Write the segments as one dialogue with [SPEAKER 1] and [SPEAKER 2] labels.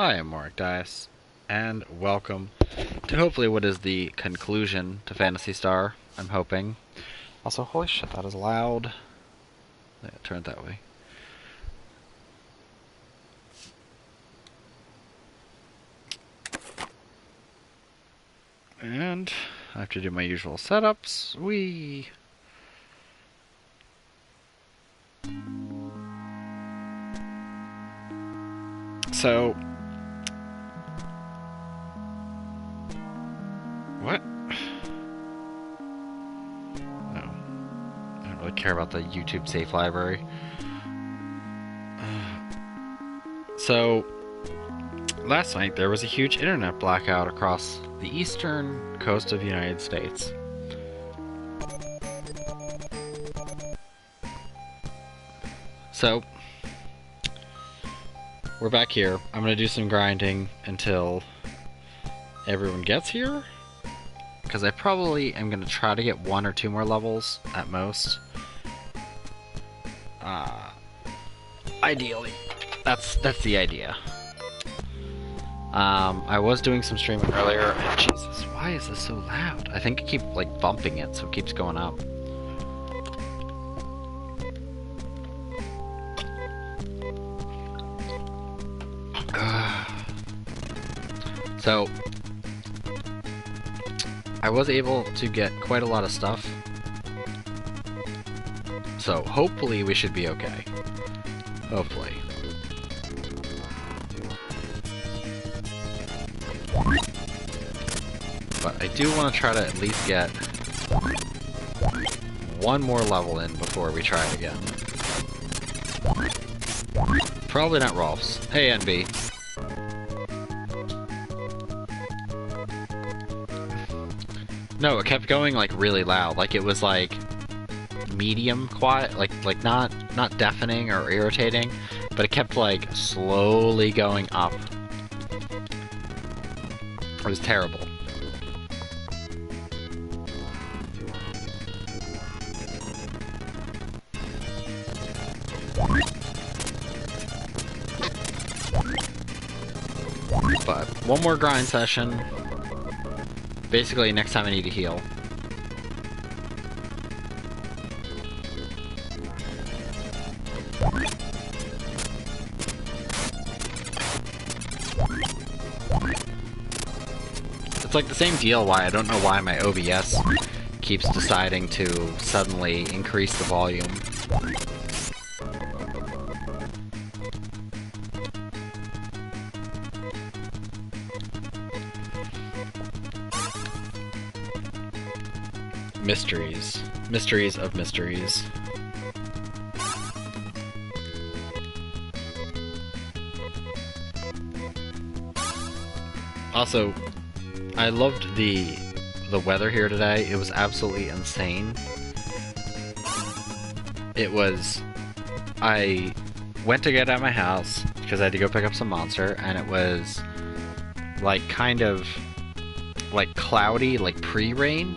[SPEAKER 1] Hi, I'm morakdais, and welcome to hopefully what is the conclusion to Phantasy Star, I'm hoping. Also, holy shit, that is loud. Yeah, turn it that way. And I have to do my usual setups. So, what? No, I don't really care about the YouTube safe library. So, last night there was a huge internet blackout across the eastern coast of the United States. So, we're back here. I'm gonna do some grinding until everyone gets here, because I probably am gonna try to get 1 or 2 more levels at most. Ideally, that's the idea. I was doing some streaming earlier, and Jesus, why is this so loud? I think I keep like bumping it, so it keeps going up. So, I was able to get quite a lot of stuff. So, hopefully we should be okay. Hopefully. But I do want to try to at least get 1 more level in before we try it again. Probably not Rolf's. Hey, NB. No, it kept going like really loud. Like it was like medium quiet, like not deafening or irritating, but it kept like slowly going up. It was terrible. But 1 more grind session. Basically, next time I need to heal. It's like the same deal why I don't know why my OBS keeps deciding to suddenly increase the volume. Mysteries. Mysteries of mysteries. Also, I loved the weather here today. It was absolutely insane. It was... I went to get out of my house because I had to go pick up some monster, and it was like kind of like cloudy, like pre-rain.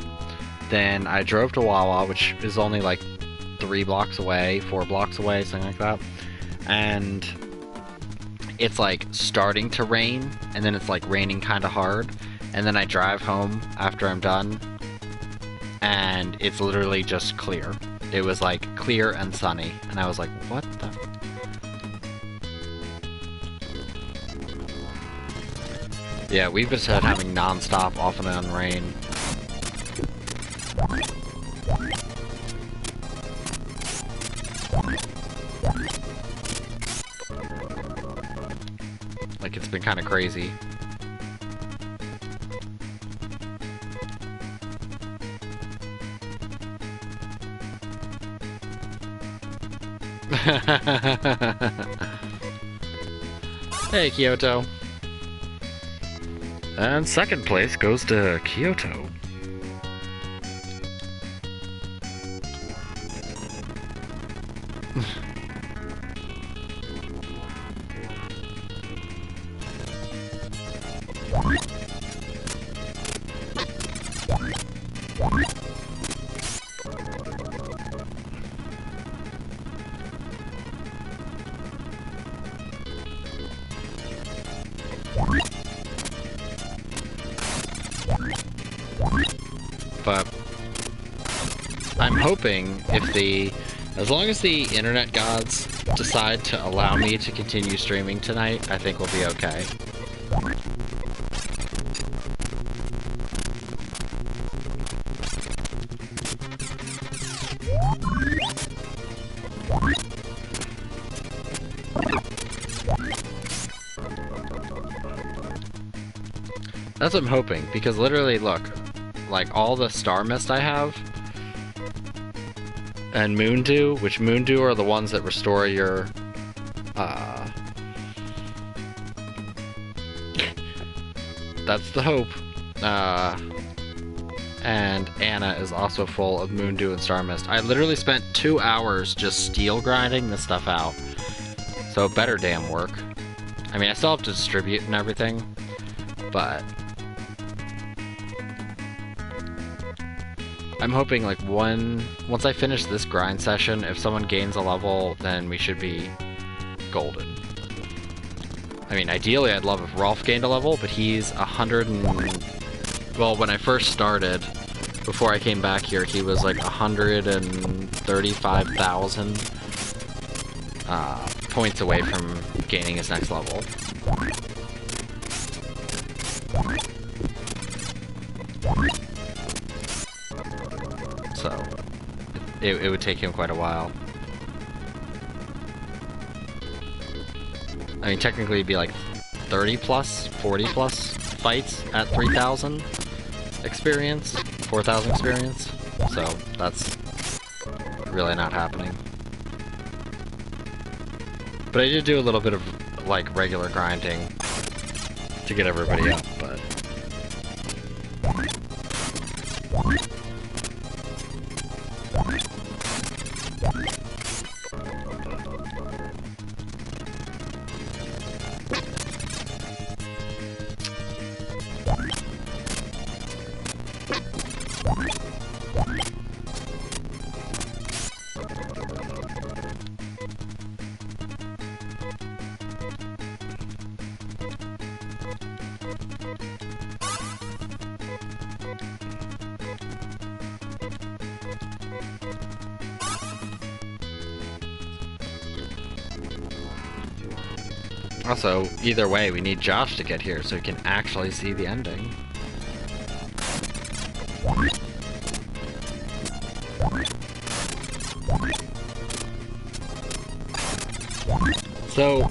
[SPEAKER 1] Then I drove to Wawa, which is only like 3 blocks away, 4 blocks away, something like that. And it's like starting to rain, and then it's like raining kind of hard. And then I drive home after I'm done, and it's literally just clear. It was like clear and sunny, and I was like, what the... Yeah, we've just had having non-stop off and on rain. Like, it's been kind of crazy. Hey, Kyoto. And 2nd place goes to Kyoto. But I'm hoping as long as the internet gods decide to allow me to continue streaming tonight, I think we'll be okay. That's what I'm hoping, because literally, look, like all the star mist I have, and moon dew, which moon dew are the ones that restore your, that's the hope, and Anna is also full of moon dew and star mist. I literally spent 2 hours just steel grinding this stuff out, so it better damn work. I mean, I still have to distribute and everything, but I'm hoping, like, once I finish this grind session, if someone gains a level, then we should be golden. I mean, ideally, I'd love if Rolf gained a level, but he's 100 and... Well, when I first started, before I came back here, he was like 135,000 points away from gaining his next level. So, it would take him quite a while. I mean, technically it'd be like 30 plus, 40 plus fights at 3,000 experience, 4,000 experience. So, that's really not happening. But I did do a little bit of, like, regular grinding to get everybody up, but... Also, either way, we need Josh to get here so he can actually see the ending. So,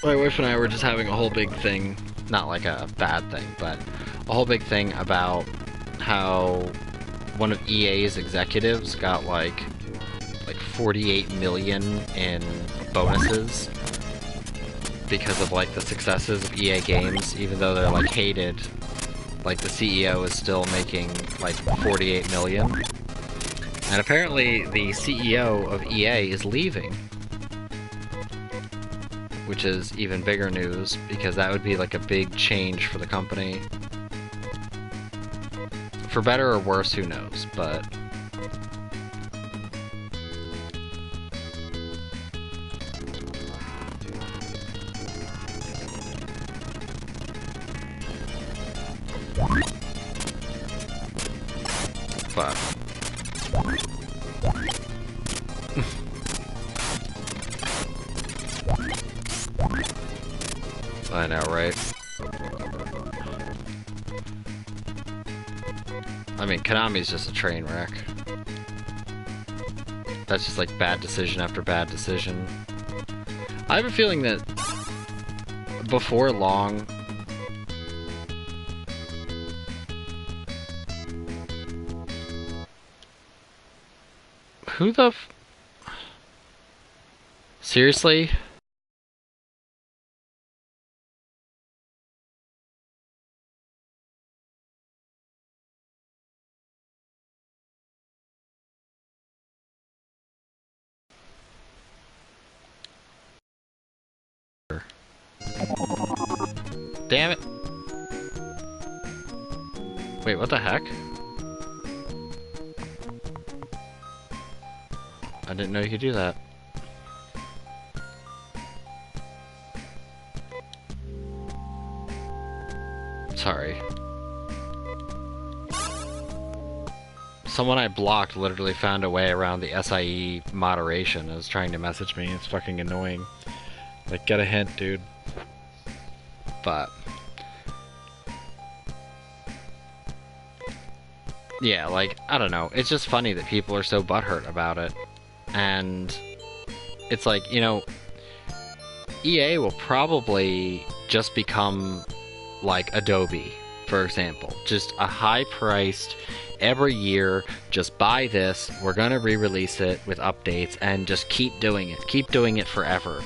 [SPEAKER 1] my wife and I were just having a whole big thing, not like a bad thing, but a whole big thing about how one of EA's executives got like 48 million in bonuses because of like the successes of EA games, even though they're like hated. Like the CEO is still making like 48 million. And apparently the CEO of EA is leaving. Which is even bigger news, because that would be like a big change for the company. For better or worse, who knows, but... But... I know, right? I mean, Konami's just a train wreck. That's just like bad decision after bad decision. I have a feeling that before long... Who the f... Seriously? Damn it. Wait, what the heck? I didn't know you could do that. Sorry. Someone I blocked literally found a way around the SIE moderation and is trying to message me. It's fucking annoying. Like, get a hint, dude. But... yeah, like, I don't know. It's just funny that people are so butthurt about it. And... it's like, you know... EA will probably just become like Adobe, for example. Just a high-priced, every year, just buy this, we're gonna re-release it with updates, and just keep doing it. Keep doing it forever.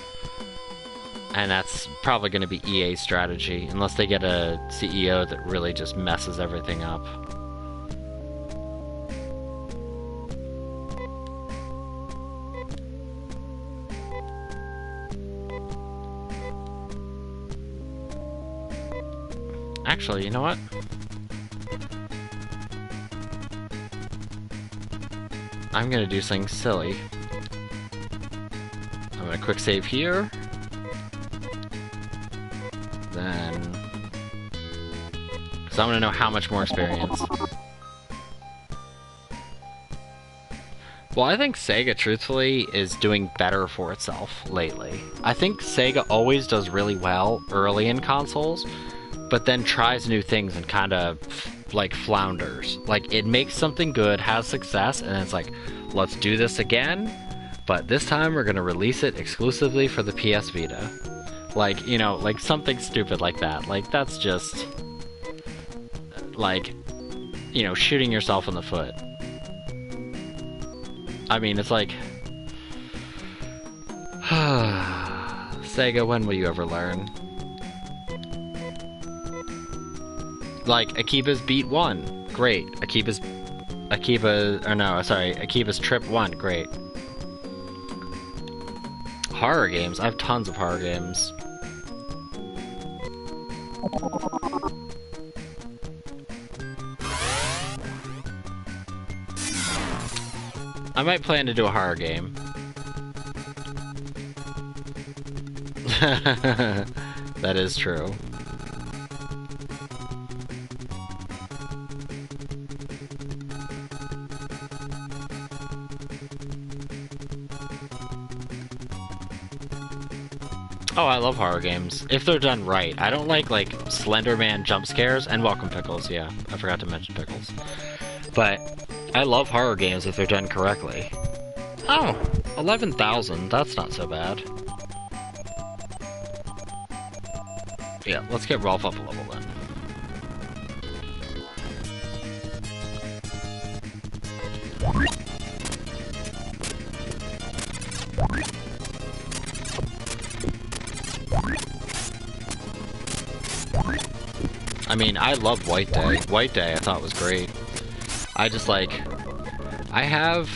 [SPEAKER 1] And that's probably gonna be EA's strategy, unless they get a CEO that really just messes everything up. Actually, you know what? I'm gonna do something silly. I'm gonna quick save here. Then... because I wanna know how much more experience. Well, I think Sega, truthfully, is doing better for itself lately. I think Sega always does really well early in consoles, but then tries new things and kind of, like, flounders. Like, it makes something good, has success, and it's like, let's do this again, but this time we're gonna release it exclusively for the PS Vita. Like, you know, like, something stupid like that. Like, that's just, like, you know, shooting yourself in the foot. I mean, it's like... Sega, when will you ever learn? Like, Akiba's Beat 1, great. Akiba's Trip 1, great. Horror games, I have tons of horror games. I might plan to do a horror game. That is true. Oh, I love horror games. If they're done right. I don't like Slender Man jump scares, and welcome Pickles, yeah. I forgot to mention Pickles. But I love horror games if they're done correctly. Oh, 11,000. That's not so bad. Yeah, let's get Rolf up a level then. I mean, I love White Day. White Day I thought was great. I just like... I have...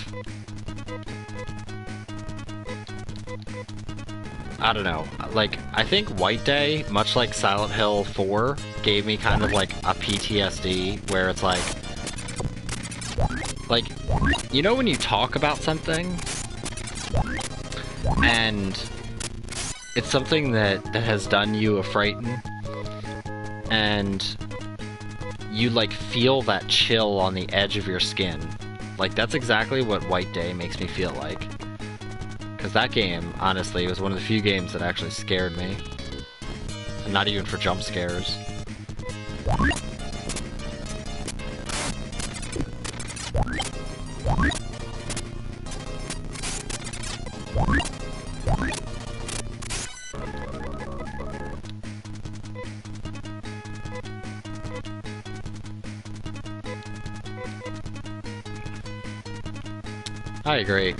[SPEAKER 1] I don't know. Like, I think White Day, much like Silent Hill 4, gave me kind of like a PTSD, where it's like... Like, you know when you talk about something, and it's something that has done you a frighten, and you like feel that chill on the edge of your skin. Like, that's exactly what White Day makes me feel like. Because that game, honestly, was one of the few games that actually scared me. And not even for jump scares. I agree.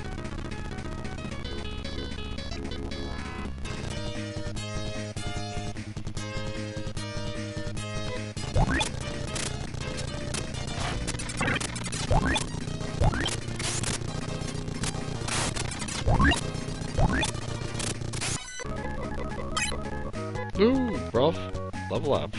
[SPEAKER 1] Ooh, Rolf, level up.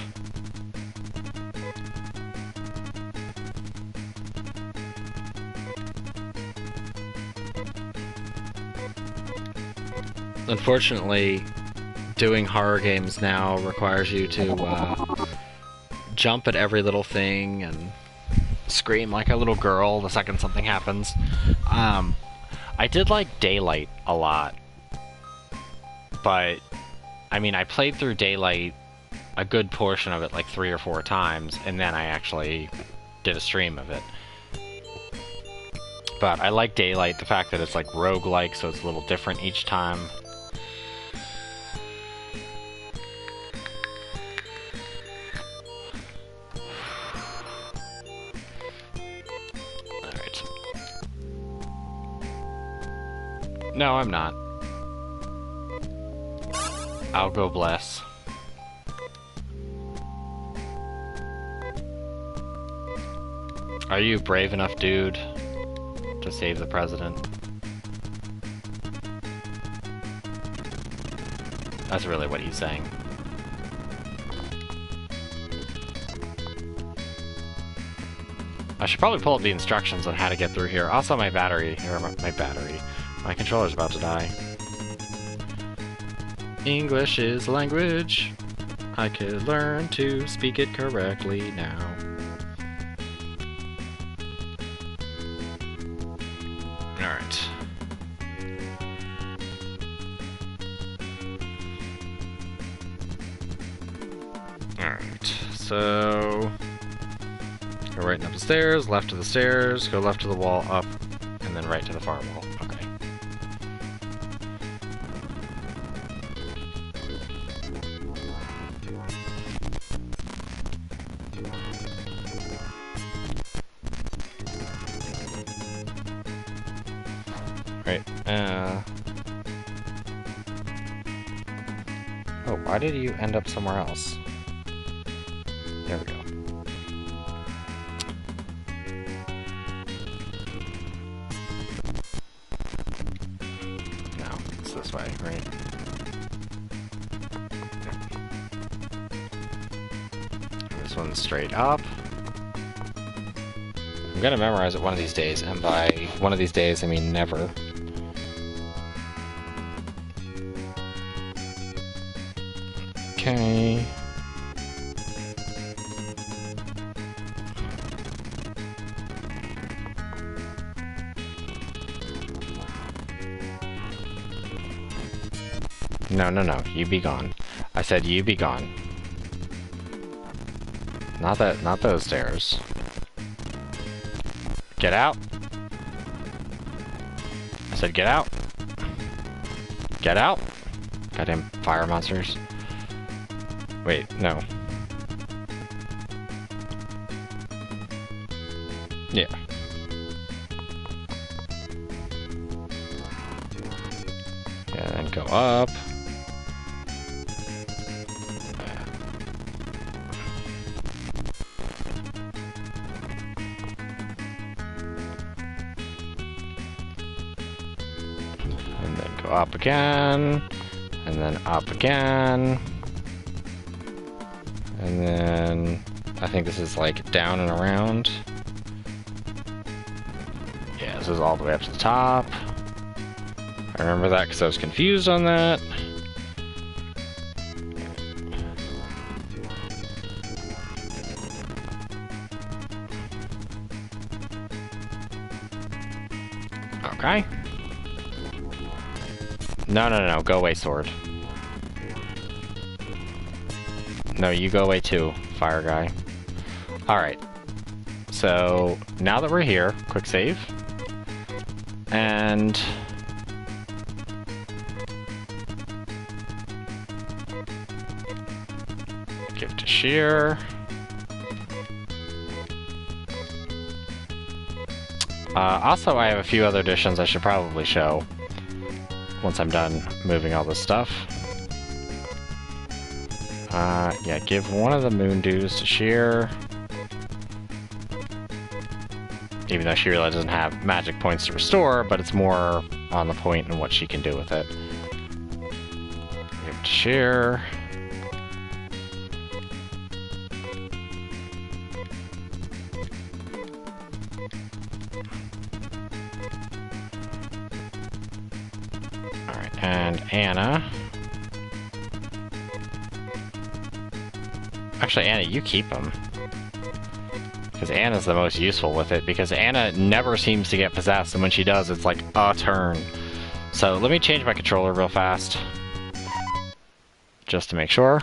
[SPEAKER 1] Unfortunately, doing horror games now requires you to jump at every little thing and scream like a little girl the second something happens. I did like Daylight a lot, but I mean, I played through Daylight a good portion of it, like 3 or 4 times, and then I actually did a stream of it. But I like Daylight, the fact that it's like roguelike, so it's a little different each time. Alright. No, I'm not. I'll go bless. Are you brave enough, dude, to save the president? That's really what he's saying. I should probably pull up the instructions on how to get through here. Also, my controller's about to die. English is language. I could learn to speak it correctly now. Alright. Alright, so... go right up the stairs, left to the stairs, go left to the wall, up, and then right to the far wall. Okay. Right, oh, why did you end up somewhere else? There we go. No, it's this way, right? This one's straight up. I'm gonna memorize it one of these days, and by one of these days, I mean never. Okay. No, no, no, you be gone. I said you be gone. Not those stairs. Get out. I said get out. Get out. Goddamn fire monsters. Wait, no. Yeah. Yeah, then go up. And then go up again. And then up again. And then I think this is like down and around. Yeah, this is all the way up to the top. I remember that because I was confused on that. Okay. No, no, no, go away, sword. No, you go away too, fire guy. Alright. So, now that we're here, quick save. And... give to Sheer. Also, I have a few other additions I should probably show once I'm done moving all this stuff. Yeah, give one of the moon dews to Sheer. Even though she really doesn't have magic points to restore, but it's more on the point in what she can do with it. Give it to Sheer. Alright, and Anna. Actually, Anna, you keep them. Because Anna's the most useful with it, because Anna never seems to get possessed, and when she does, it's like a turn. So let me change my controller real fast. Just to make sure.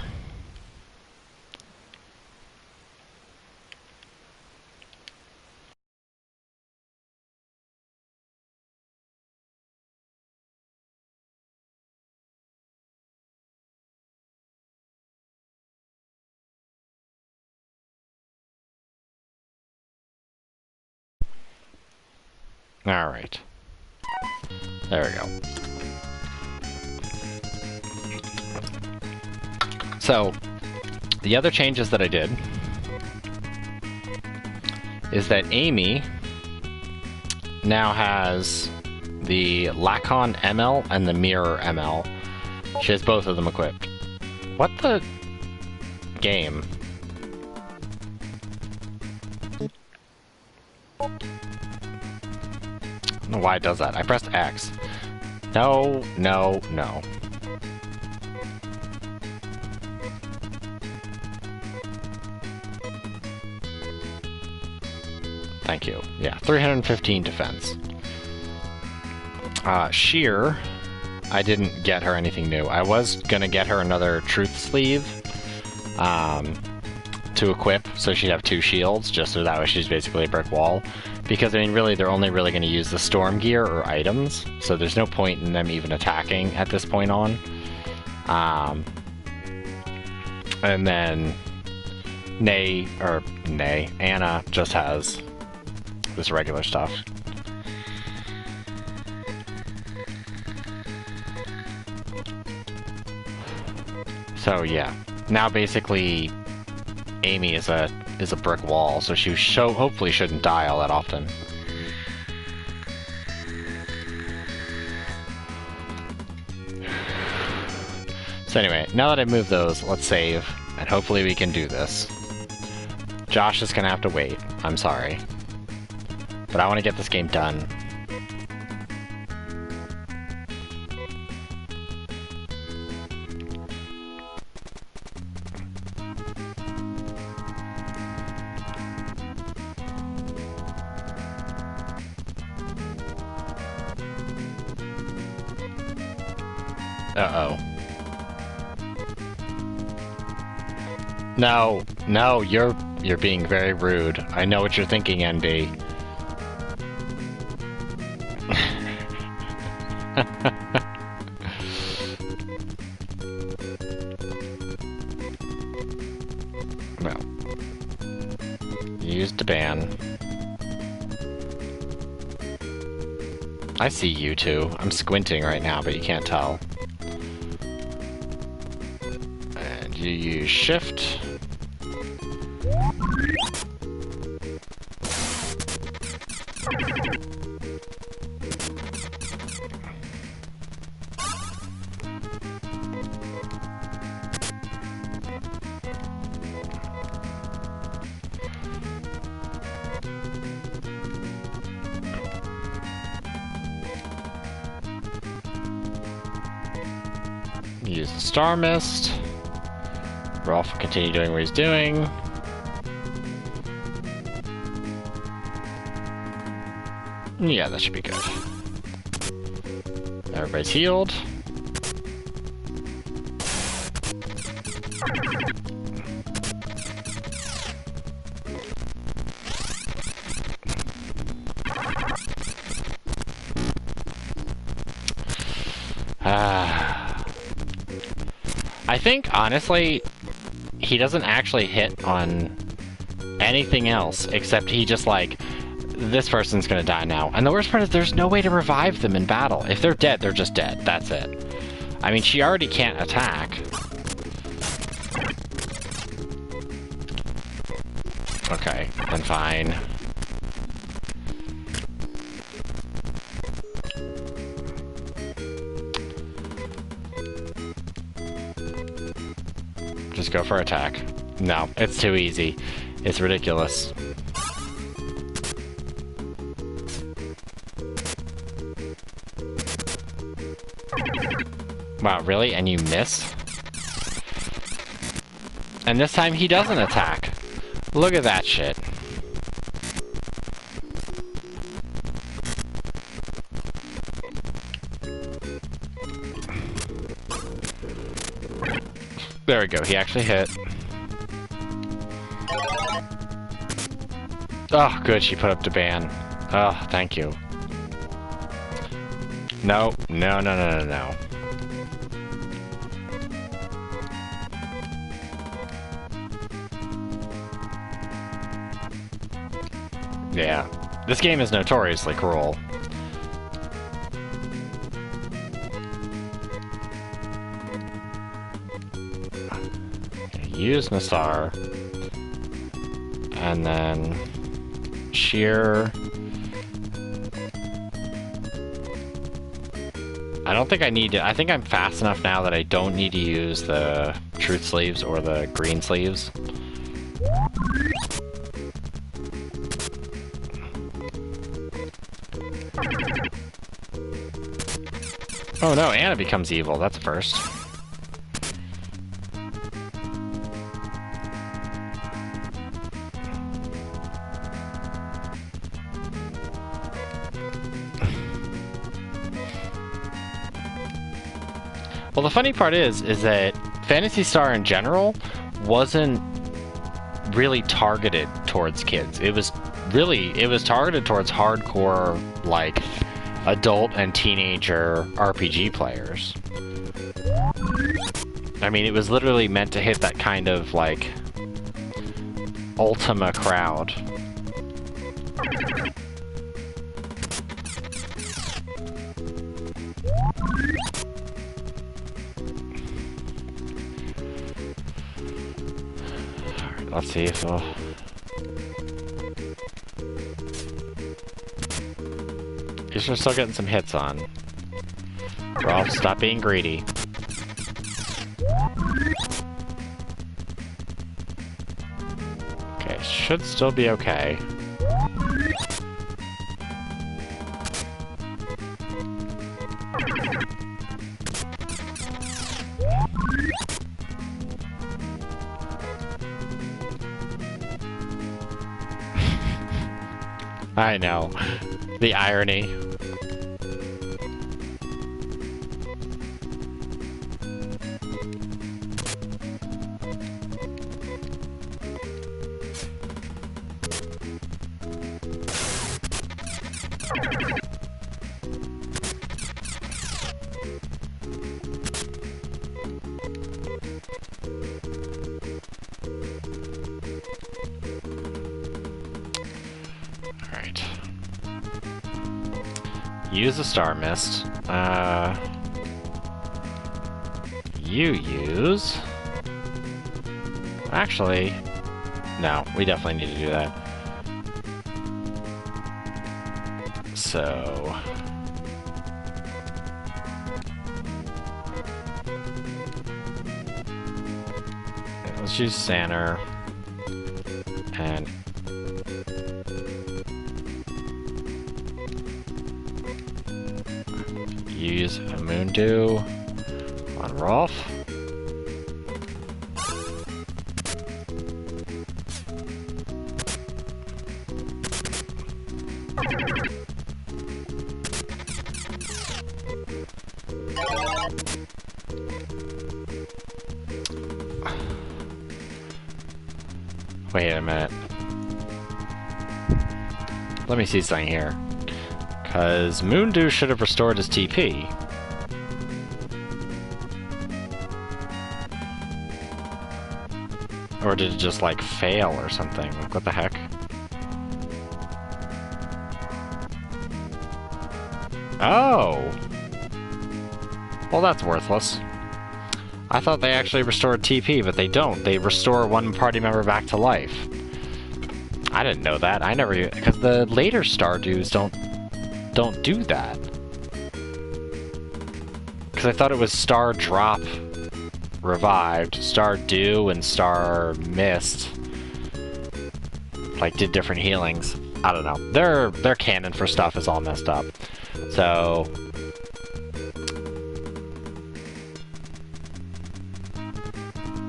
[SPEAKER 1] Alright. There we go. So, the other changes that I did is that Amy now has the Lacon ML and the Mirror ML. She has both of them equipped. What the game? I don't know why it does that. I pressed X. No, no, no. Thank you. Yeah, 315 defense. Sheer, I didn't get her anything new. I was gonna get her another Truth Sleeve to equip, so she'd have 2 shields, just so that way she's basically a brick wall. Because, I mean, really, they're only really going to use the storm gear or items, so there's no point in them even attacking at this point on. And then Anna just has this regular stuff. So yeah, now basically Amy is a brick wall, so she hopefully shouldn't die all that often. So anyway, now that I've moved those, let's save, and hopefully we can do this. Josh is gonna have to wait, I'm sorry. But I want to get this game done. Uh-oh. No, you're being very rude. I know what you're thinking, NB. Well, used to ban. I see you two. I'm squinting right now, but you can't tell. And you use shift. Use the Star Mist. Rolf will continue doing what he's doing. Yeah, that should be good. Everybody's healed. I think, honestly, he doesn't actually hit on anything else, except he just, like, this person's gonna die now. And the worst part is there's no way to revive them in battle. If they're dead, they're just dead. That's it. I mean, she already can't attack. Okay, then fine. Just go for attack. No, it's too easy. It's ridiculous. Wow, really? And you miss? And this time he doesn't attack. Look at that shit. There we go, he actually hit. Oh, good, she put up the ban. Oh, thank you. No, no, no, no, no, no. Yeah, this game is notoriously cruel. Use Nassar, and then sheer. I don't think I need to. I think I'm fast enough now that I don't need to use the truth sleeves or the green sleeves. Oh no, Anna becomes evil. That's a first. Well, the funny part is that Phantasy Star in general wasn't really targeted towards kids. It was targeted towards hardcore, like, adult and teenager RPG players. I mean, it was literally meant to hit that kind of, like, Ultima crowd. Alright, let's see if we'll... You're still getting some hits on. Rolf, stop being greedy. Okay, should still be okay. I know. The irony. Alright. Use a Star Mist. You use... Actually... No, we definitely need to do that. So... Let's use Sanner. And... use a Moondew on Rolf. Wait a minute. Let me see something here. Because Moondew should have restored his TP. Or did it just, like, fail or something? Like, what the heck? Oh! Well, that's worthless. I thought they actually restored TP, but they don't. They restore one party member back to life. I didn't know that. I never... Because the later Stardews don't do that. Because I thought it was Star Drop revived, Stardew and Star Mist like did different healings. I don't know. Their canon for stuff is all messed up. So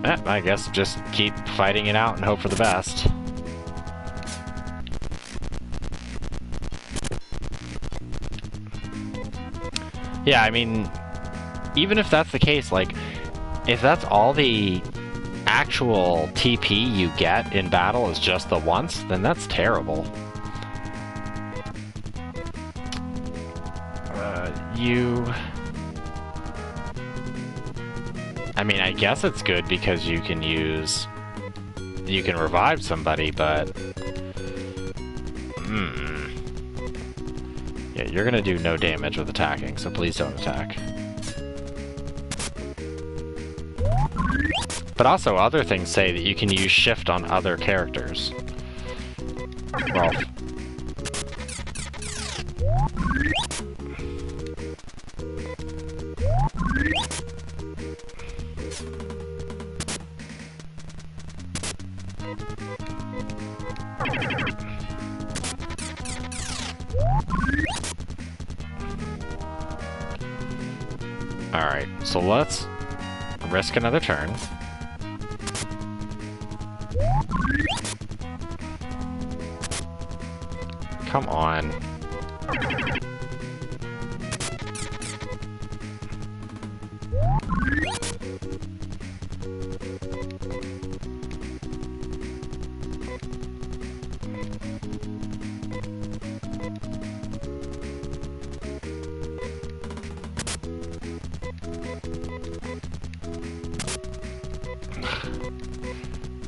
[SPEAKER 1] I guess just keep fighting it out and hope for the best. Yeah, I mean, even if that's the case, like, if that's all the actual TP you get in battle is just the once, then that's terrible. I mean, I guess it's good because you can revive somebody, but... Yeah, you're gonna do no damage with attacking, so please don't attack. But also, other things say that you can use shift on other characters. Rolf. Alright, so let's risk another turn. Come on.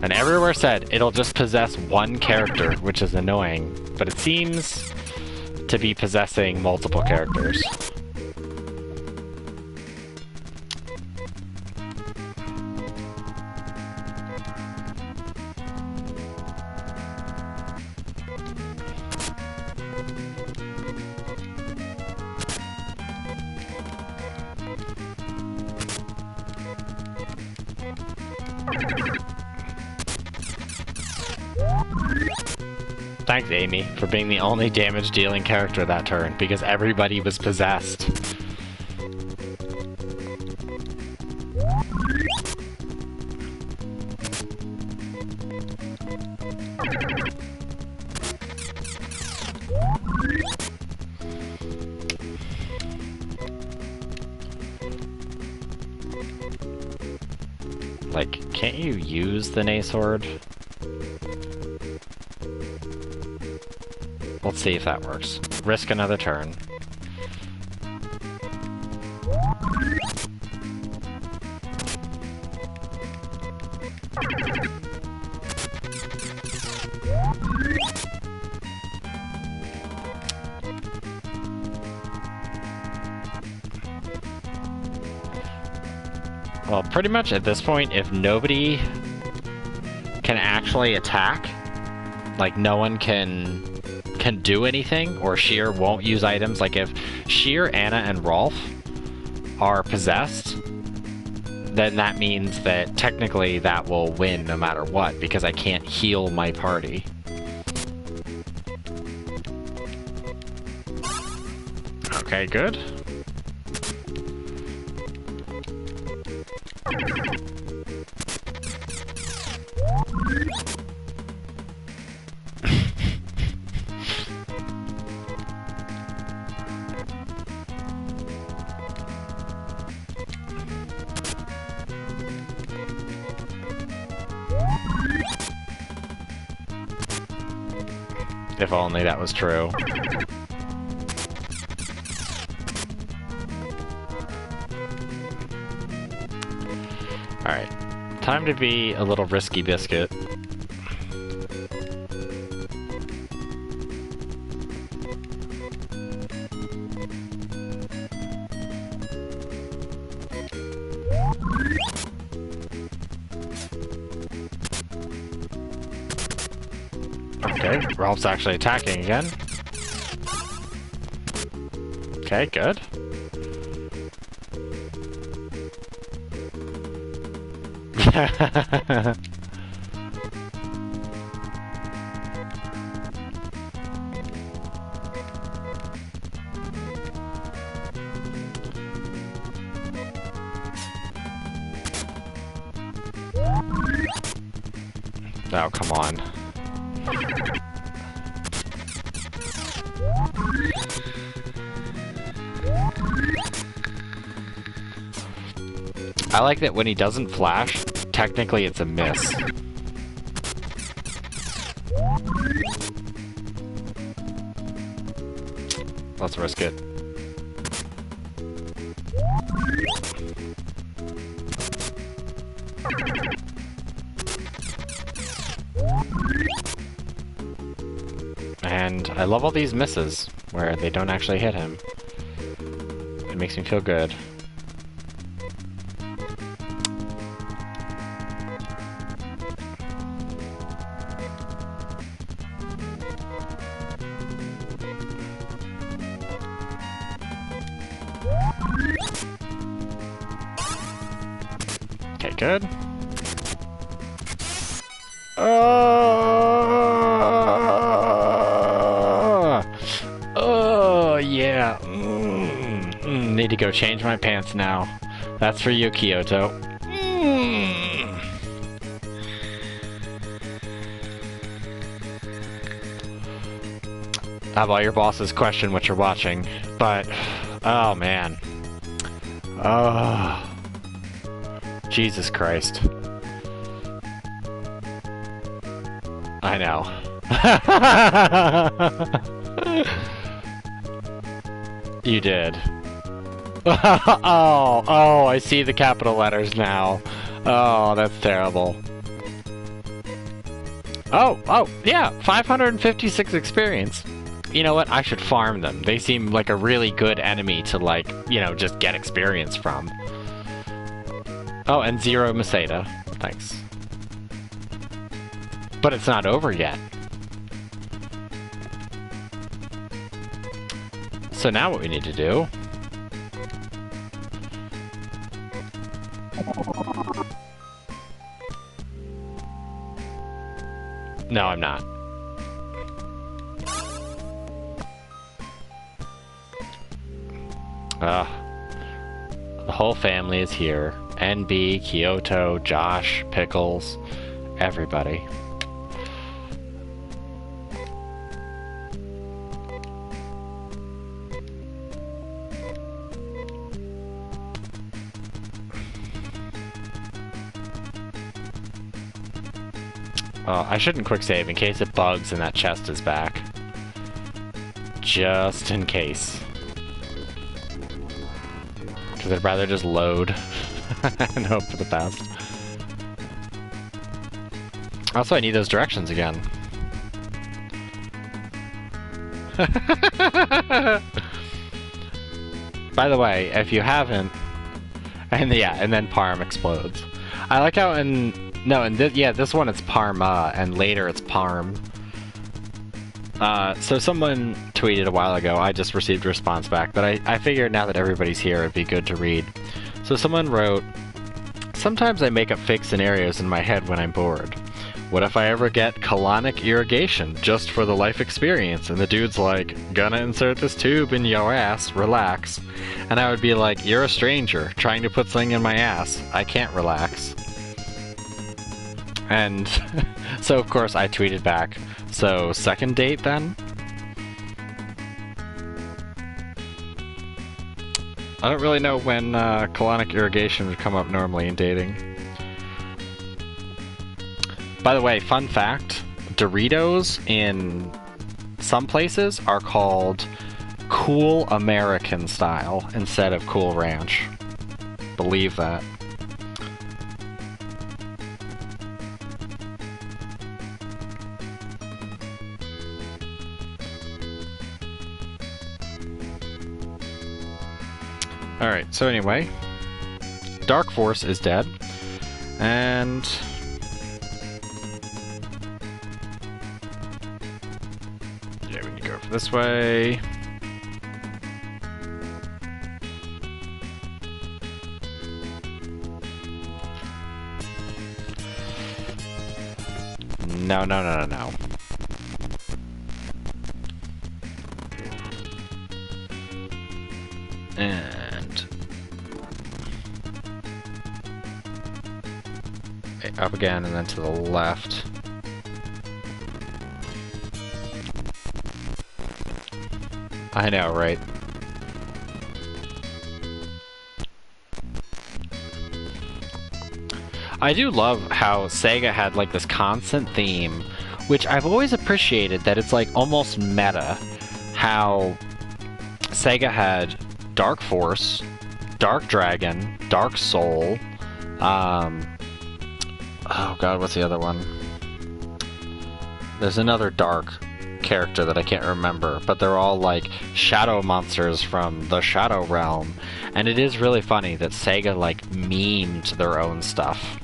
[SPEAKER 1] And everywhere said it'll just possess one character, which is annoying, but it seems to be possessing multiple characters. Thanks, Amy, for being the only damage-dealing character that turn, because everybody was possessed. Like, can't you use the Nay Sword? Let's see if that works. Risk another turn. Well, pretty much at this point, if nobody can actually attack, like no one can do anything, or Sheer won't use items, like if Sheer, Anna, and Rolf are possessed, then that means that technically that will win no matter what, because I can't heal my party. Okay, good. If only that was true. Alright, time to be a little risky biscuit. Okay, Rolf's actually attacking again. Okay, good. Oh, come on. I like that when he doesn't flash, technically it's a miss. Let's risk it. And I love all these misses where they don't actually hit him. It makes me feel good. Okay, good. Oh, yeah. Need to go change my pants now. That's for you, Kyoto. How about your bosses question what you're watching? But, oh man. Oh. Jesus Christ. I know. You did. Oh, I see the capital letters now. Oh, that's terrible. Oh, yeah, 556 experience. You know what? I should farm them. They seem like a really good enemy to, like, you know, just get experience from. Oh, and 0 Masada. Thanks. But it's not over yet. So now what we need to do... No, I'm not. The whole family is here. NB, Kyoto, Josh, Pickles, everybody. I shouldn't quick save in case it bugs and that chest is back. Just in case. Because I'd rather just load and hope for the best. Also, I need those directions again. By the way, if you haven't... And yeah, and then Parm explodes. I like how in... No, and this one it's Parma, and later it's Parm. So someone tweeted a while ago, I just received a response back, but I figured now that everybody's here, it'd be good to read. So someone wrote, "Sometimes I make up fake scenarios in my head when I'm bored. What if I ever get colonic irrigation just for the life experience?" And the dude's like, "Gonna insert this tube in your ass, relax." And I would be like, "You're a stranger, trying to put something in my ass. I can't relax." And so of course I tweeted back, "So second date then?" I don't really know when colonic irrigation would come up normally in dating. By the way, fun fact, Doritos in some places are called Cool American style instead of Cool Ranch. Believe that. Alright, so anyway, Dark Force is dead, and yeah, we need to go for this way. No. And up again, and then to the left. I know, right? I do love how Sega had like this constant theme, which I've always appreciated that it's like almost meta. How Sega had Dark Force, Dark Dragon, Dark Soul, oh god, what's the other one? There's another dark character that I can't remember, but they're all like shadow monsters from the Shadow Realm, and it is really funny that Sega like memed their own stuff.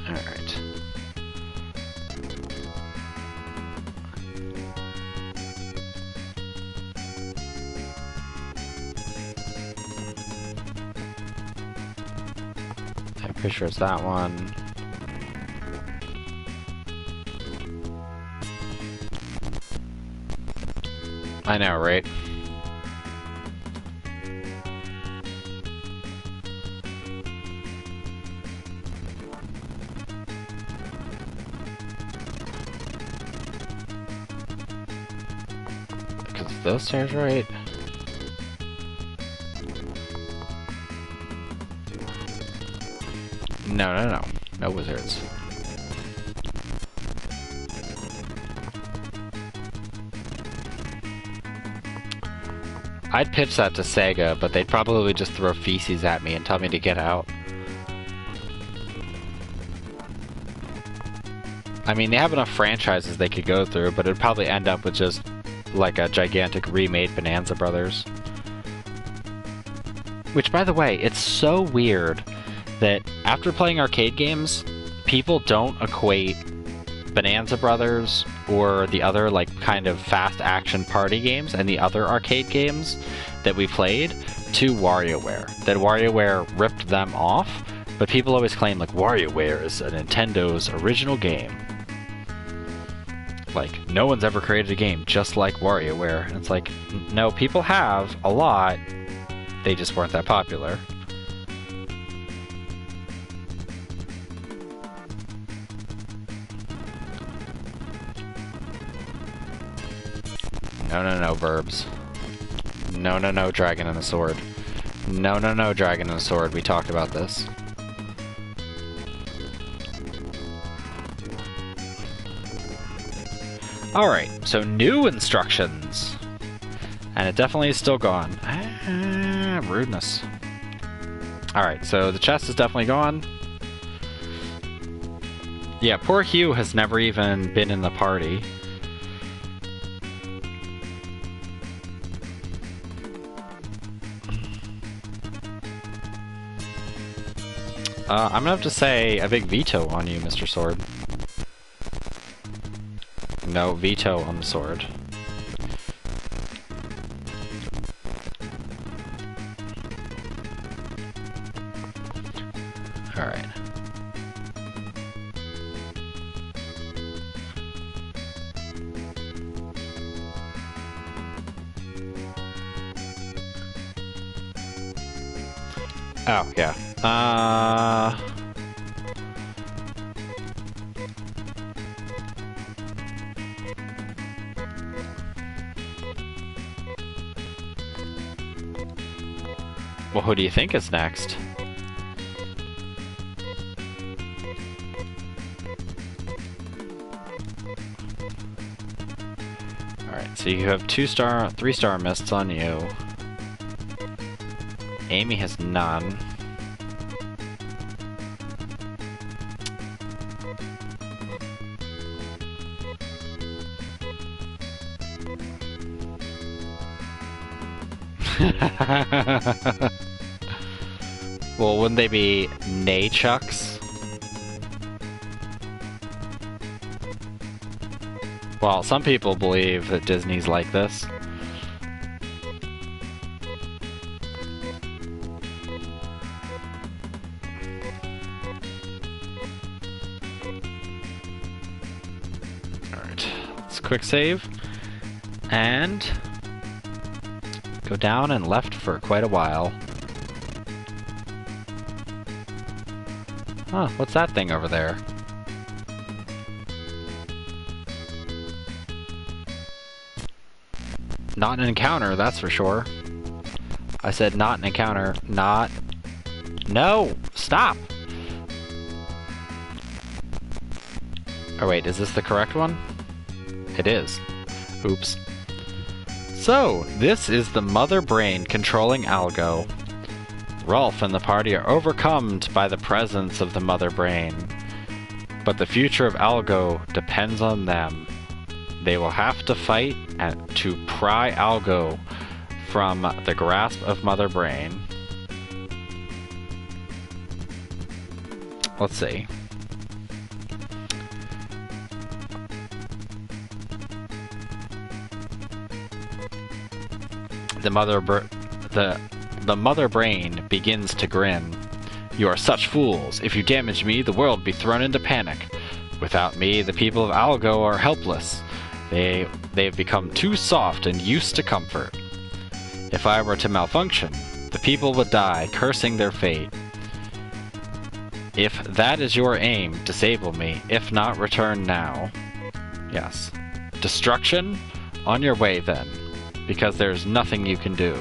[SPEAKER 1] Alright. I'm pretty sure it's that one. I know, right? Because those stairs, right? No, no, no. No wizards. I'd pitch that to Sega, but they'd probably just throw feces at me and tell me to get out. I mean, they have enough franchises they could go through, but it'd probably end up with just like a gigantic remade Bonanza Brothers. Which, by the way, it's so weird that after playing arcade games, people don't equate Bonanza Brothers or the other like kind of fast action party games and the other arcade games that we played to WarioWare. That WarioWare ripped them off, but people always claim like WarioWare is a Nintendo's original game. Like, no one's ever created a game just like WarioWare. And it's like, no, people have a lot, they just weren't that popular. No, no, no, verbs. No, no, no, dragon and a sword. No, no, no, dragon and a sword. We talked about this. Alright, so new instructions. And it definitely is still gone. Ah, rudeness. Alright, so the chest is definitely gone. Yeah, poor Hugh has never even been in the party. I'm gonna have to say a big veto on you, Mr. Sword. No, veto on the sword. Alright. Oh, yeah. Well, who do you think is next? Alright, so you have 3-star mists on you. Amy has none. Well, wouldn't they be Naychucks? Well, some people believe that Disney's like this. Alright, let's quick save. And go down and left for quite a while. Huh, what's that thing over there? Not an encounter, that's for sure. I said not an encounter, not... No! Stop! Oh wait, is this the correct one? It is. Oops. So, this is the mother brain controlling Algo. Rolf and the party are overcome by the presence of the mother brain. But the future of Algo depends on them. They will have to fight to pry Algo from the grasp of mother brain. Let's see. The mother brain begins to grin. You are such fools. If you damage me, the world will be thrown into panic. Without me, the people of Algo are helpless. They have become too soft and used to comfort. If I were to malfunction, the people would die, cursing their fate. If that is your aim, disable me. If not, return now. Yes. Destruction? On your way then. Because there's nothing you can do.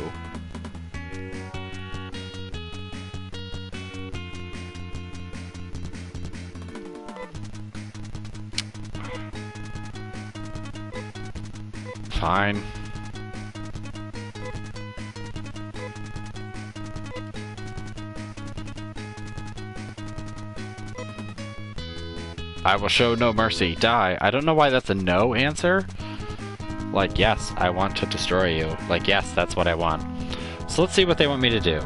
[SPEAKER 1] Fine. I will show no mercy. Die. I don't know why that's a no answer. Like, yes, I want to destroy you. Like, yes, that's what I want. So let's see what they want me to do.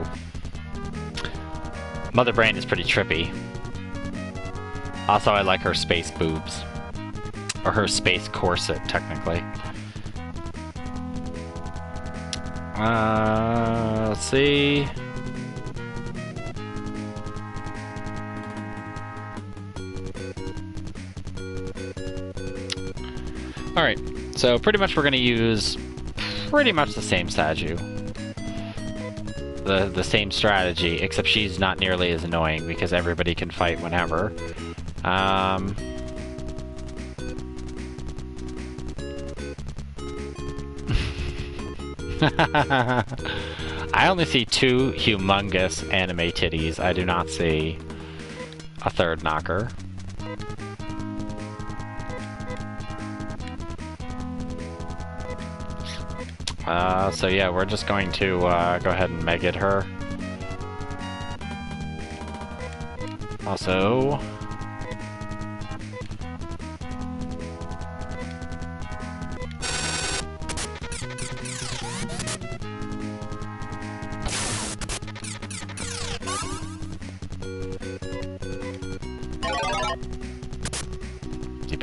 [SPEAKER 1] Mother Brain is pretty trippy. Also, I like her space boobs. Or her space corset, technically. Let's see. Alright, so pretty much we're going to use pretty much the same Saju. The same strategy, except she's not nearly as annoying because everybody can fight whenever. I only see 2 humongous anime titties. I do not see a third knocker. So yeah, we're just going to go ahead and Megid her. Also...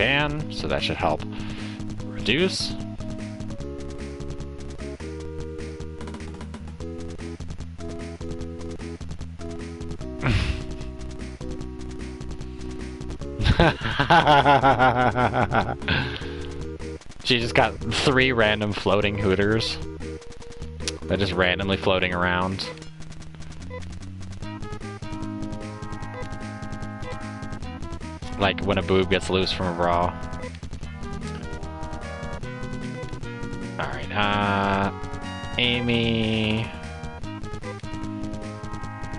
[SPEAKER 1] ban, so that should help reduce. She just got 3 random floating hooters. They're just randomly floating around. Like when a boob gets loose from a bra. Alright, Amy...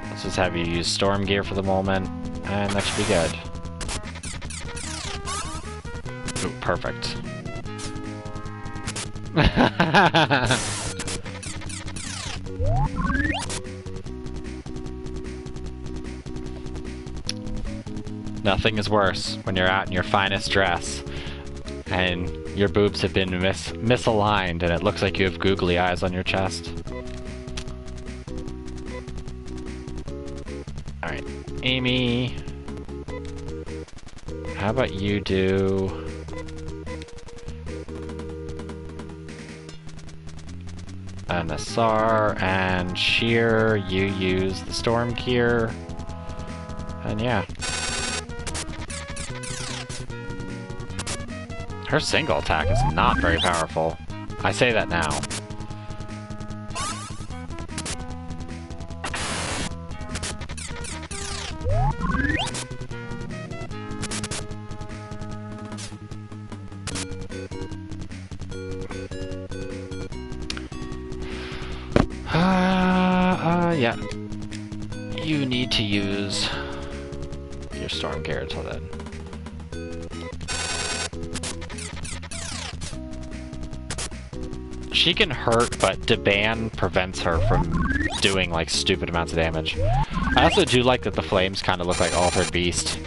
[SPEAKER 1] Let's just have you use storm gear for the moment, and that should be good. Ooh, perfect. Nothing is worse when you're out in your finest dress and your boobs have been misaligned and it looks like you have googly eyes on your chest. Alright, Amy, how about you do... Nassar and Sheer, you use the storm gear, and yeah. Her single attack is not very powerful. I say that now. Yeah. You need to use your Storm Gear until then. She can hurt, but deban prevents her from doing, like, stupid amounts of damage. I also do like that the flames kind of look like Altered Beast.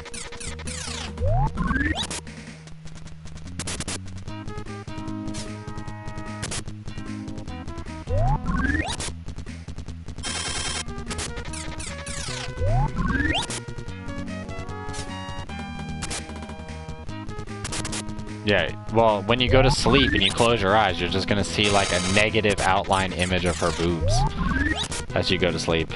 [SPEAKER 1] Yeah, well, when you go to sleep and you close your eyes, you're just gonna see like a negative outline image of her boobs as you go to sleep.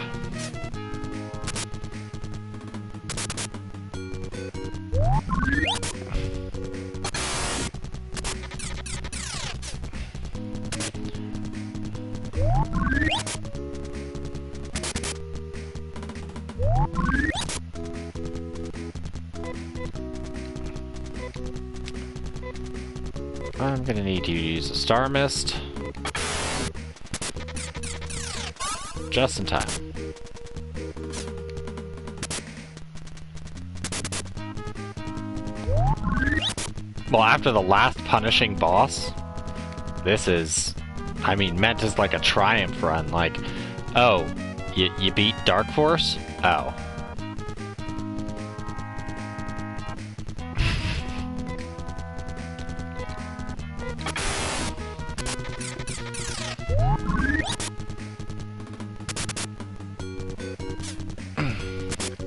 [SPEAKER 1] I'm gonna need to use a Star Mist. Just in time. Well, after the last punishing boss, this is, I mean, meant as like a triumph run. Like, oh, you beat Dark Force? Oh.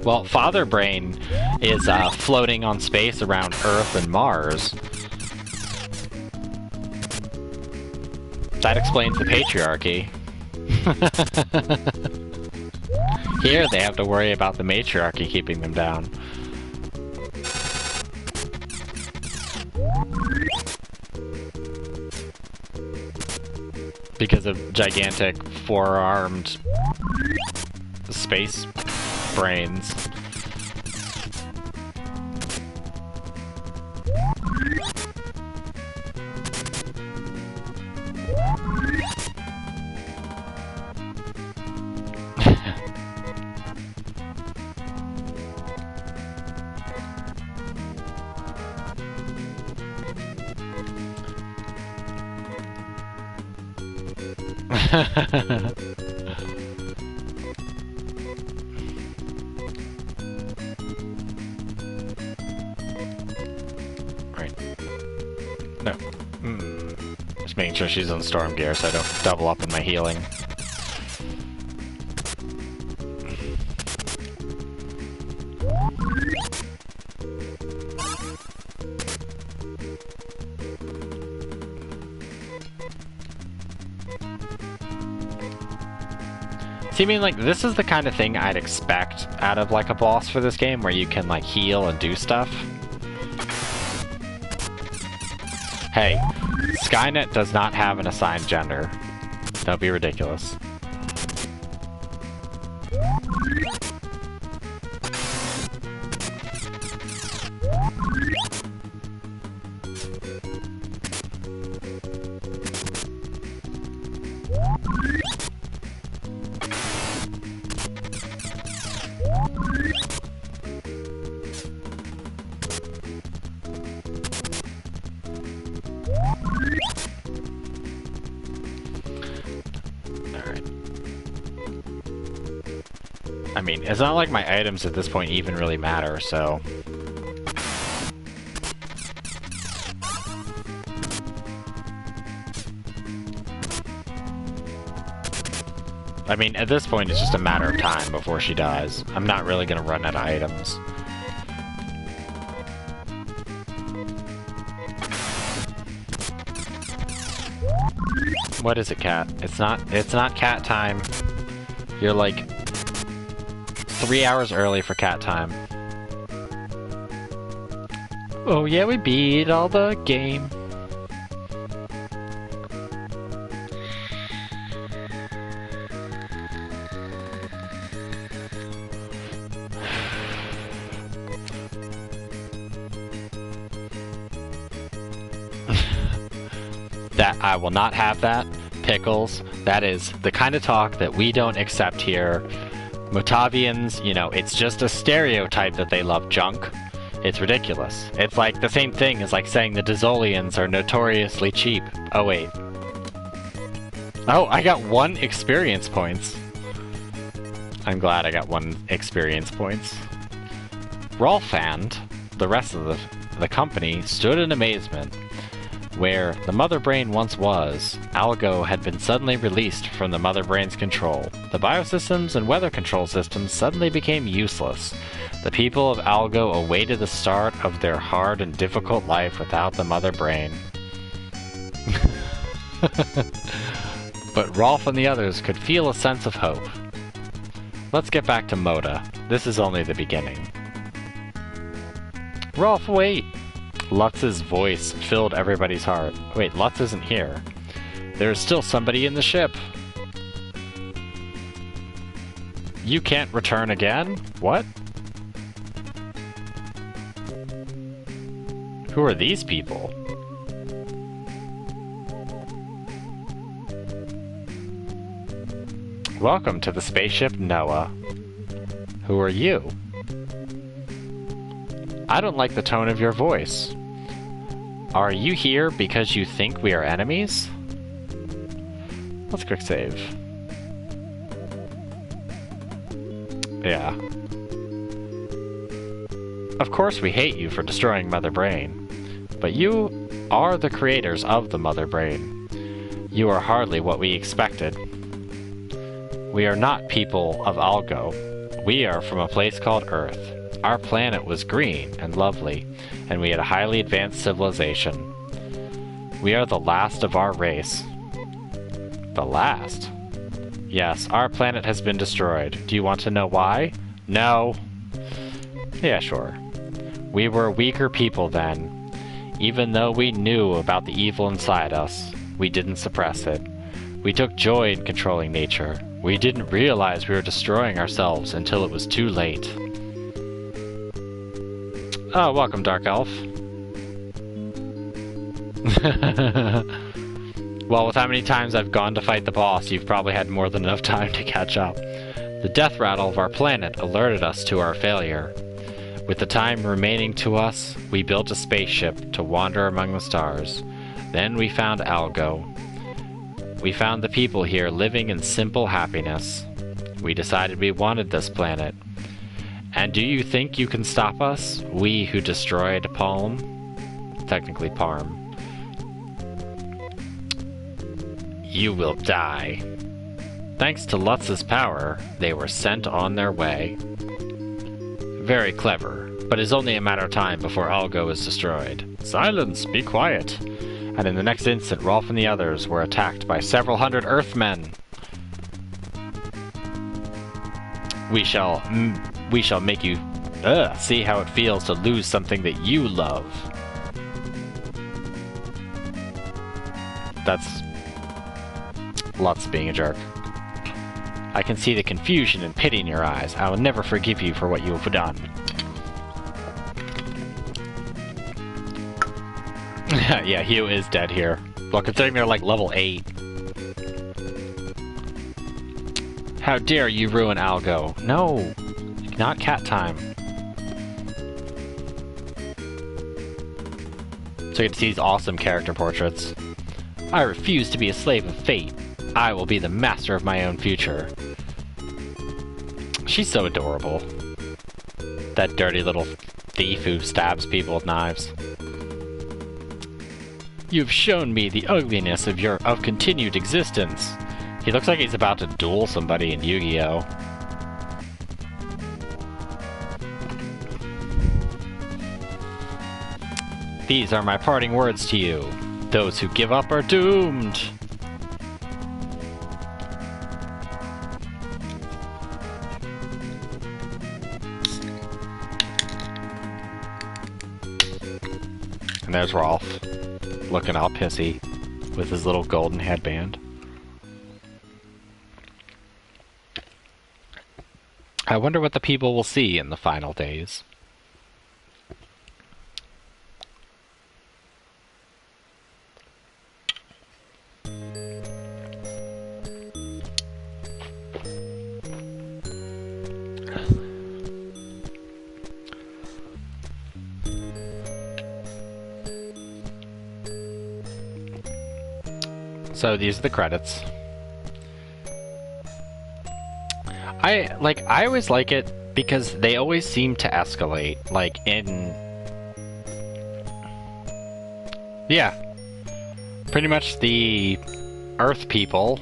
[SPEAKER 1] Well, Father Brain is floating on space around Earth and Mars. That explains the patriarchy. Here they have to worry about the matriarchy keeping them down. Because of gigantic four-armed space brains. Right. No. Just making sure she's on Storm Gear so I don't double up in my healing. See, I mean, like, this is the kind of thing I'd expect out of, like, a boss for this game, where you can, like, heal and do stuff. Hey, Skynet does not have an assigned gender. Don't be ridiculous. I mean, it's not like my items at this point even really matter, so... I mean, at this point, it's just a matter of time before she dies. I'm not really gonna run out of items. What is it, cat? It's not cat time. You're like 3 hours early for cat time. Oh yeah, we beat all the game. That I will not have that. Pickles, that is the kind of talk that we don't accept here. Motavians, you know, it's just a stereotype that they love junk. It's ridiculous. It's like the same thing as like saying the Dizolians are notoriously cheap. Oh wait. Oh, I got 1 experience points. I'm glad I got 1 experience points. Rolf and the rest of the company stood in amazement. Where the Mother Brain once was, Algo had been suddenly released from the Mother Brain's control. The biosystems and weather control systems suddenly became useless. The people of Algo awaited the start of their hard and difficult life without the Mother Brain. But Rolf and the others could feel a sense of hope. Let's get back to Moda. This is only the beginning. Rolf, wait! Lutz's voice filled everybody's heart. Wait, Lutz isn't here. There's still somebody in the ship. You can't return again? What? Who are these people? Welcome to the spaceship Noah. Who are you? I don't like the tone of your voice. Are you here because you think we are enemies? Let's quick save. Yeah. Of course we hate you for destroying Mother Brain, but you are the creators of the Mother Brain. You are hardly what we expected. We are not people of Algo. We are from a place called Earth. Our planet was green and lovely, and we had a highly advanced civilization. We are the last of our race. The last? Yes, our planet has been destroyed. Do you want to know why? No. Yeah, sure. We were weaker people then. Even though we knew about the evil inside us, we didn't suppress it. We took joy in controlling nature. We didn't realize we were destroying ourselves until it was too late. Oh, welcome, Dark Elf. Well, with how many times I've gone to fight the boss, you've probably had more than enough time to catch up. The death rattle of our planet alerted us to our failure. With the time remaining to us, we built a spaceship to wander among the stars. Then we found Algo. We found the people here living in simple happiness. We decided we wanted this planet. And do you think you can stop us? We who destroyed Palm? Technically Parm. You will die. Thanks to Lutz's power, they were sent on their way. Very clever, but it's only a matter of time before Algo is destroyed. Silence, be quiet. And in the next instant, Rolf and the others were attacked by several hundred Earthmen. We shall make you see how it feels to lose something that you love. That's Lutz being a jerk. I can see the confusion and pity in your eyes. I will never forgive you for what you have done. Yeah, Hugh is dead here. Well, considering they're like level 8. How dare you ruin Algo? No, not cat time. So you get to see these awesome character portraits. I refuse to be a slave of fate. I will be the master of my own future. She's so adorable. That dirty little thief who stabs people with knives. You've shown me the ugliness of continued existence. He looks like he's about to duel somebody in Yu-Gi-Oh! These are my parting words to you. Those who give up are doomed. And there's Rolf, looking all pissy with his little golden headband. I wonder what the people will see in the final days. So these are the credits. I always like it because they always seem to escalate. Like in... Yeah. Pretty much the Earth people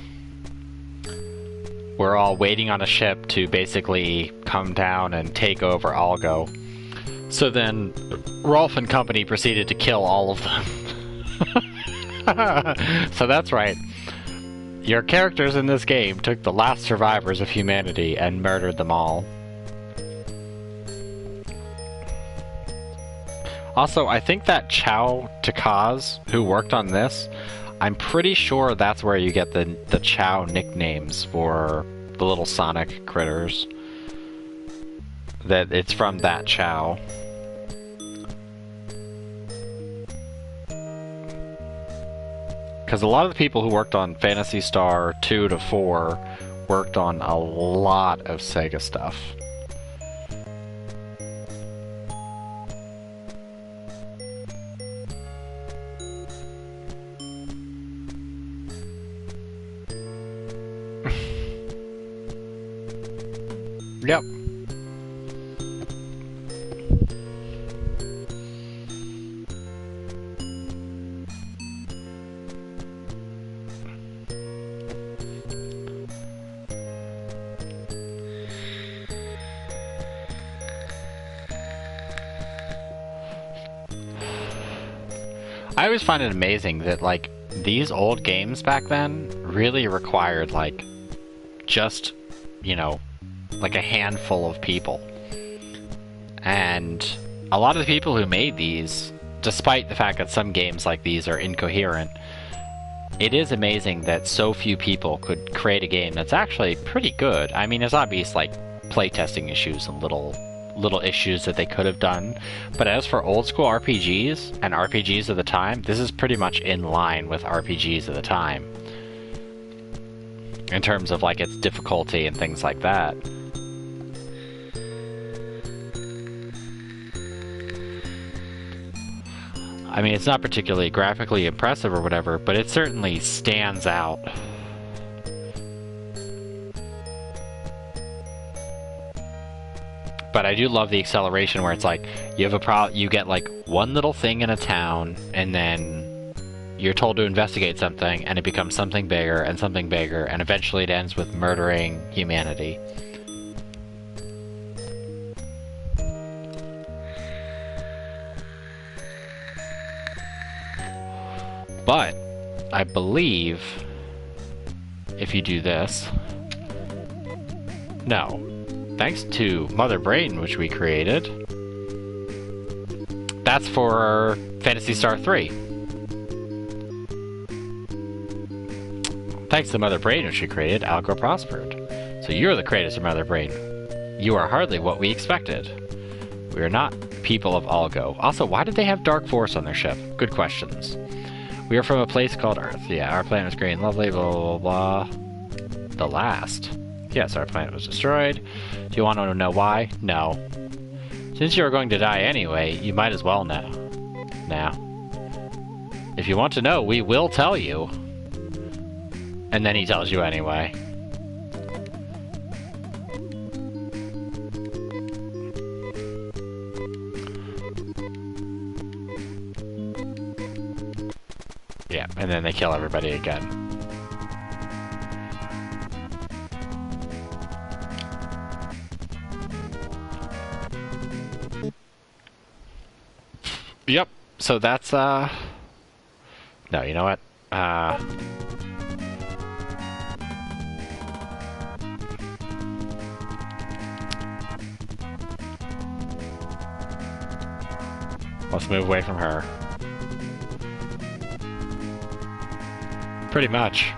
[SPEAKER 1] were all waiting on a ship to basically come down and take over Algo. So then Rolf and company proceeded to kill all of them. So that's right. Your characters in this game took the last survivors of humanity and murdered them all. Also, I think that Chow Takaz, who worked on this, I'm pretty sure that's where you get the Chow nicknames for the little Sonic critters. That it's from that Chow. Because a lot of the people who worked on Phantasy Star 2 to 4 worked on a lot of Sega stuff. Yep. I always find it amazing that, like, these old games back then really required, like, just, you know, like a handful of people. And a lot of the people who made these, despite the fact that some games like these are incoherent, it is amazing that so few people could create a game that's actually pretty good. I mean, there's obvious, like, playtesting issues and little issues that they could have done, but as for old school RPGs and RPGs of the time, this is pretty much in line with RPGs of the time in terms of, like, its difficulty and things like that. I mean, it's not particularly graphically impressive or whatever, but it certainly stands out. But I do love the acceleration where it's like, you have you get like one little thing in a town, and then you're told to investigate something, and it becomes something bigger, and eventually it ends with murdering humanity. But I believe if you do this, no. Thanks to Mother Brain, which we created. That's for Phantasy Star 3. Thanks to Mother Brain, which we created, Algo prospered. So you're the creators of Mother Brain. You are hardly what we expected. We are not people of Algo. Also, why did they have Dark Force on their ship? Good questions. We are from a place called Earth. Yeah, our planet was great and lovely, blah, blah, blah, blah. The last. Yes, our planet was destroyed. Do you want to know why? No. Since you are going to die anyway, you might as well know. Now. If you want to know, we will tell you. And then he tells you anyway. Yeah, and then they kill everybody again. Yep, so that's, no, you know what? Let's move away from her. Pretty much.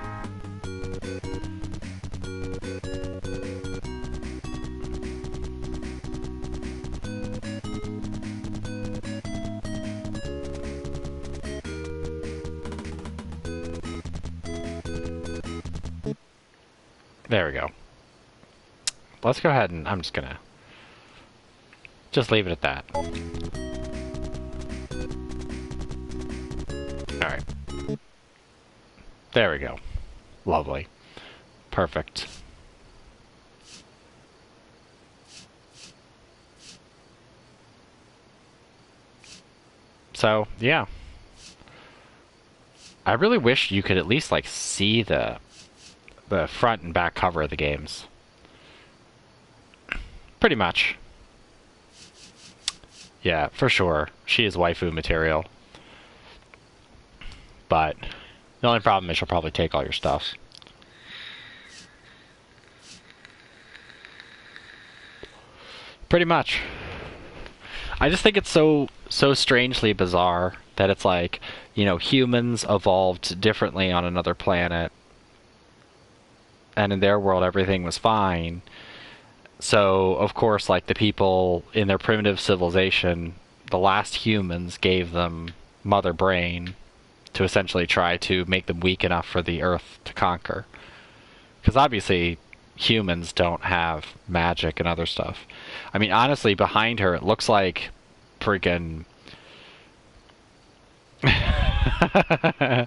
[SPEAKER 1] There we go. Let's go ahead and I'm just gonna leave it at that. Alright. There we go. Lovely. Perfect. So, yeah. I really wish you could at least, like, see the front and back cover of the games. Pretty much. Yeah, for sure. She is waifu material. But the only problem is she'll probably take all your stuff. Pretty much. I just think it's so strangely bizarre that it's like, you know, humans evolved differently on another planet, and in their world everything was fine. So, of course, like, the people in their primitive civilization, the last humans gave them mother brain to essentially try to make them weak enough for the Earth to conquer. Because obviously, humans don't have magic and other stuff. I mean, honestly, behind her, it looks like friggin' yeah,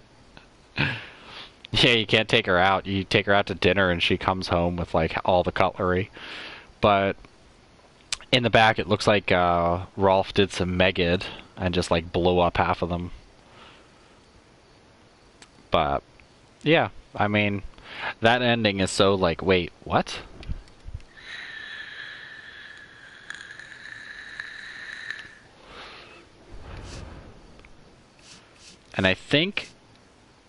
[SPEAKER 1] you can't take her out. You take her out to dinner and she comes home with, like, all the cutlery. But in the back, it looks like Rolf did some Megid and just, like, blew up half of them. But yeah, I mean, that ending is so, like, wait, what? And I think,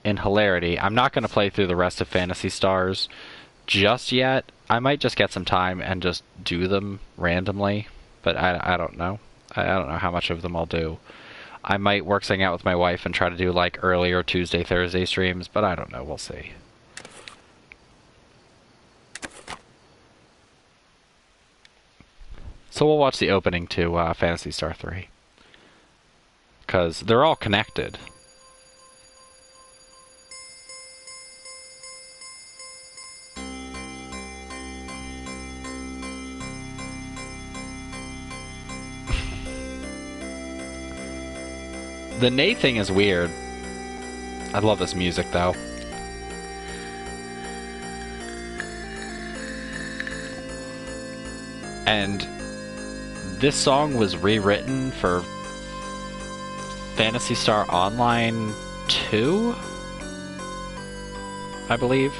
[SPEAKER 1] in hilarity, I'm not going to play through the rest of Phantasy Stars just yet. I might just get some time and just do them randomly, but I don't know. I don't know how much of them I'll do. I might work something out with my wife and try to do, like, earlier Tuesday, Thursday streams, but I don't know. We'll see. So we'll watch the opening to Phantasy Star 3. Because they're all connected. The Nate thing is weird. I love this music, though. And this song was rewritten for Phantasy Star Online 2, I believe.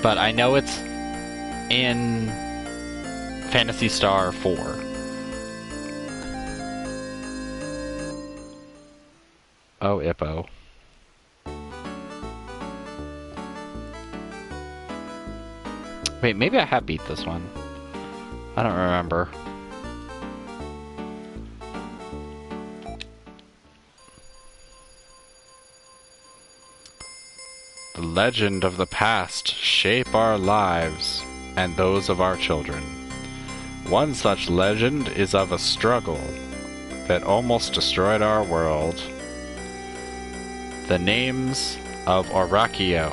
[SPEAKER 1] But I know it's in Phantasy Star 4. Oh, Ippo. Wait, maybe I have beat this one. I don't remember. The legend of the past shape our lives and those of our children. One such legend is of a struggle that almost destroyed our world. The names of Orakio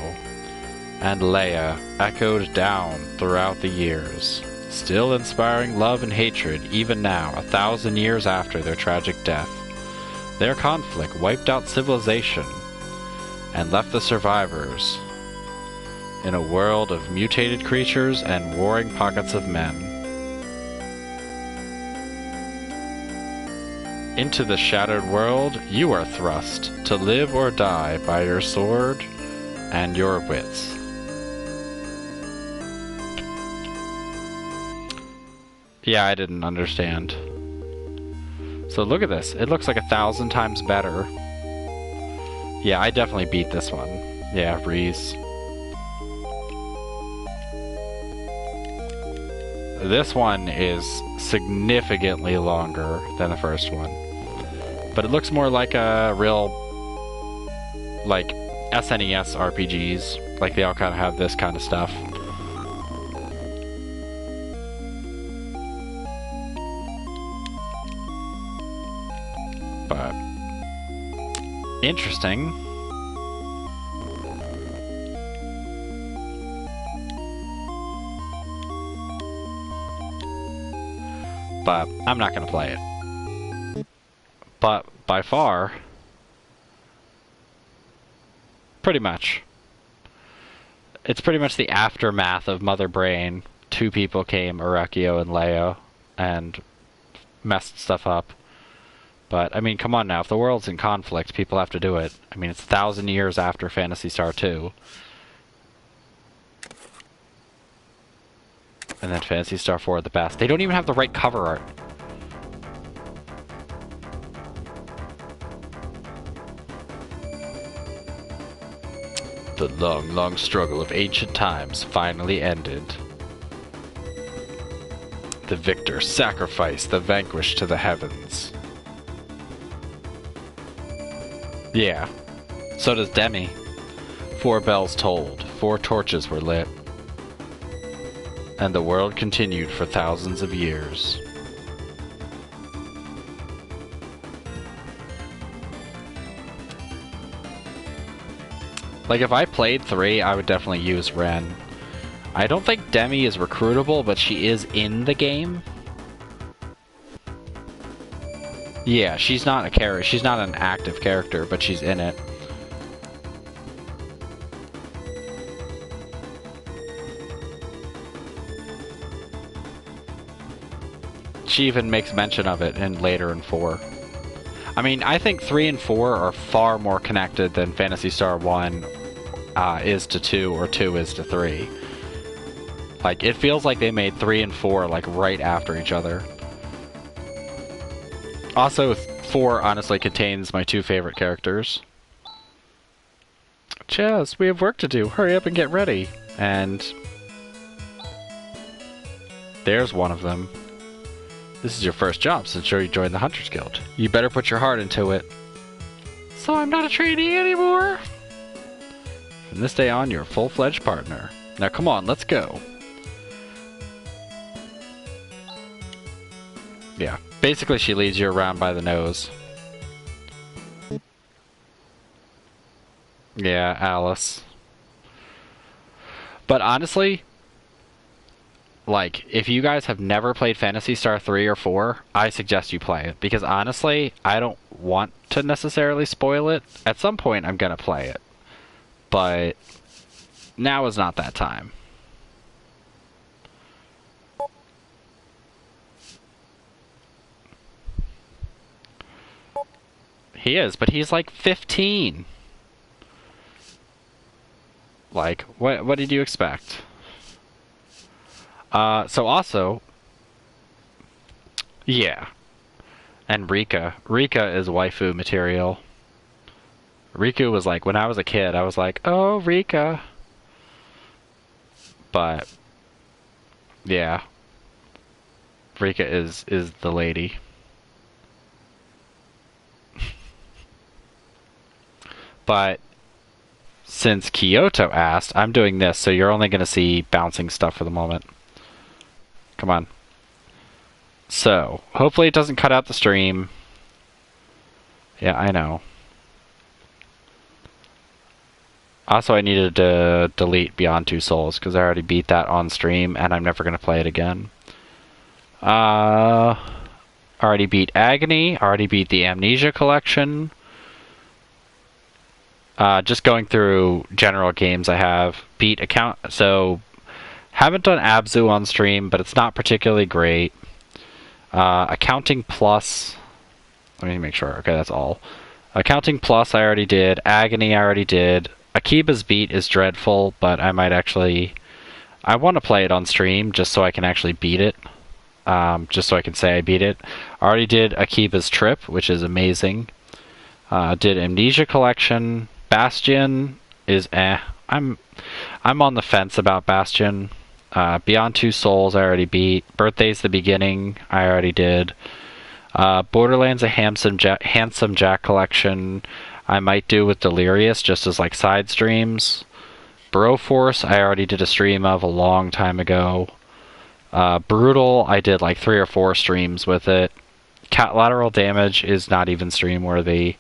[SPEAKER 1] and Leia echoed down throughout the years, still inspiring love and hatred even now, 1,000 years after their tragic death. Their conflict wiped out civilization and left the survivors in a world of mutated creatures and warring pockets of men. Into the shattered world, you are thrust to live or die by your sword and your wits. Yeah, I didn't understand. So look at this. It looks like 1,000 times better. Yeah, I definitely beat this one. Yeah, Reese. This one is significantly longer than the first one. But it looks more like a real, like, SNES RPGs. Like, they all kind of have this kind of stuff. But interesting. but I'm not gonna play it. But by far, pretty much, it's pretty much the aftermath of Mother Brain. Two people came, Arakio and Leo, and messed stuff up. But, I mean, come on now, if the world's in conflict, people have to do it. I mean, it's 1,000 years after Phantasy Star 2. And then Phantasy Star 4 the best. They don't even have the right cover art. The long, long struggle of ancient times finally ended. The victor sacrificed the vanquished to the heavens. Yeah. So does Demi. 4 bells tolled, 4 torches were lit. And the world continued for thousands of years. Like, if I played 3, I would definitely use Ren. I don't think Demi is recruitable, but she is in the game. Yeah, she's not a character. She's not an active character, but she's in it. She even makes mention of it later in 4. I mean, I think 3 and 4 are far more connected than Phantasy Star 1 is to 2 or 2 is to 3. Like, it feels like they made 3 and 4 like right after each other. Also, 4 honestly contains my 2 favorite characters. Chaz, we have work to do. Hurry up and get ready. And there's one of them. This is your first job since you joined the Hunters Guild. You better put your heart into it. So I'm not a trainee anymore? From this day on, you're a full-fledged partner. Now come on, let's go. Yeah, basically she leads you around by the nose. Yeah, Alice. But honestly, like, if you guys have never played Phantasy Star 3 or 4, I suggest you play it. Because honestly, I don't want to necessarily spoil it. At some point, I'm gonna play it. But now is not that time. He is, but he's like 15. Like, what did you expect? So also, yeah. And Rika. Rika is waifu material. Riku was like, when I was a kid, I was like, oh, Rika. But, yeah. Rika is the lady. But since Kyoto asked, I'm doing this, so you're only going to see bouncing stuff for the moment. Come on. So, hopefully it doesn't cut out the stream. Yeah, I know. Also, I needed to delete Beyond Two Souls, because I already beat that on stream, and I'm never going to play it again. Already beat Agony, already beat the Amnesia Collection. Just going through general games I have. Beat account, so haven't done Abzu on stream, but it's not particularly great. Accounting Plus, let me make sure, okay, that's all. Accounting Plus I already did, Agony I already did. Akiba's Beat is dreadful, but I might actually, I want to play it on stream just so I can actually beat it. Just so I can say I beat it. I already did Akiba's Trip, which is amazing. Did Amnesia Collection. Bastion is I'm on the fence about Bastion. Beyond Two Souls I already beat. Birthday's the Beginning I already did. Borderlands a Handsome Jack Collection I might do with Delirious just as like side streams. Broforce I already did a stream of a long time ago. Brutal I did like 3 or 4 streams with it. Lateral Damage is not even stream worthy.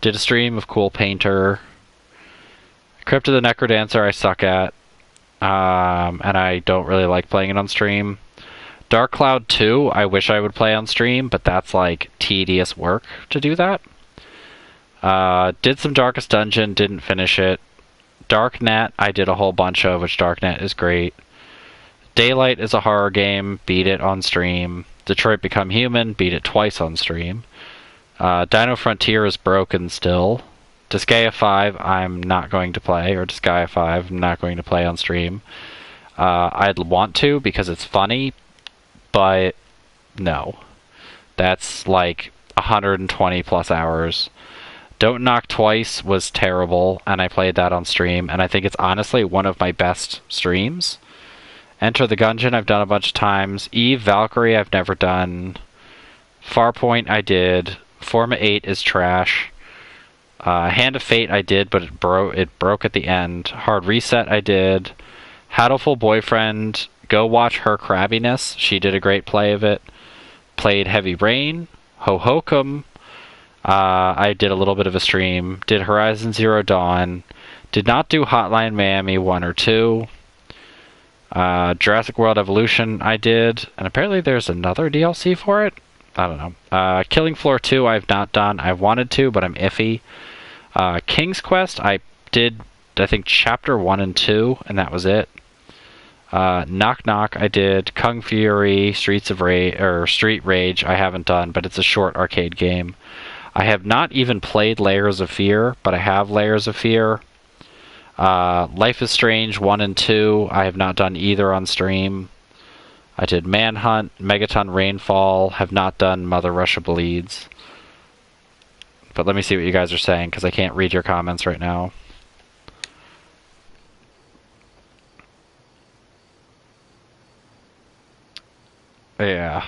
[SPEAKER 1] Did a stream of Cool Painter. Crypt of the Necrodancer I suck at. And I don't really like playing it on stream. Dark Cloud 2, I wish I would play on stream, but that's like tedious work to do that. Did some Darkest Dungeon, didn't finish it. Darknet, I did a whole bunch of, which Darknet is great. Daylight is a horror game, beat it on stream. Detroit Become Human, beat it twice on stream. Dino Frontier is broken still. Disgaea 5, I'm not going to play, or Disgaea 5, I'm not going to play on stream. I'd want to because it's funny, but no. That's like 120 plus hours. Don't Knock Twice was terrible, and I played that on stream, and I think it's honestly one of my best streams. Enter the Gungeon I've done a bunch of times. Eve Valkyrie I've never done. Farpoint I did. Forma 8 is trash. Hand of Fate I did, but it broke at the end. Hard Reset I did. Hatoful Boyfriend, go watch her crabbiness. She did a great play of it. Played Heavy Rain. Hohokum. I did a little bit of a stream. Did Horizon Zero Dawn. Did not do Hotline Miami 1 or 2. Jurassic World Evolution I did. And apparently there's another DLC for it. I don't know. Killing Floor 2 I've not done. I wanted to, but I'm iffy. King's Quest I did, I think, Chapter 1 and 2, and that was it. Knock Knock I did. Kung Fury, Street Rage I haven't done, but it's a short arcade game. I have not even played Layers of Fear, but I have Layers of Fear. Life is Strange 1 and 2 I have not done either on stream. I did Manhunt, Megaton Rainfall, have not done Mother Russia Bleeds. But let me see what you guys are saying, because I can't read your comments right now. Yeah.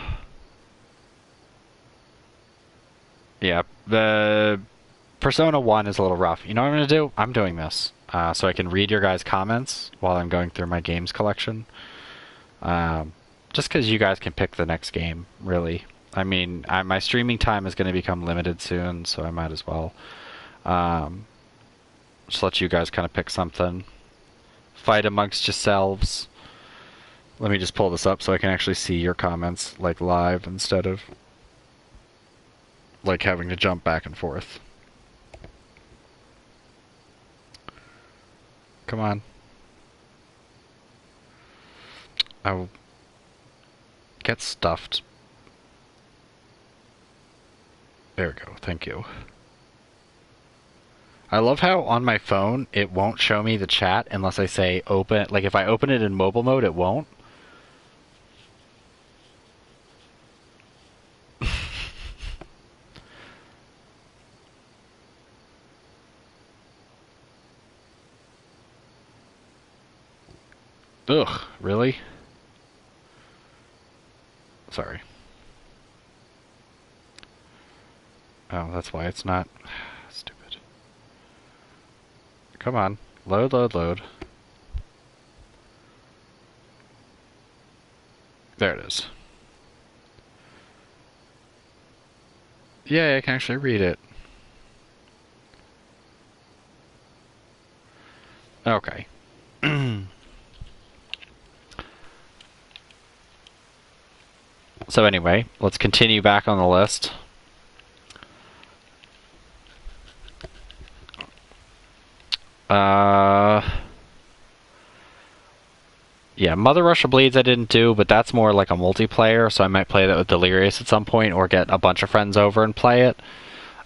[SPEAKER 1] Yeah, the Persona 1 is a little rough. You know what I'm going to do? I'm doing this, so I can read your guys' comments while I'm going through my games collection. Just because you guys can pick the next game, really. I mean, my streaming time is going to become limited soon, so I might as well just let you guys kind of pick something. Fight amongst yourselves. Let me just pull this up so I can actually see your comments like live instead of like having to jump back and forth. Come on. I will get stuffed. There we go. Thank you. I love how on my phone it won't show me the chat unless I say open. Like if I open it in mobile mode, it won't. Ugh, really? Sorry. Oh, that's why it's not. Stupid. Come on. Load, load, load. There it is. Yeah, I can actually read it. Okay. So anyway, let's continue back on the list. Yeah, Mother Russia Bleeds I didn't do, but that's more like a multiplayer, so I might play that with Delirious at some point, or get a bunch of friends over and play it.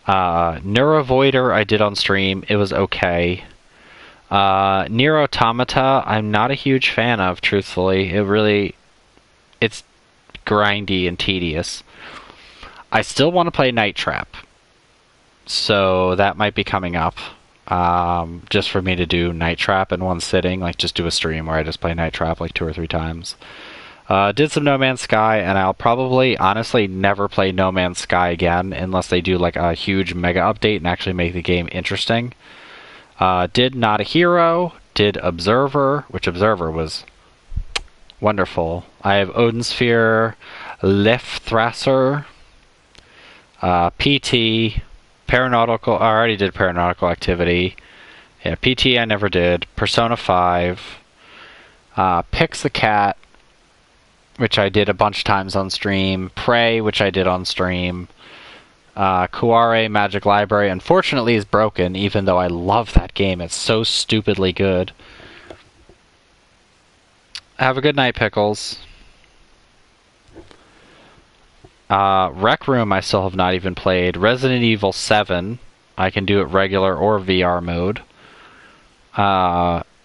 [SPEAKER 1] Neurovoider I did on stream. It was okay. Nier Automata I'm not a huge fan of, truthfully. It's grindy and tedious. I still want to play Night Trap, so that might be coming up. Just for me to do Night Trap in one sitting, like just do a stream where I just play Night Trap like 2 or 3 times. Did some No Man's Sky, and I'll probably honestly never play No Man's Sky again unless they do like a huge mega update and actually make the game interesting. Did Not a Hero, did Observer, which Observer was wonderful. I have Odin Sphere, Lef Thrasser, PT, Paranautical. I already did Paranautical Activity. Yeah, PT I never did. Persona 5. Pix the Cat. which I did a bunch of times on stream. Prey, which I did on stream. Kuare Magic Library, unfortunately, is broken, even though I love that game. It's so stupidly good. Have a good night, Pickles. Rec Room I still have not even played. Resident Evil 7, I can do it regular or VR mode.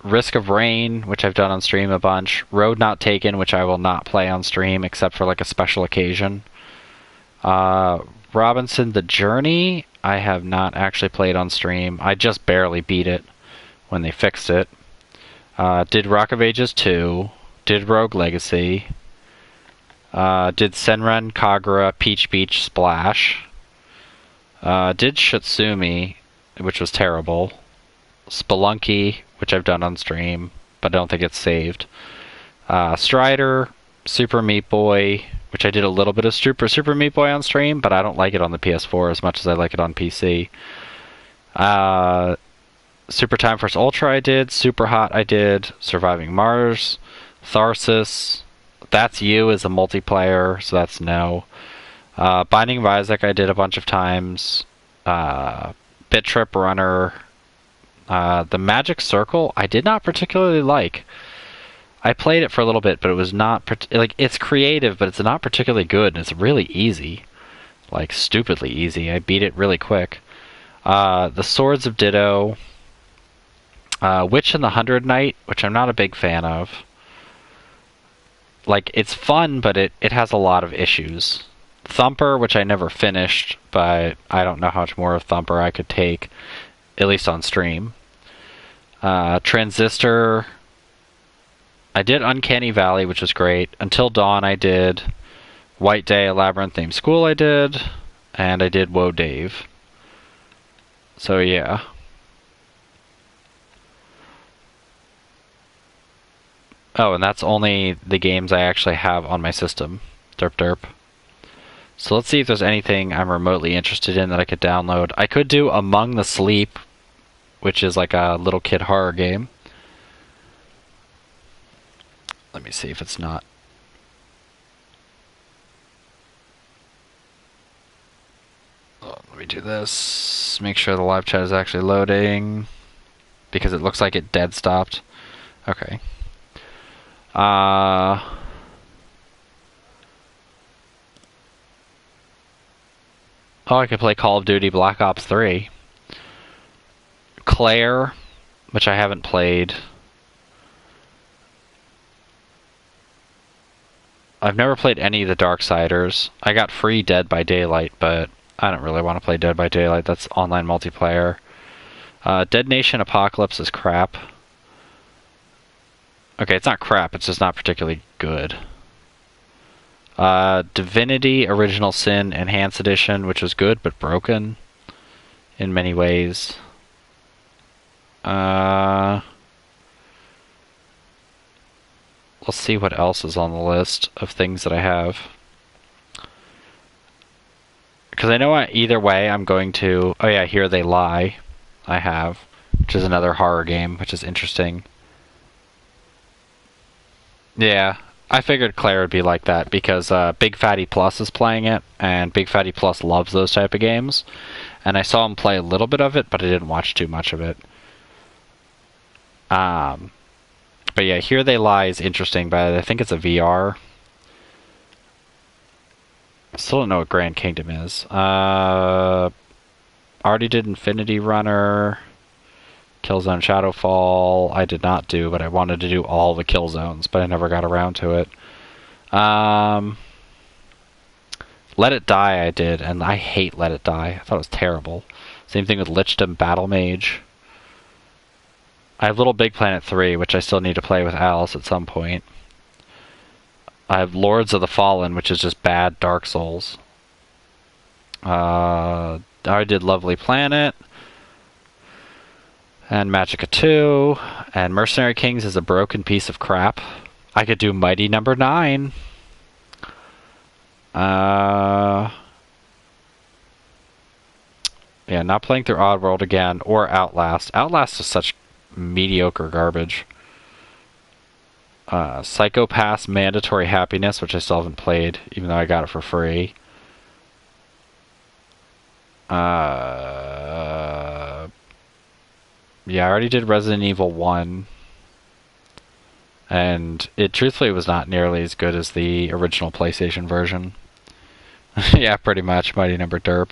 [SPEAKER 1] Risk of Rain, which I've done on stream a bunch. Road Not Taken, which I will not play on stream except for like a special occasion. Robinson the Journey, I have not actually played on stream. I just barely beat it when they fixed it. Did Rock of Ages 2. Did Rogue Legacy. Did Senran Kagura Peach Beach Splash. Did Shitsumi, which was terrible. Spelunky, which I've done on stream, but I don't think it's saved. Strider, Super Meat Boy, which I did a little bit of Super Meat Boy on stream, but I don't like it on the PS4 as much as I like it on PC. Super Time Force Ultra I did, Super Hot I did, Surviving Mars, Tharsis, That's You is a multiplayer, so that's no. Binding of Isaac I did a bunch of times. Bit Trip Runner. The Magic Circle I did not particularly like. I played it for a little bit, but it was not like, it's creative, but it's not particularly good, and it's really easy, like stupidly easy. I beat it really quick. The Swords of Ditto, Witch and the Hundred Knight, which I'm not a big fan of. Like, it's fun, but it has a lot of issues. Thumper, which I never finished, but I don't know how much more of Thumper I could take, at least on stream. Transistor, I did Uncanny Valley, which was great. Until Dawn I did. White Day, a Labyrinth-themed school I did. And I did Woe Dave. So yeah. Oh, and that's only the games I actually have on my system. Derp derp. So let's see if there's anything I'm remotely interested in that I could download. I could do Among the Sleep, which is like a little kid horror game. Let me see if it's not. Oh, let me do this. Make sure the live chat is actually loading, because it looks like it dead stopped. Okay. Oh, I could play Call of Duty Black Ops 3. Claire, which I haven't played. I've never played any of the Darksiders. I got free Dead by Daylight, but I don't really want to play Dead by Daylight. That's online multiplayer. Dead Nation Apocalypse is crap. Okay, it's not crap, it's just not particularly good. Divinity Original Sin Enhanced Edition, which was good but broken in many ways. Let's see what else is on the list of things that I have. Because I know either way I'm going to... Oh yeah, Here They Lie I have, which is another horror game, which is interesting. Yeah, I figured Claire would be like that, because Big Fatty Plus is playing it, and Big Fatty Plus loves those type of games. And I saw him play a little bit of it, but I didn't watch too much of it. But yeah, Here They Lie is interesting, but I think it's a VR. Still don't know what Grand Kingdom is. Already did Infinity Runner. Killzone Shadowfall, I did not do, but I wanted to do all the Killzones, but I never got around to it. Let It Die I did, and I hate Let It Die. I thought it was terrible. Same thing with Lichdom Battle Mage. I have Little Big Planet 3, which I still need to play with Alice at some point. I have Lords of the Fallen, which is just bad Dark Souls. I did Lovely Planet. And Magicka 2. And Mercenary Kings is a broken piece of crap. I could do Mighty Number 9. Yeah, not playing through Oddworld again, or Outlast. Outlast is such mediocre garbage. Psychopath's Mandatory Happiness, which I still haven't played, even though I got it for free. Yeah, I already did Resident Evil 1. And it truthfully was not nearly as good as the original PlayStation version. Yeah, pretty much. Mighty Number Derp.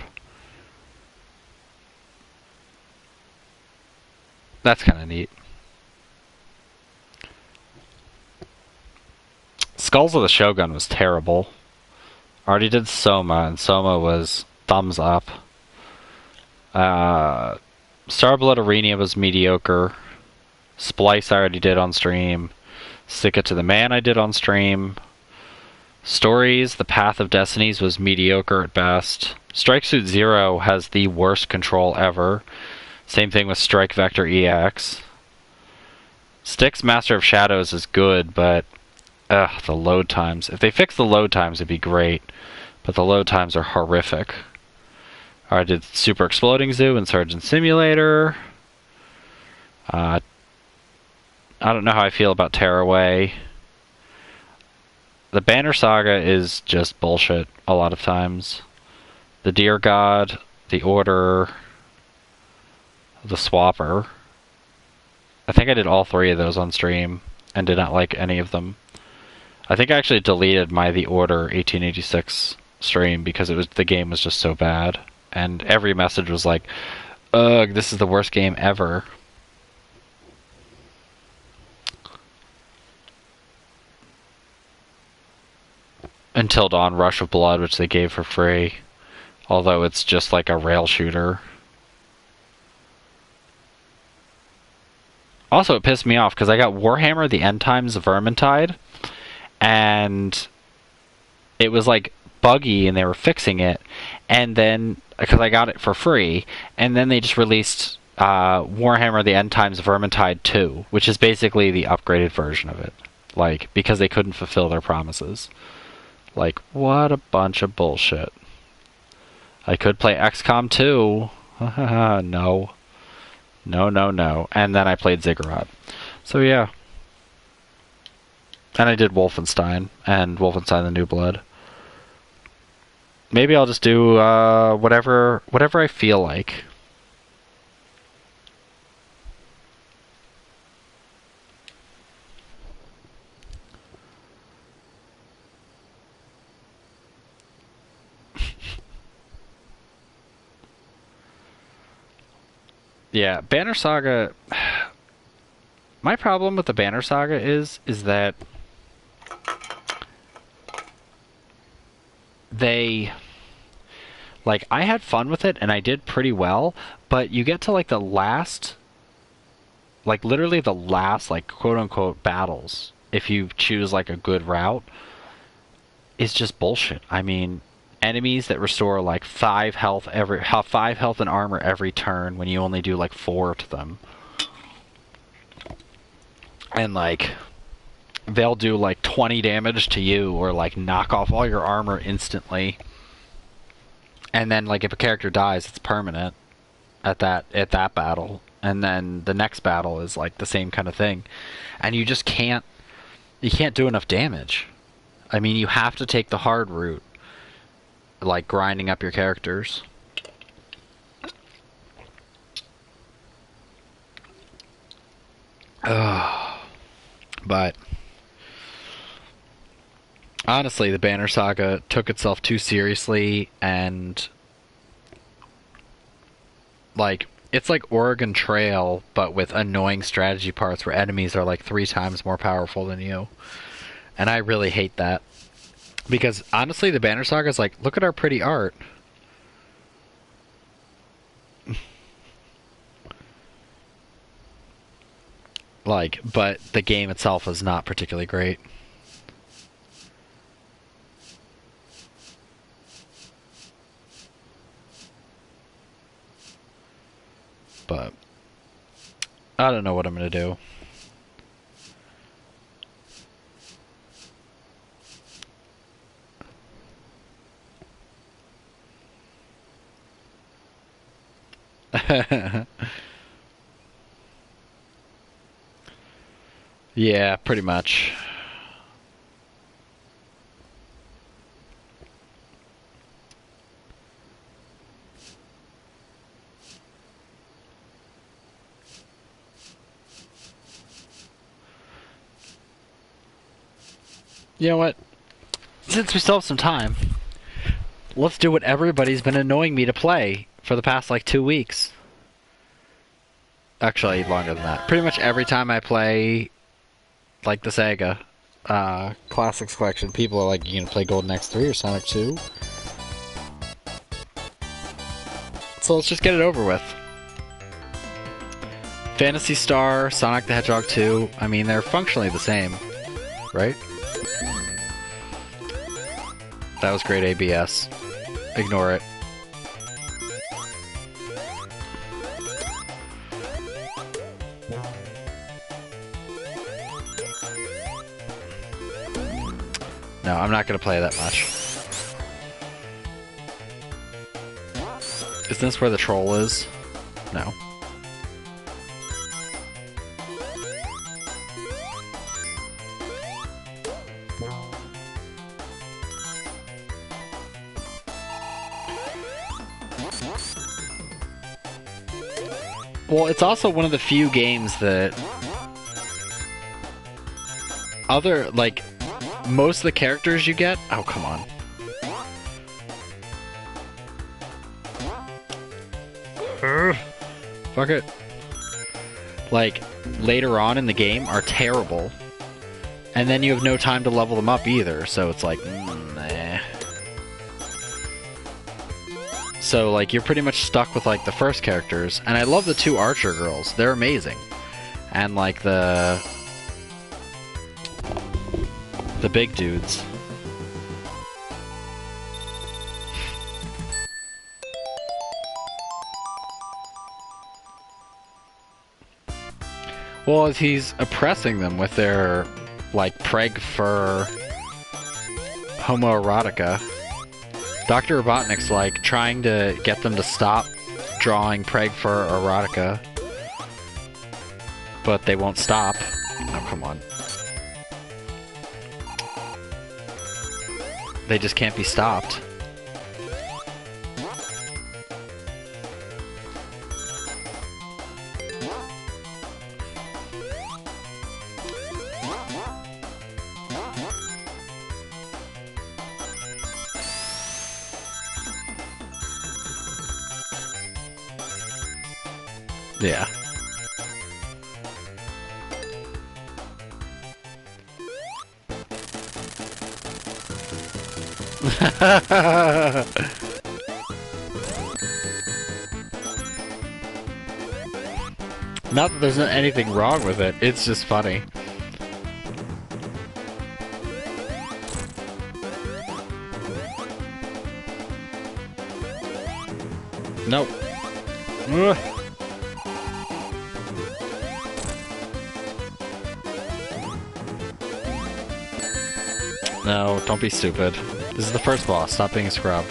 [SPEAKER 1] That's kind of neat. Skulls of the Shogun was terrible. Already did Soma, and Soma was thumbs up. Starblood Arena was mediocre. Splice I already did on stream. Stick It to the Man I did on stream. Stories, The Path of Destinies was mediocre at best. Strike Suit Zero has the worst control ever. Same thing with Strike Vector EX. Styx Master of Shadows is good, but the load times. If they fix the load times, it'd be great. But the load times are horrific. I did Super Exploding Zoo and Surgeon Simulator. I don't know how I feel about Tearaway. The Banner Saga is just bullshit a lot of times. The Dear God, The Order, The Swapper. I think I did all three of those on stream and did not like any of them. I think I actually deleted my The Order 1886 stream because the game was just so bad. And every message was like, ugh, this is the worst game ever. Until Dawn, Rush of Blood, which they gave for free. Although it's just like a rail shooter. Also, it pissed me off because I got Warhammer The End Times Vermintide, and it was like buggy and they were fixing it, and then because I got it for free, and then they just released Warhammer The End Times Vermintide 2, which is basically the upgraded version of it, like, because they couldn't fulfill their promises. Like, what a bunch of bullshit. I could play XCOM 2. No. No, no, no. And then I played Ziggurat. So yeah. And I did Wolfenstein and Wolfenstein the New Blood. Maybe I'll just do whatever I feel like. Yeah, Banner Saga. My problem with the Banner Saga is that they, like, I had fun with it and I did pretty well, but you get to like the last, like literally the last, like, quote unquote battles, if you choose like a good route, is just bullshit. I mean, enemies that restore like 5 health and armor every turn when you only do like 4 to them. And like they'll do like 20 damage to you or like knock off all your armor instantly. And then like if a character dies, it's permanent at that battle. And then the next battle is like the same kind of thing. And you just can't do enough damage. I mean, you have to take the hard route, like grinding up your characters. But honestly, the Banner Saga took itself too seriously, and like it's like Oregon Trail, but with annoying strategy parts where enemies are like 3 times more powerful than you. And I really hate that. Because honestly, the Banner Saga is like, look at our pretty art. Like, but the game itself is not particularly great. But I don't know what I'm gonna do. Yeah, pretty much. You know what? Since we still have some time, let's do what everybody's been annoying me to play for the past like 2 weeks. Actually, longer than that. Pretty much every time I play, like the Sega Classics Collection, people are like, "You gonna play Golden X3 or Sonic 2?" So let's just get it over with. Phantasy Star, Sonic the Hedgehog 2. I mean, they're functionally the same, right? That was great ABS. Ignore it. No, I'm not going to play that much. Isn't this where the troll is? No. Well, it's also one of the few games that most of the characters you get... Oh, come on. Fuck it. Like, later on in the game are terrible. And then you have no time to level them up either, so it's like, nah. So, like, you're pretty much stuck with, like, the first characters. And I love the two archer girls. They're amazing. And, like, the big dudes. Well, as he's oppressing them with their, like, preg fur homoerotica, Dr. Robotnik's, like, trying to get them to stop drawing preg fur erotica, but they won't stop. Oh, come on. They just can't be stopped. Yeah. Not that there's anything wrong with it, it's just funny. Nope. Ugh. No, don't be stupid. This is the first boss, stop being a scrub.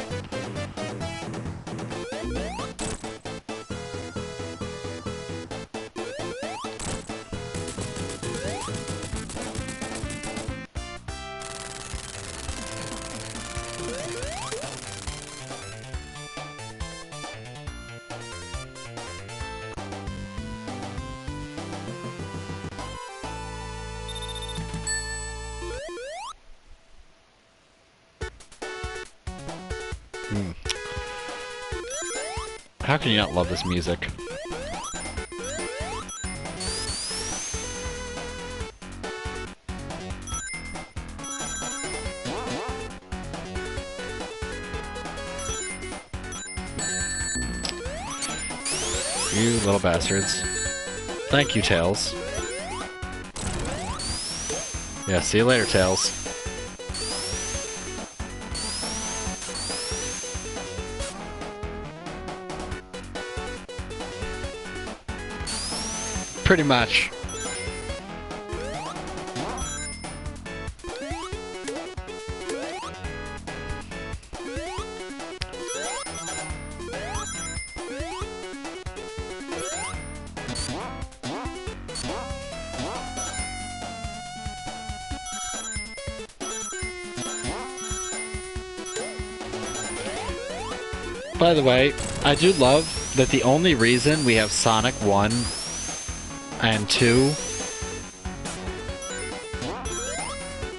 [SPEAKER 1] How can you not love this music? You little bastards. Thank you, Tails. Yeah, see you later, Tails. Pretty much. By the way, I do love that the only reason we have Sonic 1 and 2,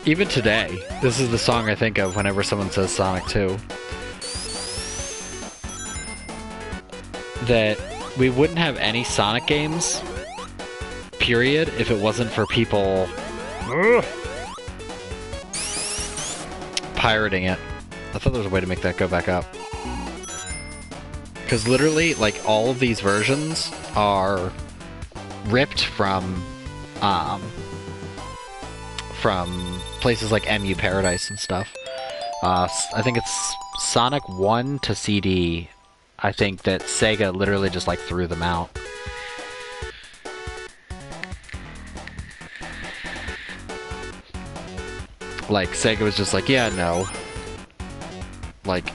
[SPEAKER 1] even today, this is the song I think of whenever someone says Sonic 2, that we wouldn't have any Sonic games, period, if it wasn't for people pirating it. I thought there was a way to make that go back up. Because literally, like, all of these versions are ripped from places like MU Paradise and stuff. I think it's Sonic 1 to CD. I think that Sega literally just, like, threw them out. Like, Sega was just like, yeah, no. Like,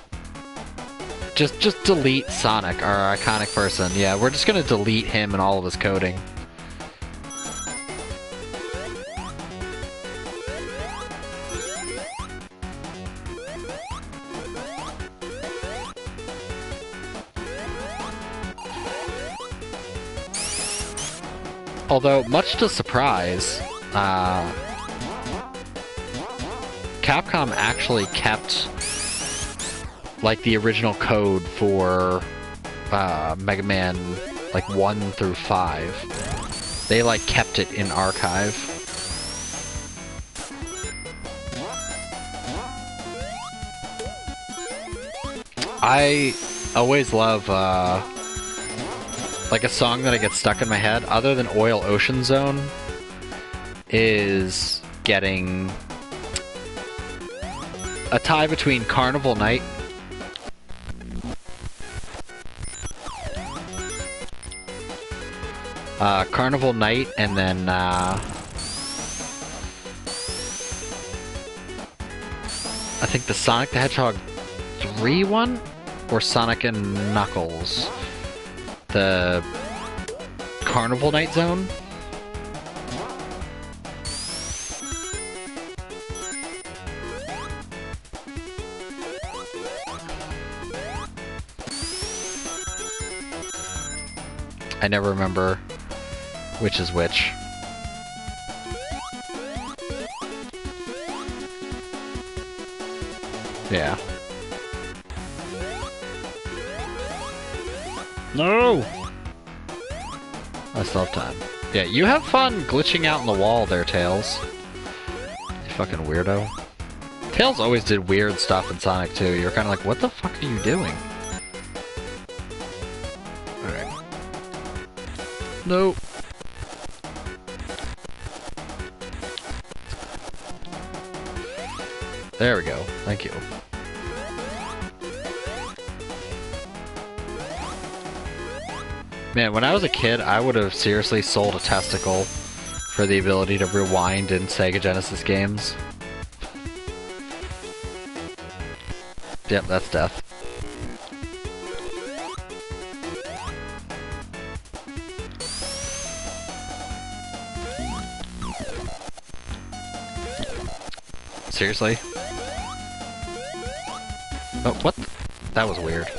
[SPEAKER 1] just delete Sonic, our iconic person. Yeah, we're just gonna delete him and all of his coding. Although, much to surprise, Capcom actually kept like the original code for Mega Man like 1 through 5. They like kept it in archive. I always love like a song that I get stuck in my head, other than Oil Ocean Zone, is getting a tie between Carnival Night and then I think the Sonic the Hedgehog 3 one, or Sonic and Knuckles, the Carnival Night Zone. I never remember which is which. Yeah. No! I still have time. Yeah, you have fun glitching out in the wall there, Tails. You fucking weirdo. Tails always did weird stuff in Sonic 2. You're kind of like, what the fuck are you doing? Alright. Nope. There we go. Thank you. Man, when I was a kid, I would have seriously sold a testicle for the ability to rewind in Sega Genesis games. Yep, that's death. Seriously? Oh, what? That was weird.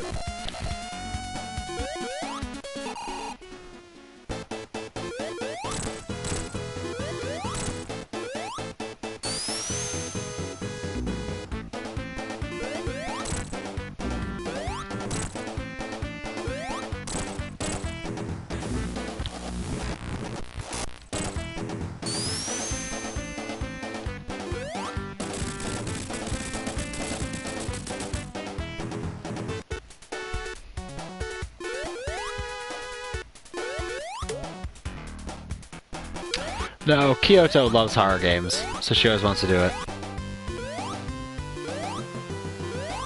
[SPEAKER 1] No, Kyoto loves horror games, so she always wants to do it.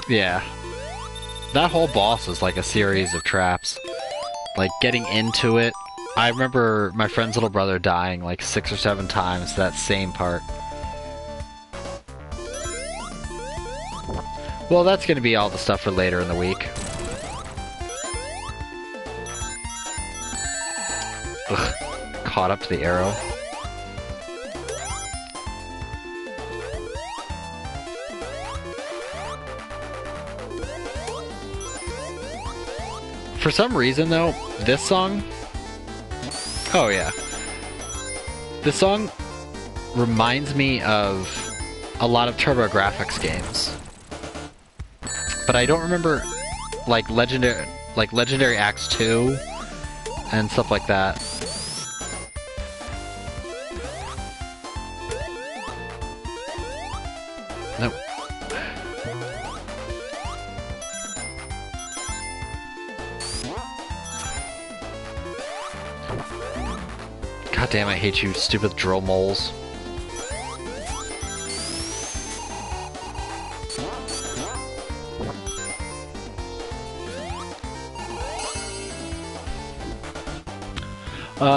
[SPEAKER 1] Yeah. That whole boss is like a series of traps. Like, getting into it. I remember my friend's little brother dying like 6 or 7 times that same part. Well, that's gonna be all the stuff for later in the week. Ugh. Caught up to the arrow. For some reason, though, this song... Oh, yeah. This song reminds me of a lot of TurboGrafx games. But I don't remember, like, Legendary Axe 2 and stuff like that. Nope. God damn, I hate you, stupid drill moles.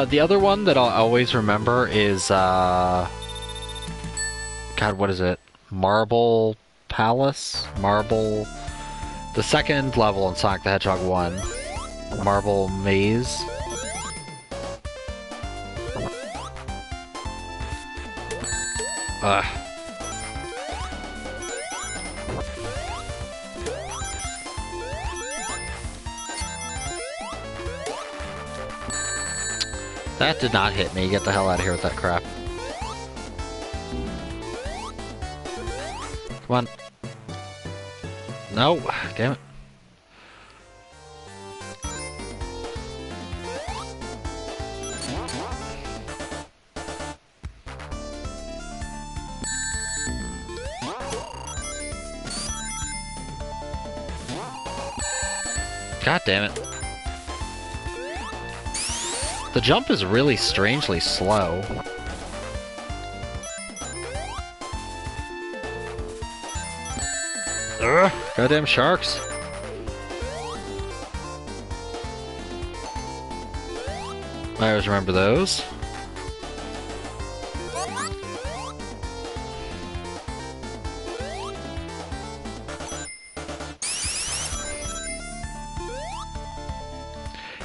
[SPEAKER 1] The other one that I'll always remember is, God, what is it? Marble Palace? The second level in Sonic the Hedgehog 1. Marble Maze. Ugh. That did not hit me. Get the hell out of here with that crap. Come on. No, damn it. God damn it. The jump is really strangely slow. Ugh, goddamn sharks. I always remember those.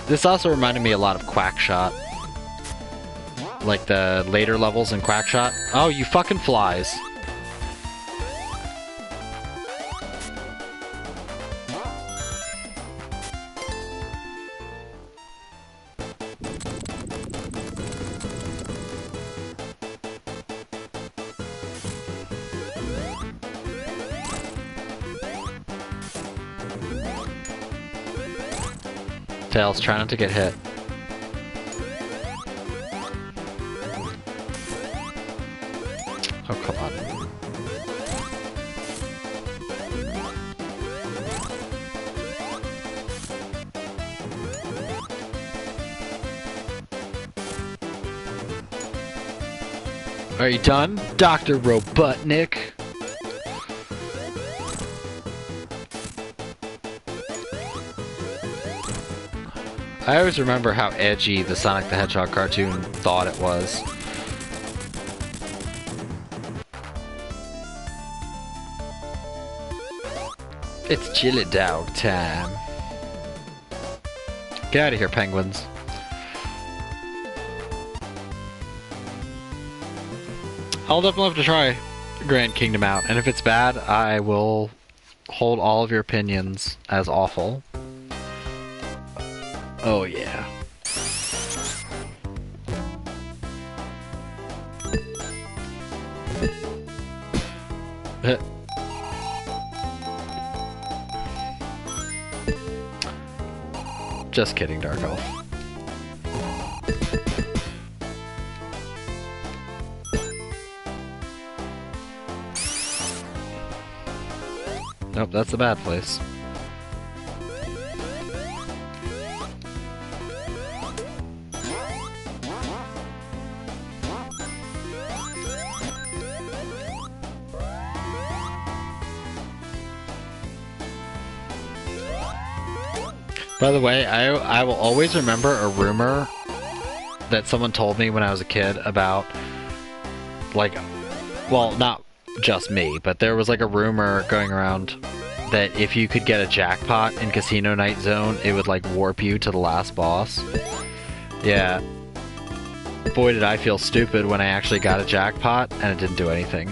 [SPEAKER 1] This also reminded me a lot of Quackshot. Like the later levels in Quackshot. Oh, you fucking flies. Tails, try not to get hit. Oh, come on. Are you done, Dr. Robotnik? I always remember how edgy the Sonic the Hedgehog cartoon thought it was. It's chili dog time. Get out of here, penguins. I'll definitely have to try Grand Kingdom out, and if it's bad, I will hold all of your opinions as awful. Oh, yeah. Just kidding, Dark Elf. Nope, that's the bad place. By the way, I will always remember a rumor that someone told me when I was a kid about, like, well, not just me, but there was like a rumor going around that if you could get a jackpot in Casino Night Zone, it would like warp you to the last boss. Yeah. Boy, did I feel stupid when I actually got a jackpot and it didn't do anything.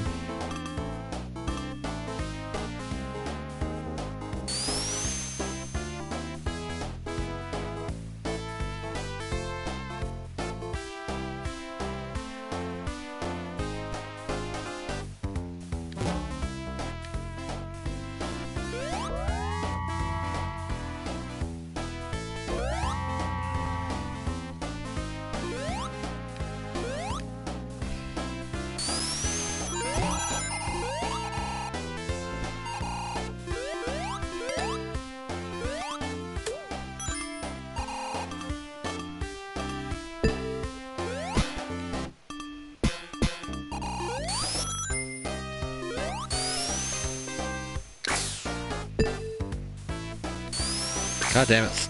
[SPEAKER 1] God damn it.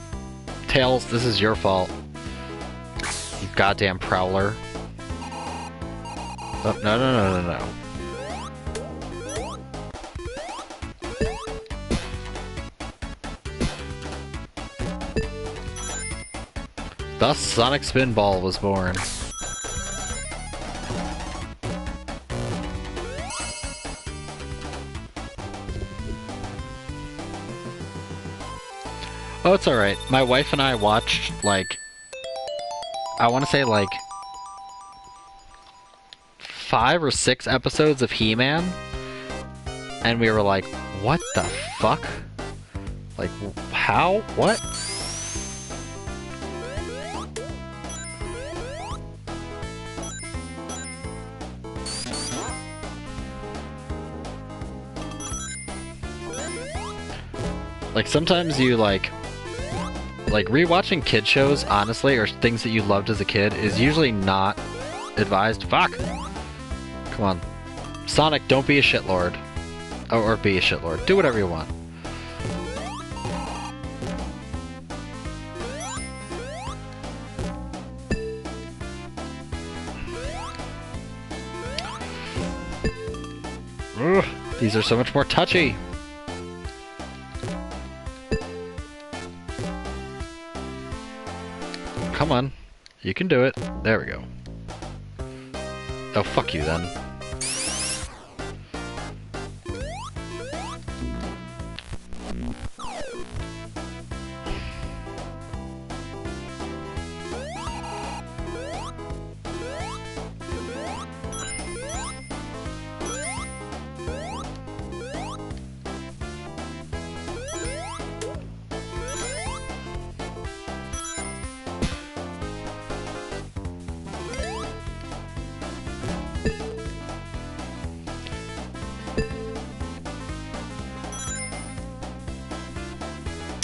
[SPEAKER 1] Tails, this is your fault. You goddamn prowler. Oh, no, no, no, no, no. Thus, Sonic Spinball was born. Oh, it's alright. My wife and I watched, like, I want to say, like, 5 or 6 episodes of He-Man, and we were like, what the fuck? Like, how? What? Like, sometimes you, like, rewatching kid shows, honestly, or things that you loved as a kid, is usually not advised. Fuck! Come on. Sonic, don't be a shitlord. Or be a shitlord. Do whatever you want. Ugh, these are so much more touchy. Come on. You can do it. There we go. Oh, fuck you then.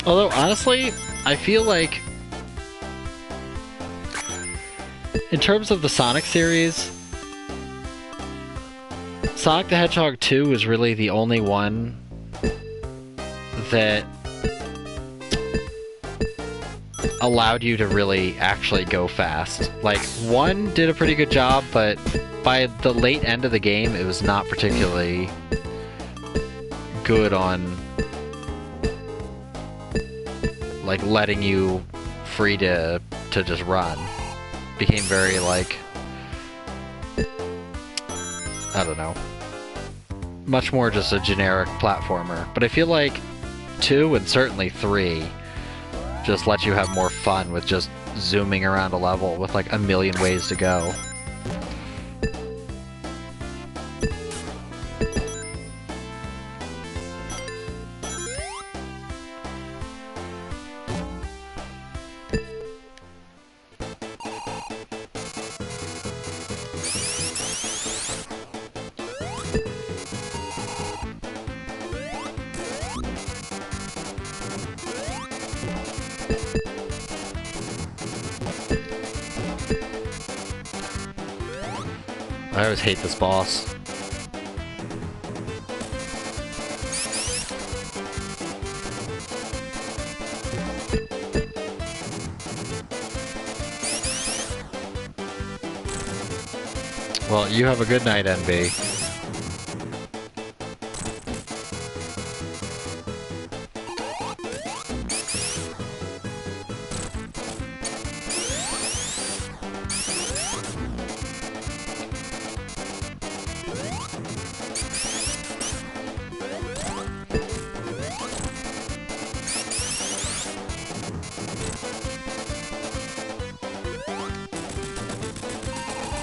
[SPEAKER 1] Although, honestly, I feel like, in terms of the Sonic series, Sonic the Hedgehog 2 is really the only one that allowed you to really actually go fast. Like, 1 did a pretty good job, but by the late end of the game, it was not particularly good on, like, letting you free to just run. Became very, like, I don't know, much more just a generic platformer. But I feel like 2 and certainly 3 just let you have more fun with just zooming around a level with like a million ways to go. I always hate this boss. Well, you have a good night, NB.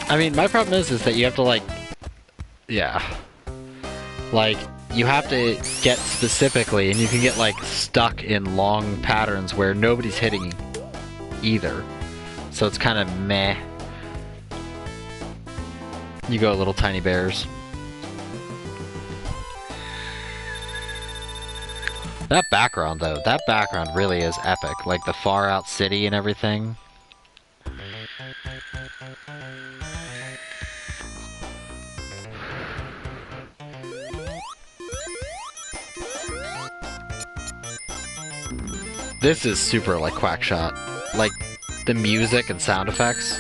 [SPEAKER 1] I mean, my problem is that you have to, like, yeah. Like, you have to get specifically, and you can get, like, stuck in long patterns where nobody's hitting either. So it's kind of meh. You go little tiny bears. That background, though, that background really is epic. Like, the far out city and everything. This is super like Quackshot. Like, the music and sound effects.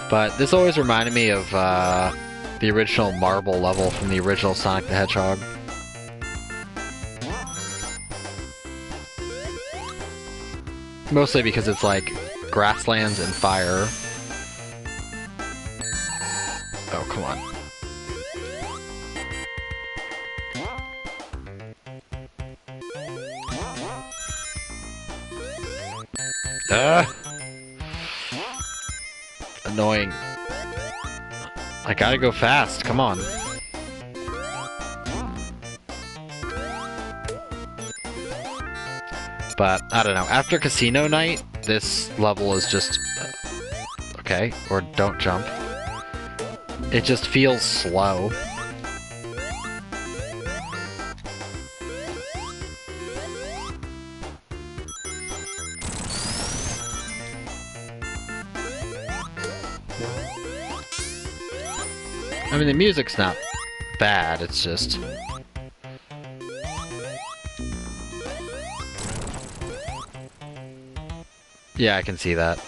[SPEAKER 1] But this always reminded me of the original marble level from the original Sonic the Hedgehog. Mostly because it's like grasslands and fire. Oh, come on. Annoying. I gotta go fast, come on. But, I don't know, after Casino Night, this level is just... okay, or don't jump. It just feels slow. I mean, the music's not bad, it's just... yeah, I can see that.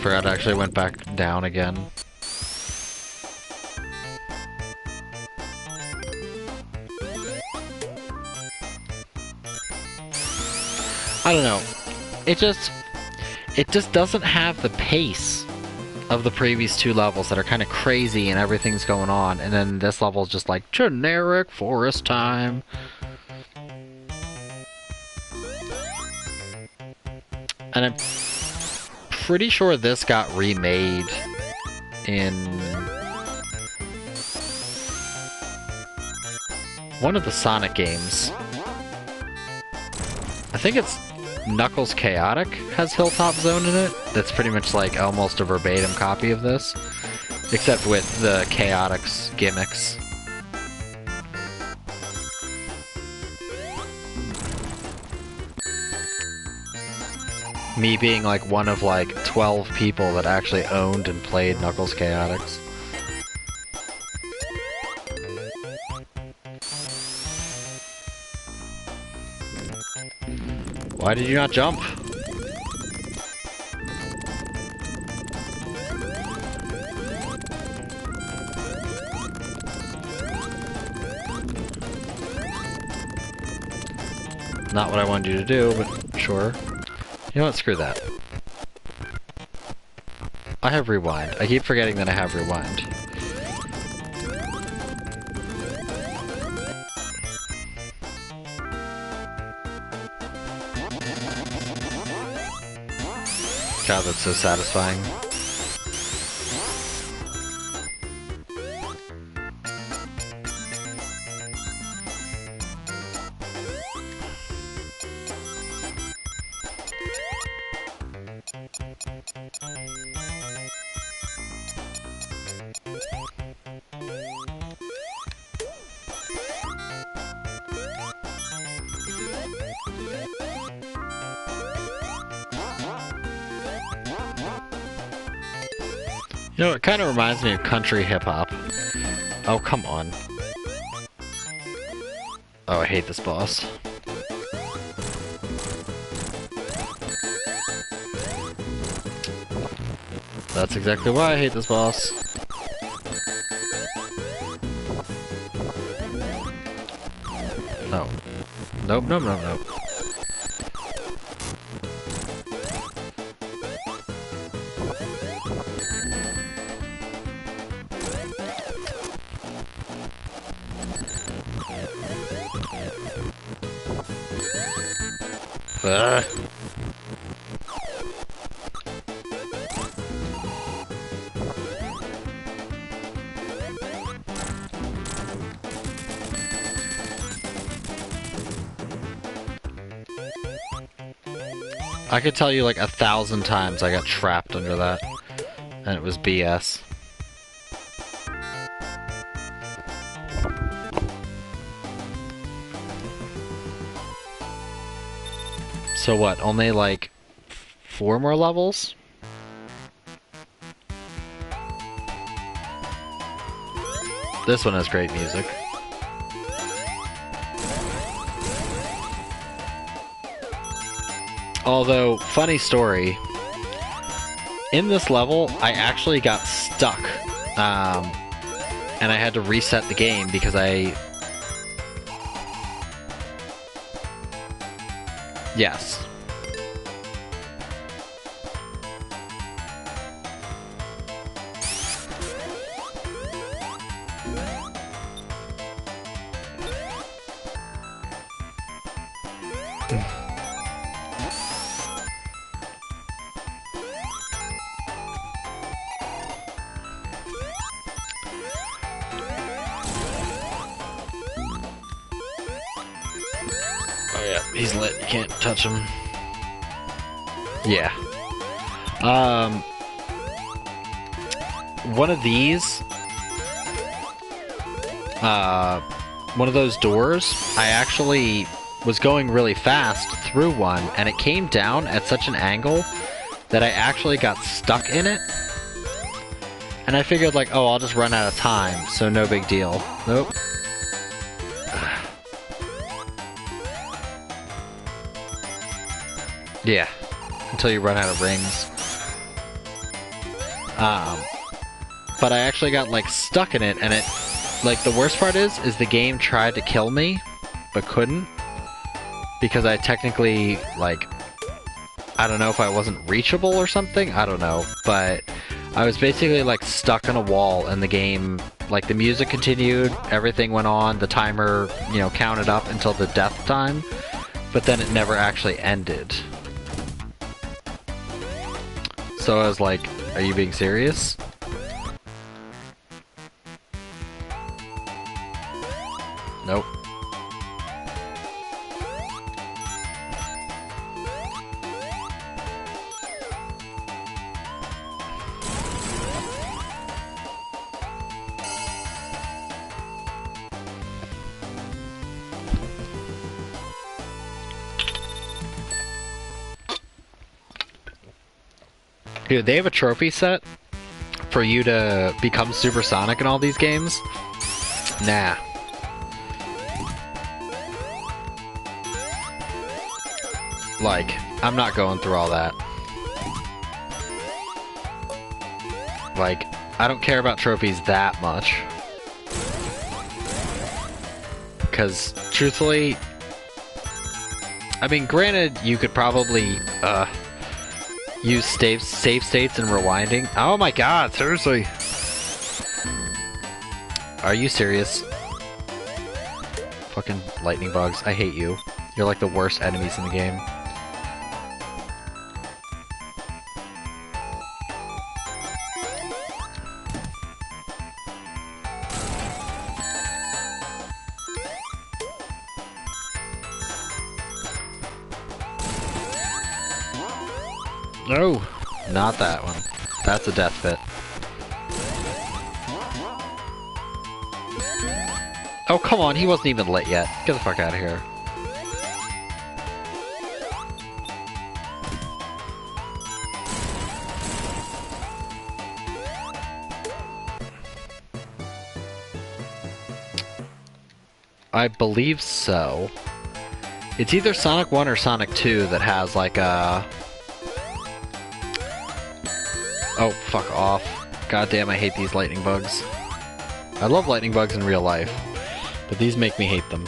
[SPEAKER 1] Forgot I actually went back down again. I don't know. It just doesn't have the pace of the previous two levels that are kind of crazy and everything's going on, and then this level is just like generic forest time. And I'm pretty sure this got remade in one of the Sonic games. I think it's Knuckles Chaotic has Hilltop Zone in it. That's pretty much like almost a verbatim copy of this, except with the Chaotix gimmicks. Me being like one of like 12 people that actually owned and played Knuckles Chaotix. Why did you not jump? Not what I wanted you to do, but sure. You know what? Screw that. I have rewind. I keep forgetting that I have rewind. God, that's so satisfying. You know, it kind of reminds me of country hip-hop. Oh, come on. Oh, I hate this boss. That's exactly why I hate this boss. No. Nope, nope, nope, nope. I could tell you like 1,000 times I got trapped under that. And it was BS. So what, only like 4 more levels? This one has great music. Although, funny story, in this level, I actually got stuck. And I had to reset the game because Yes. Oh yeah, he's lit. You can't touch him. Yeah. One of these, one of those doors, I actually was going really fast through one, and it came down at such an angle that I actually got stuck in it. And I figured, like, oh, I'll just run out of time, so no big deal. Nope. Yeah, until you run out of rings. But I actually got, like, stuck in it, and it, like, the worst part is the game tried to kill me, but couldn't. Because I technically, like, I don't know if I wasn't reachable or something, I don't know, but I was basically, like, stuck in a wall, and the game, like, the music continued, everything went on, the timer, you know, counted up until the death time, but then it never actually ended. So I was like, are you being serious? Nope. Dude, they have a trophy set for you to become supersonic in all these games? Nah. Like, I'm not going through all that. Like, I don't care about trophies that much. Because, truthfully, I mean, granted, you could probably, use save states and rewinding. Oh my god, seriously. Are you serious? Fucking lightning bugs, I hate you. You're like the worst enemies in the game. No, not that one. That's a death fit. Oh, come on, he wasn't even lit yet. Get the fuck out of here. I believe so. It's either Sonic 1 or Sonic 2 that has like a... Oh, fuck off. God damn, I hate these lightning bugs. I love lightning bugs in real life, but these make me hate them.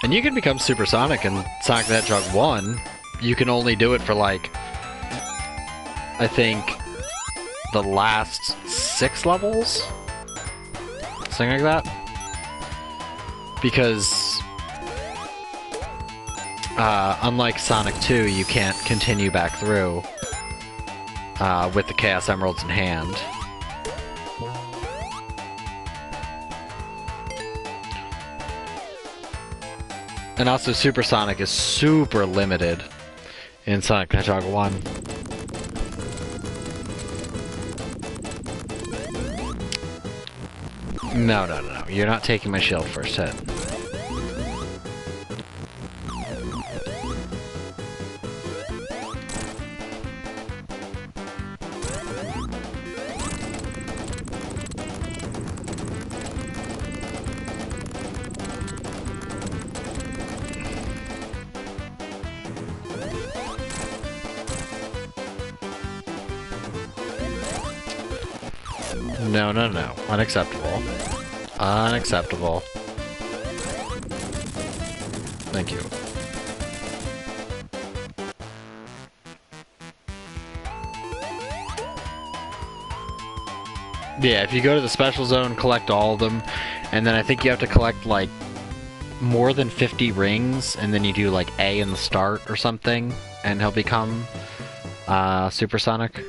[SPEAKER 1] And you can become supersonic in Sonic the Hedgehog 1. You can only do it for, like, I think, the last 6 levels? Something like that. Because, unlike Sonic 2, you can't continue back through with the Chaos Emeralds in hand. And also Supersonic is super limited in Sonic the Hedgehog 1. No, no, no, no. You're not taking my shield first hit. No, no, no. Unacceptable. Unacceptable. Thank you. Yeah, if you go to the special zone, collect all of them, and then I think you have to collect, like, more than 50 rings, and then you do, like, A in the start or something, and he'll become, Supersonic.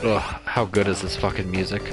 [SPEAKER 1] Ugh, how good is this fucking music?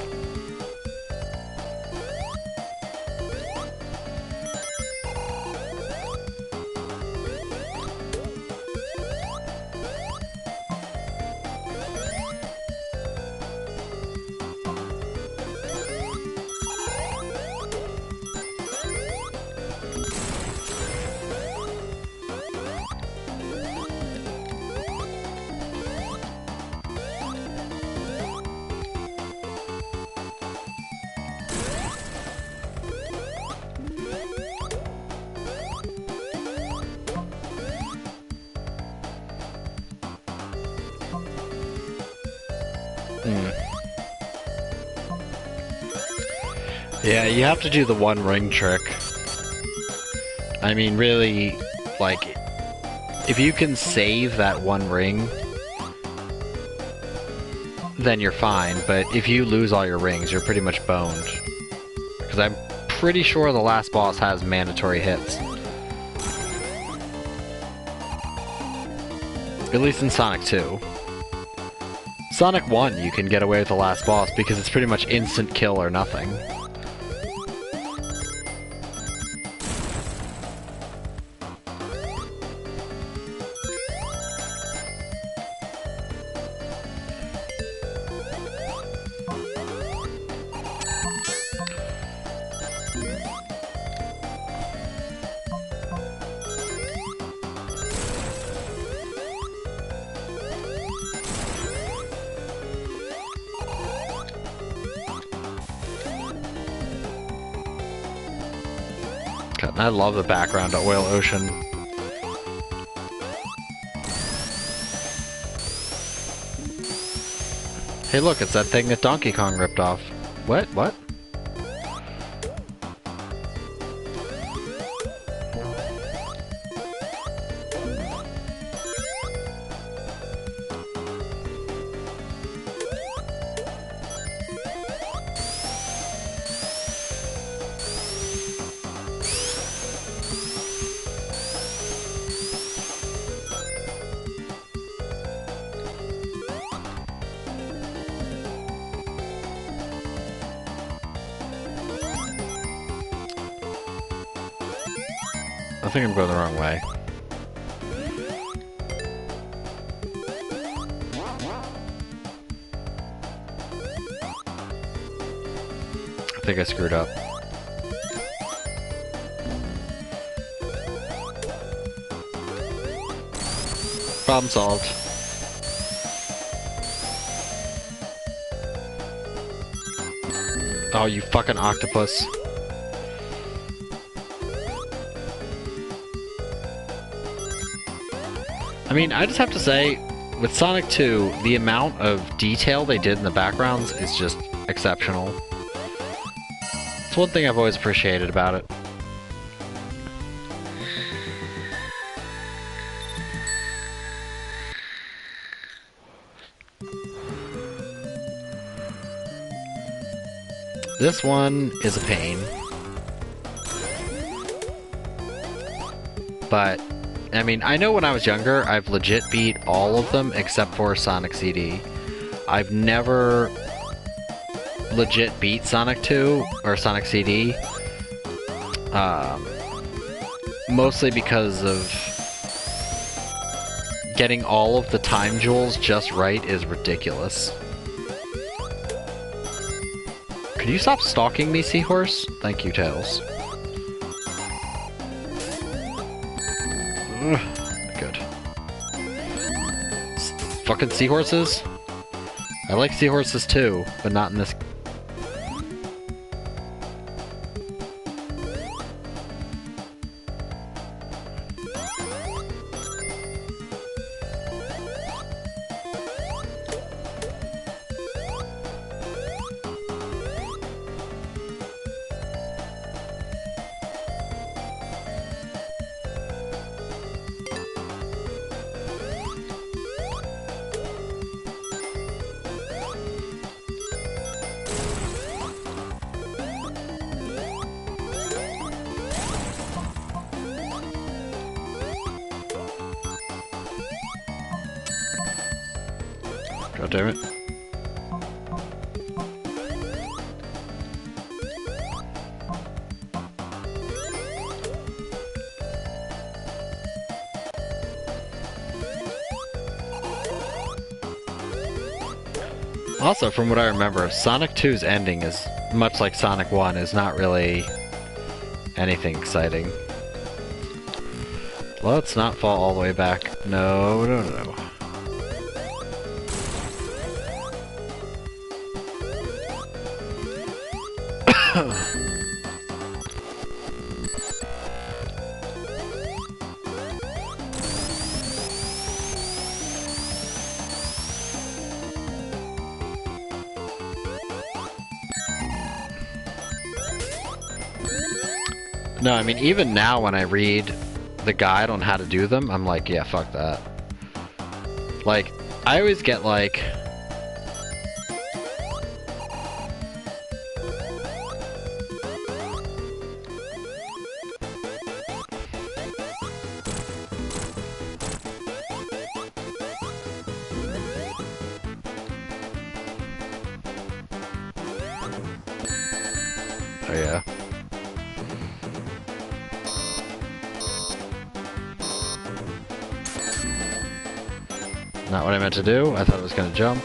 [SPEAKER 1] Yeah, you have to do the one ring trick. I mean, really, like, if you can save that one ring, then you're fine, but if you lose all your rings, you're pretty much boned. Because I'm pretty sure the last boss has mandatory hits. At least in Sonic 2. Sonic 1, you can get away with the last boss because it's pretty much instant kill or nothing. I love the background to Oil Ocean. Hey look, it's that thing that Donkey Kong ripped off. What? What? I think I'm going the wrong way. I think I screwed up. Problem solved. Oh, you fucking octopus. I mean, I just have to say, with Sonic 2, the amount of detail they did in the backgrounds is just exceptional. It's one thing I've always appreciated about it. This one is a pain. But I mean, I know when I was younger, I've legit beat all of them except for Sonic CD. I've never legit beat Sonic 2 or Sonic CD. Mostly because of getting all of the time jewels just right is ridiculous. Could you stop stalking me, Seahorse? Thank you, Tails. Ugh, good. Fucking seahorses? I like seahorses too, but not in this. God damn it. Also, from what I remember, Sonic 2's ending is much like Sonic 1, is not really anything exciting. Let's not fall all the way back. No, no, no. No, I mean, even now when I read the guide on how to do them, I'm like, yeah, fuck that. Like, I always get like... Oh yeah. Not what I meant to do. I thought I was gonna jump.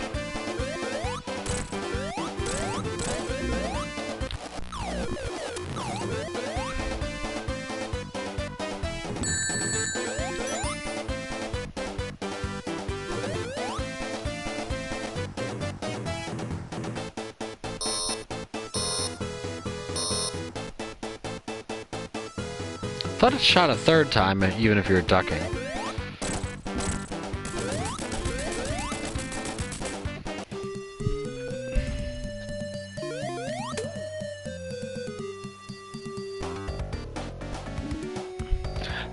[SPEAKER 1] Thought it shot a third time, even if you were ducking.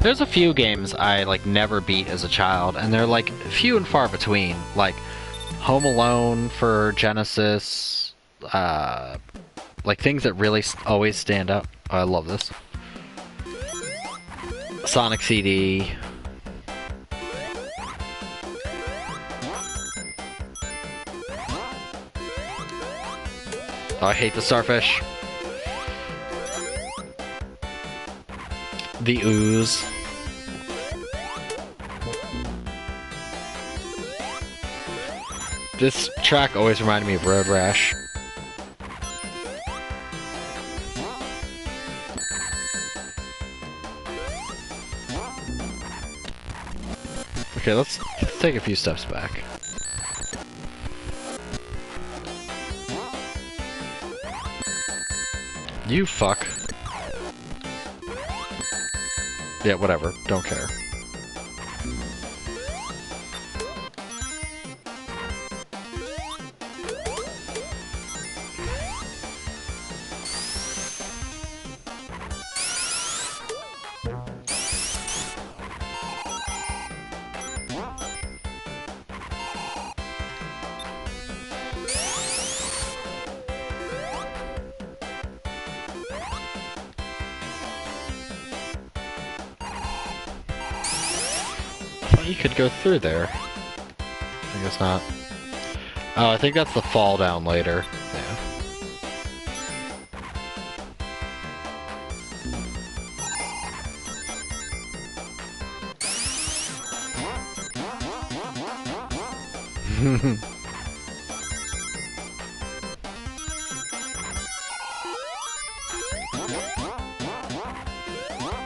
[SPEAKER 1] There's a few games I like never beat as a child, and they're like few and far between. Like Home Alone for Genesis, like things that really always stand up. Oh, I love this. Sonic CD. Oh, I hate the starfish. The ooze. This track always reminded me of Road Rash. Okay, let's take a few steps back. You fuck. Yeah, whatever. Don't care. he could go through there. I guess not. Oh, I think that's the fall down later. Yeah.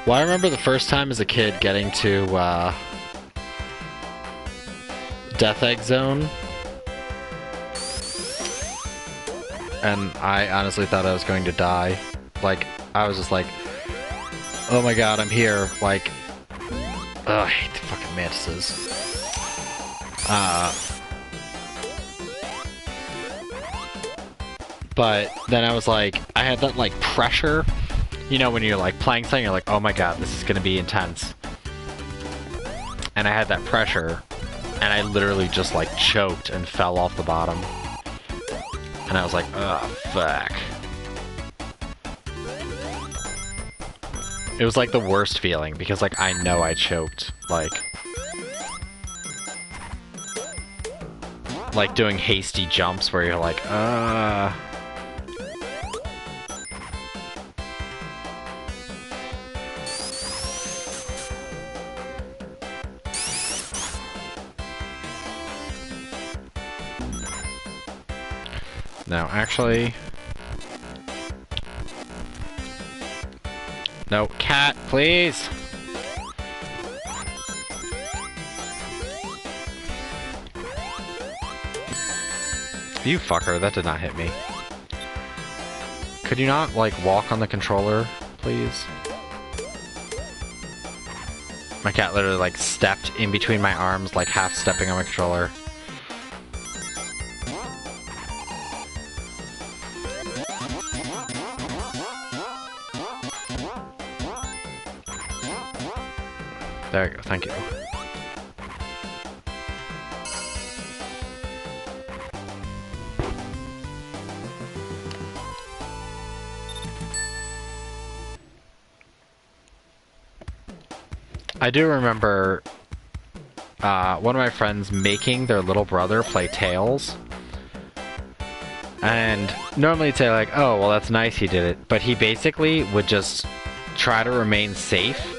[SPEAKER 1] Well, I remember the first time as a kid getting to Death Egg Zone, and I honestly thought I was going to die. Like, I was just like, oh my god, I'm here. Like, oh, I hate the fucking mantises. But then I was like, I had that like pressure, you know, when you're like playing something, you're like, oh my god, this is gonna be intense. And I had that pressure, and I literally just like choked and fell off the bottom. And I was like, oh fuck. It was like the worst feeling, because like I know I choked, like doing hasty jumps where you're like, No, actually... No, cat, please! You fucker, that did not hit me. Could you not, like, walk on the controller, please? My cat literally, like, stepped in between my arms, like, half-stepping on my controller. There you go, thank you. I do remember one of my friends making their little brother play Tails. And normally you'd say like, oh, well that's nice he did it. But he basically would just try to remain safe.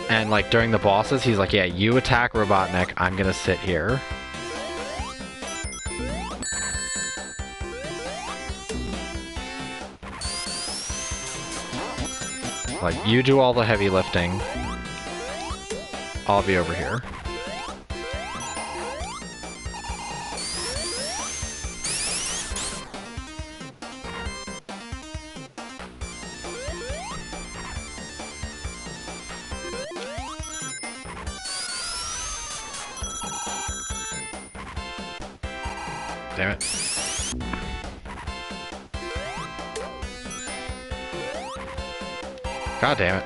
[SPEAKER 1] And like during the bosses, he's like, yeah, you attack Robotnik, I'm gonna sit here. Like, you do all the heavy lifting. I'll be over here. Damn it. God damn it.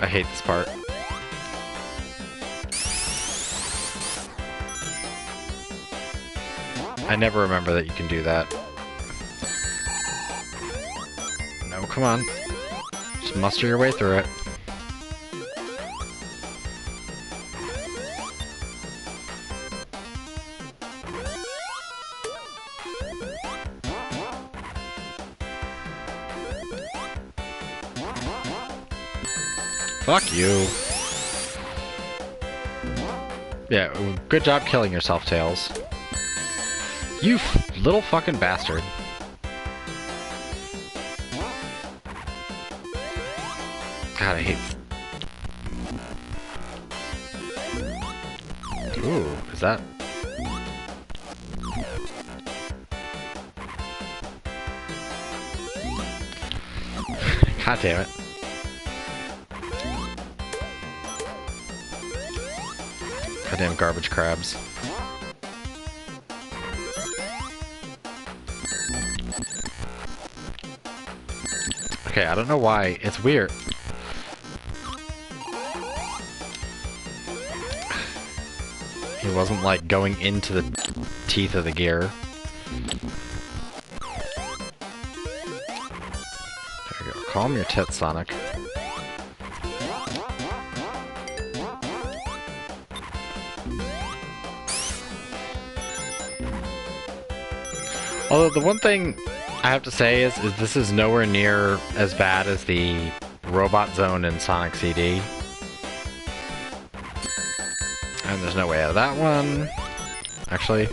[SPEAKER 1] I hate this part. I never remember that you can do that. No, come on. Just muster your way through it. Fuck you. Yeah, good job killing yourself, Tails. You little fucking bastard. God, I hate... Ooh, is that... God damn it. Goddamn garbage crabs. Okay, I don't know why. It's weird. He wasn't, like, going into the teeth of the gear. Calm your tits, Sonic. Although the one thing I have to say is this is nowhere near as bad as the robot zone in Sonic CD. And there's no way out of that one. Actually.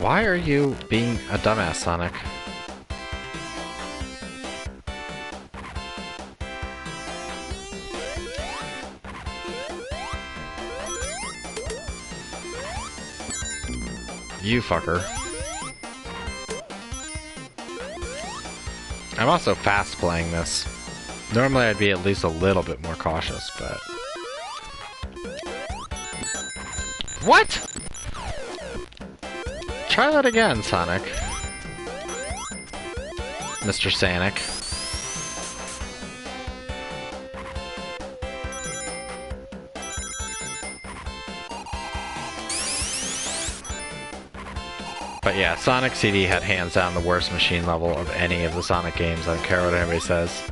[SPEAKER 1] Why are you being a dumbass, Sonic? You fucker. I'm also fast playing this. Normally I'd be at least a little bit more cautious, but... What?! Try that again, Sonic. Mr. Sonic. But yeah, Sonic CD had hands down the worst machine level of any of the Sonic games. I don't care what anybody says.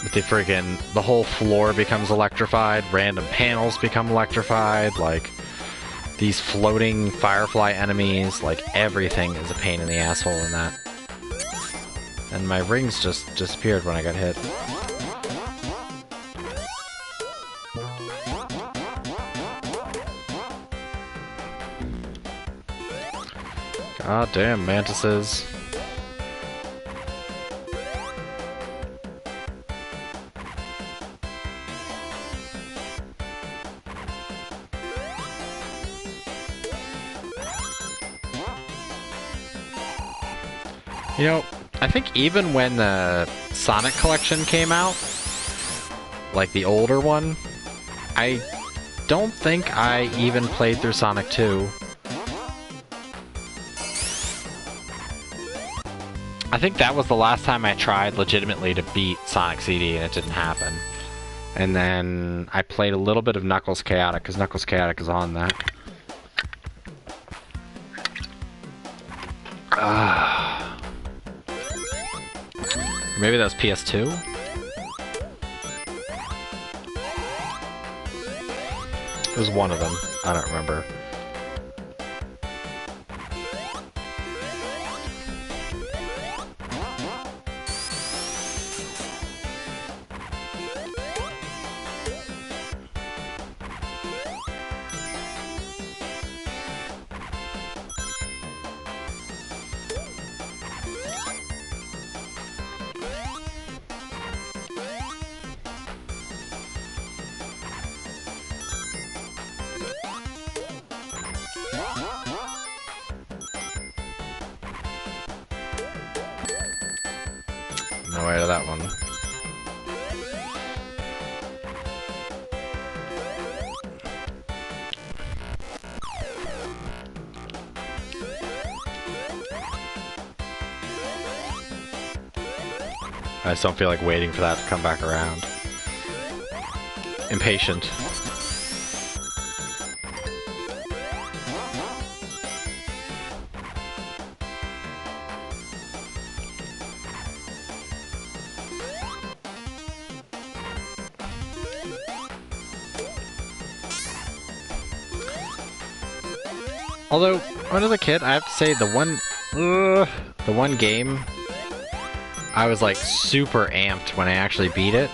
[SPEAKER 1] But the whole floor becomes electrified, random panels become electrified, like, these floating Firefly enemies, like, everything is a pain in the asshole in that. And my rings just disappeared when I got hit. God damn mantises. You know, I think even when the Sonic Collection came out, like the older one, I don't think I even played through Sonic 2. I think that was the last time I tried legitimately to beat Sonic CD, and it didn't happen. And then I played a little bit of Knuckles Chaotic, because Knuckles Chaotic is on that. Maybe that was PS2? It was one of them. I don't remember. No way to that one. I just don't feel like waiting for that to come back around. Impatient. Although, when I was a kid, I have to say the one game I was like super amped when I actually beat it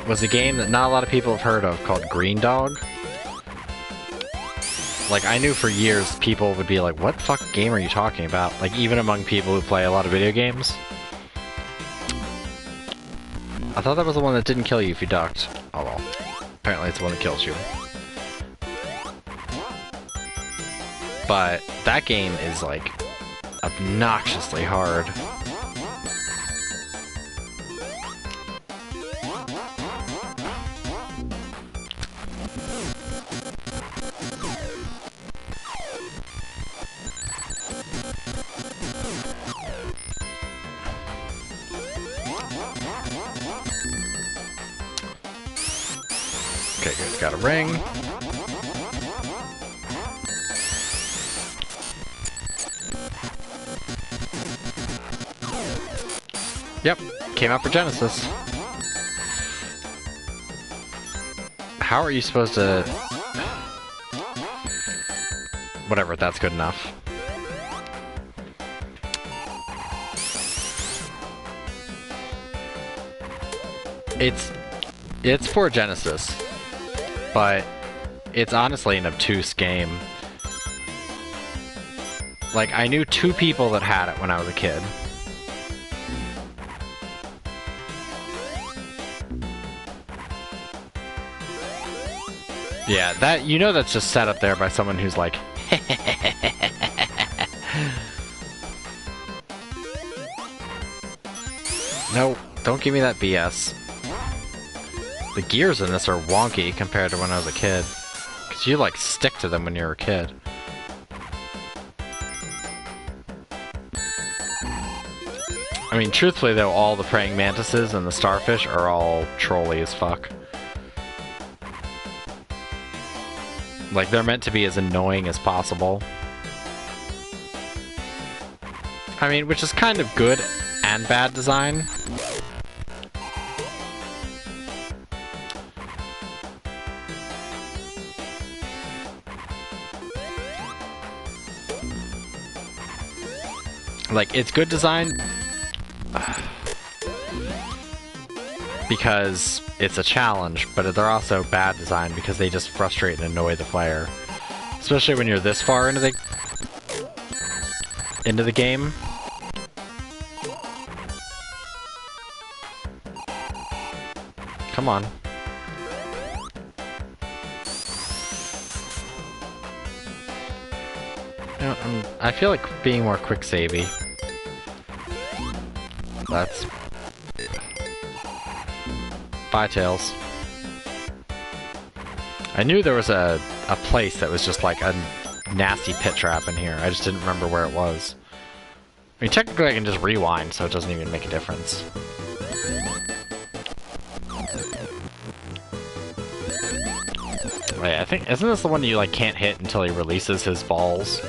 [SPEAKER 1] was a game that not a lot of people have heard of called Green Dog. Like, I knew for years people would be like, what fuck game are you talking about? Like, even among people who play a lot of video games. I thought that was the one that didn't kill you if you ducked. Oh well. Apparently it's the one that kills you. But that game is, like, obnoxiously hard. Okay, good. Got a ring. Yep, came out for Genesis. How are you supposed to... Whatever, that's good enough. It's for Genesis, but it's honestly an obtuse game. Like, I knew 2 people that had it when I was a kid. Yeah, that, you know, that's just set up there by someone who's like, no, don't give me that BS. The gears in this are wonky compared to when I was a kid. Because you, like, stick to them when you're a kid. I mean, truthfully, though, all the praying mantises and the starfish are all trolly as fuck. Like, they're meant to be as annoying as possible. I mean, which is kind of good and bad design. Like, it's good design because it's a challenge, but they're also bad design because they just frustrate and annoy the player. Especially when you're this far into the game. Come on. You know, I feel like being more quick-savey. That's... Bye, Tails. I knew there was a place that was just like a nasty pit trap in here. I just didn't remember where it was. I mean, technically I can just rewind, so it doesn't even make a difference. Wait, I think... Isn't this the one you, like, can't hit until he releases his balls?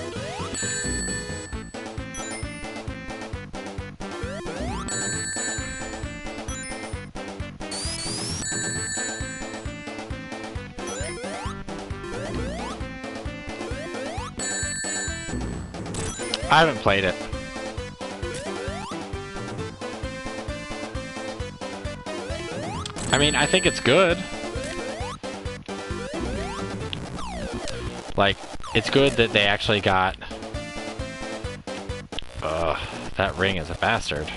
[SPEAKER 1] I haven't played it. I mean, I think it's good. Like, it's good that they actually got... that ring is a bastard.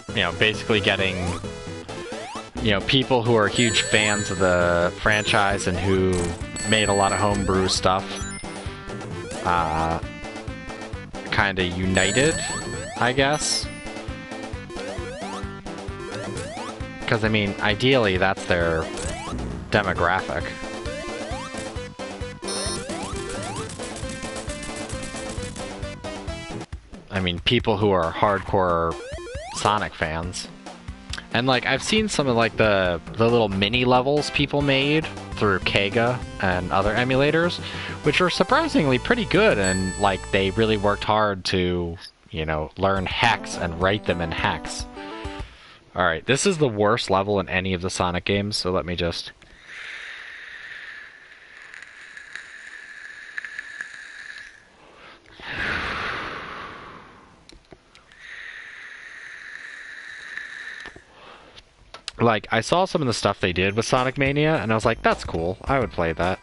[SPEAKER 1] You know, basically getting, you know, people who are huge fans of the franchise and who made a lot of homebrew stuff, kind of united, I guess. Because, I mean, ideally, that's their demographic. I mean, people who are hardcore Sonic fans. And, like, I've seen some of, like, the little mini levels people made through Kega and other emulators, which are surprisingly pretty good, and, like, they really worked hard to, you know, learn hex and write them in hex. Alright, this is the worst level in any of the Sonic games, so let me just... Like, I saw some of the stuff they did with Sonic Mania, and I was like, that's cool. I would play that.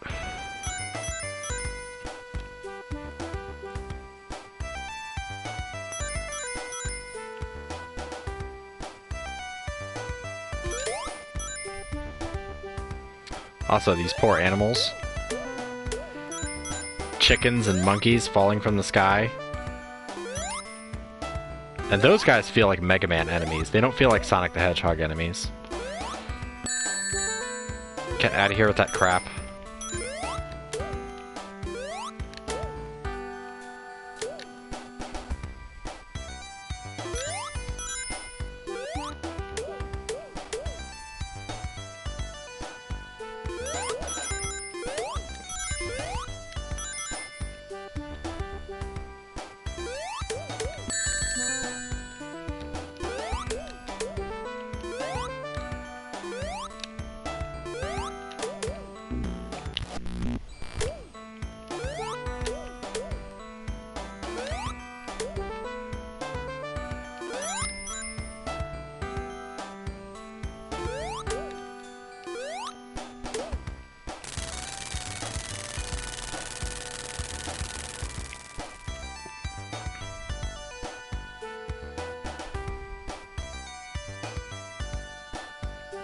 [SPEAKER 1] Also, these poor animals. Chickens and monkeys falling from the sky. And those guys feel like Mega Man enemies. They don't feel like Sonic the Hedgehog enemies. Get out of here with that crap.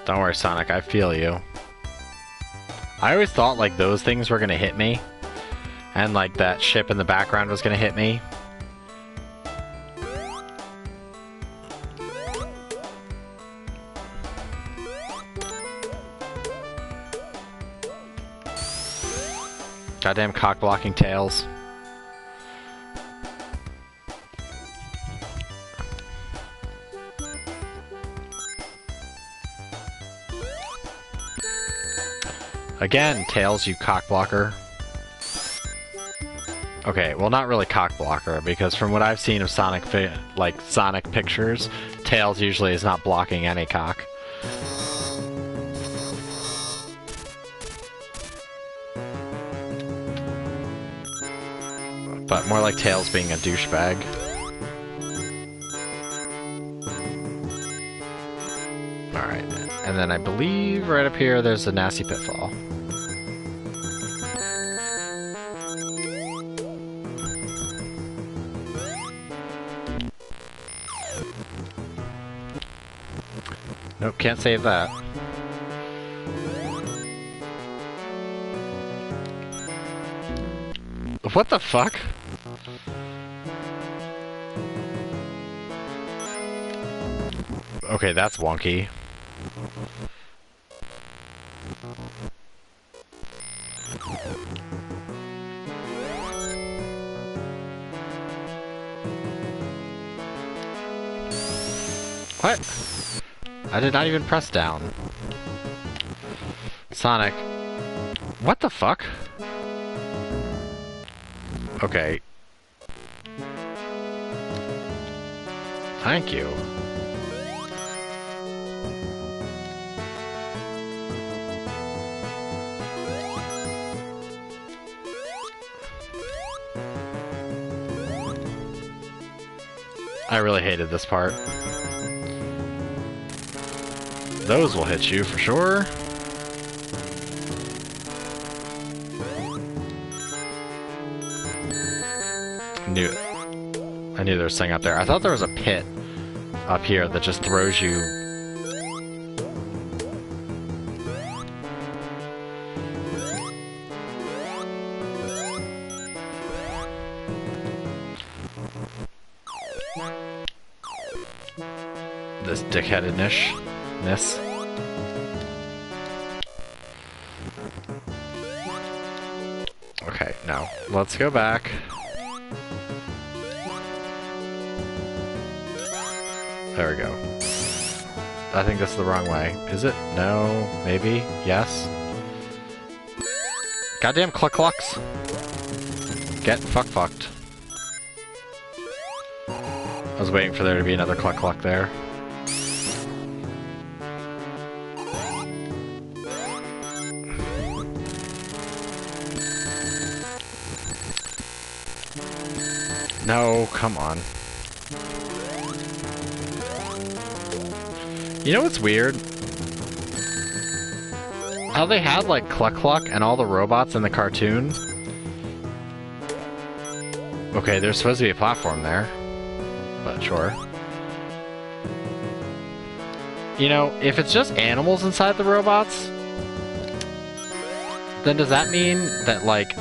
[SPEAKER 1] Don't worry, Sonic, I feel you. I always thought, like, those things were gonna hit me. And, like, that ship in the background was gonna hit me. Goddamn cock-blocking Tails. Again, Tails, you cock-blocker. Okay, well, not really cock-blocker, because from what I've seen of Sonic pictures, Tails usually is not blocking any cock. But more like Tails being a douchebag. Alright, and then I believe right up here there's a nasty pitfall. Nope, can't save that. What the fuck? Okay, that's wonky. What? I did not even press down. Sonic. What the fuck? Okay. Thank you. I really hated this part. Those will hit you for sure. I knew there was something up there. I thought there was a pit up here that just throws you. This dickheadedness. Okay, now let's go back. There we go. I think this is the wrong way. Is it? No? Maybe? Yes? Goddamn cluck-clucks. Get fucked. I was waiting for there to be another cluck-cluck there. No, come on. You know what's weird? How they had, like, Cluck Cluck and all the robots in the cartoon. Okay, there's supposed to be a platform there. But sure. You know, if it's just animals inside the robots, then does that mean that, like,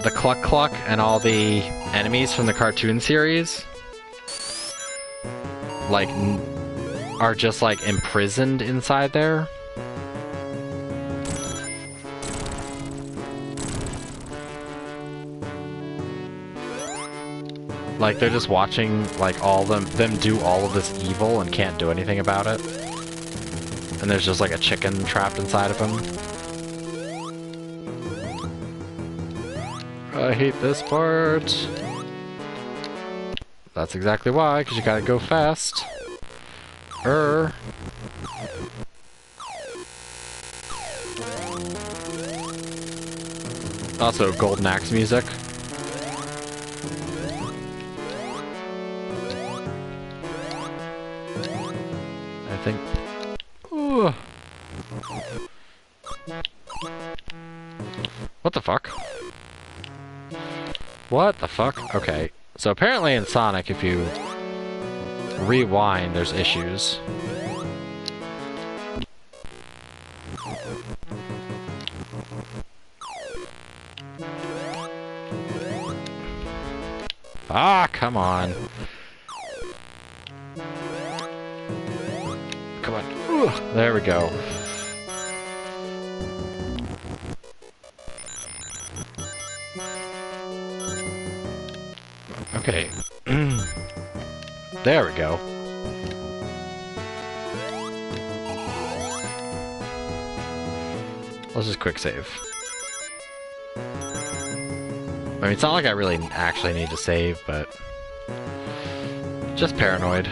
[SPEAKER 1] the Cluck Cluck and all the enemies from the cartoon series, like, are just, like, imprisoned inside there? Like, they're just watching, like, all them do all of this evil and can't do anything about it? And there's just, like, a chicken trapped inside of them? I hate this part. That's exactly why, because you gotta go fast. Also, Golden Axe music. I think... Ooh. What the fuck? What the fuck? Okay. So apparently in Sonic, if you rewind, there's issues. Ah, come on. Come on. Ugh, there we go. Okay. There we go. Let's just quick save. I mean, it's not like I really actually need to save, but just paranoid.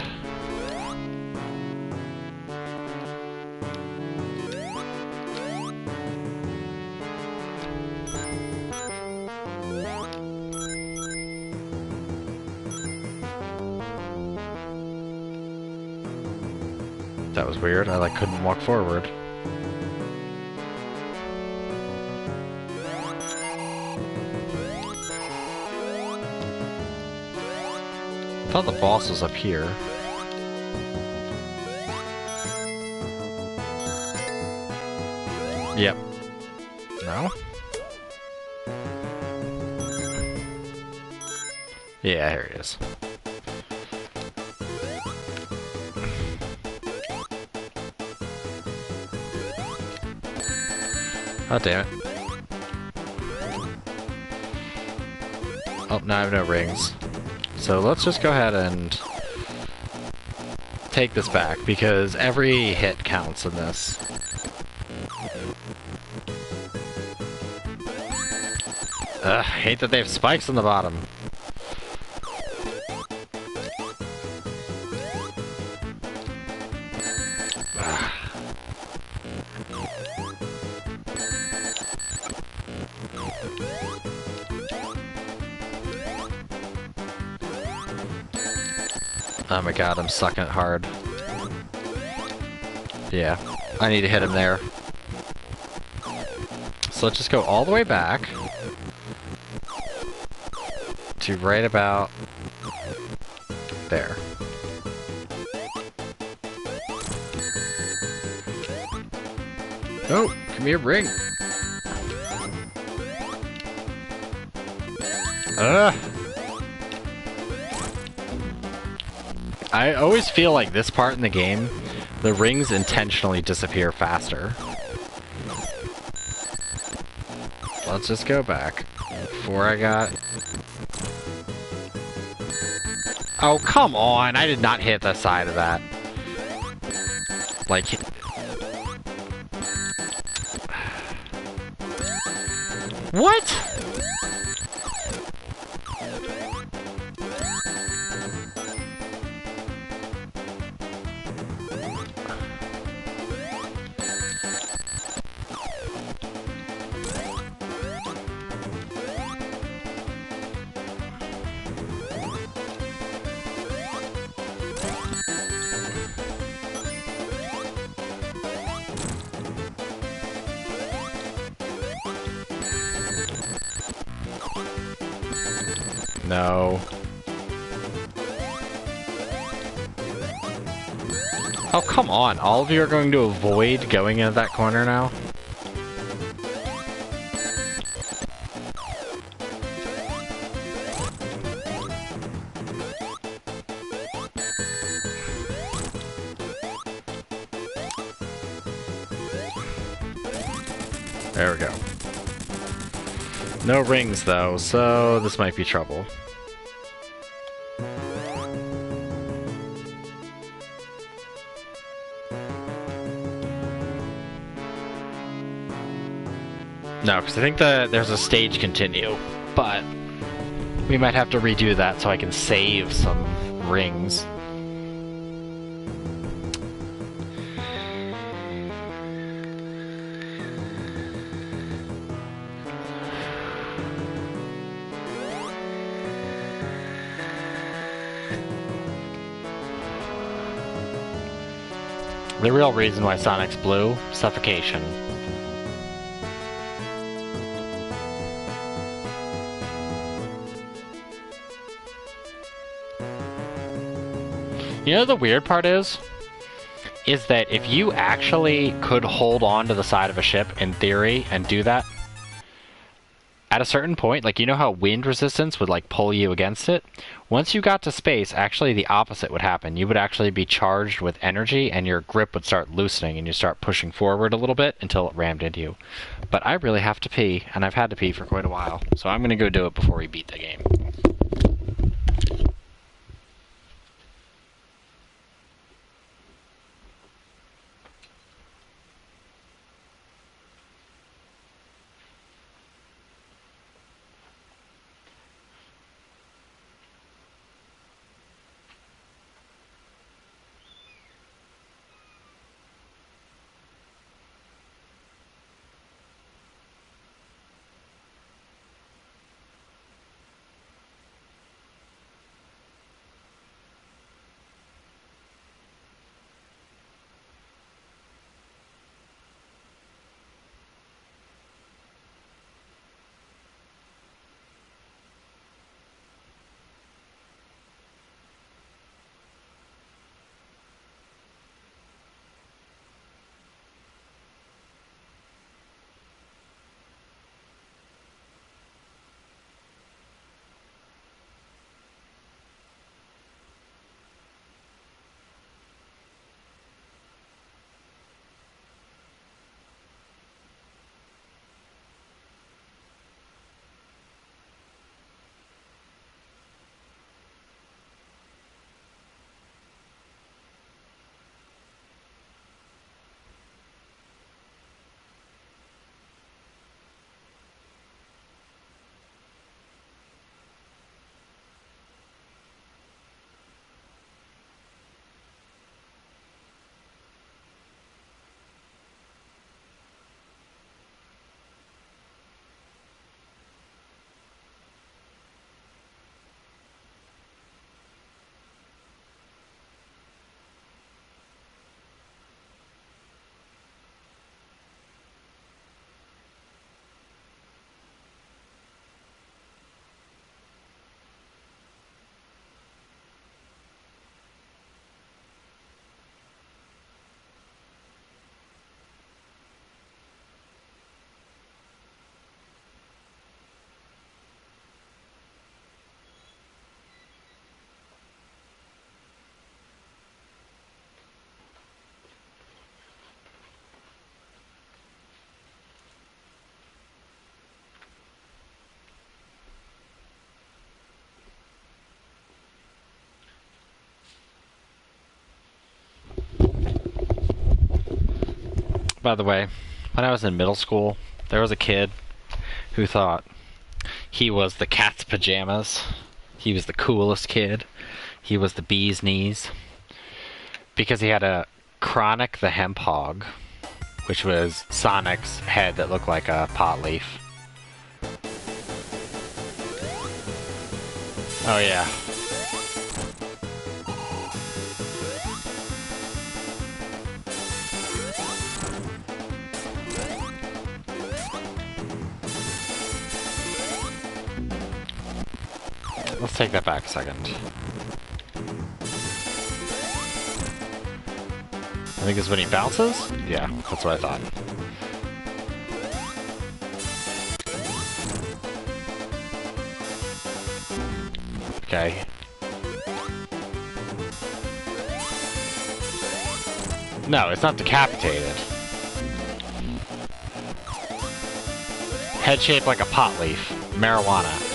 [SPEAKER 1] That was weird. I like couldn't walk forward. I thought the boss was up here. Yep. No? Yeah, here it is. Oh, damn it. Oh, now I have no rings. So let's just go ahead and take this back, because every hit counts in this. Ugh, hate that they have spikes on the bottom. Oh my god, I'm sucking it hard. Yeah, I need to hit him there. So let's just go all the way back to right about there. Oh, come here, ring. I always feel like this part in the game, the rings intentionally disappear faster. Let's just go back. Before I got... Oh, come on! I did not hit the side of that. Like... What?! No. Oh, come on. All of you are going to avoid going into that corner now? There we go. No rings, though, so this might be trouble. No, because I think there's a stage continue, but we might have to redo that so I can save some rings. The real reason why Sonic's blue, suffocation. You know the weird part is? is that if you actually could hold on to the side of a ship in theory and do that, at a certain point, like, you know how wind resistance would like pull you against it? Once you got to space, actually the opposite would happen. You would actually be charged with energy and your grip would start loosening and you start pushing forward a little bit until it rammed into you. But I really have to pee, and I've had to pee for quite a while, so I'm gonna go do it before we beat the game. By the way, when I was in middle school, there was a kid who thought he was the cat's pajamas. He was the coolest kid. He was the bee's knees. Because he had a Chronic the Hemp Hog, which was Sonic's head that looked like a pot leaf. Oh yeah. Let's take that back a second. I think it's when he bounces? Yeah, that's what I thought. Okay. No, it's not decapitated. Head shaped like a pot leaf. Marijuana.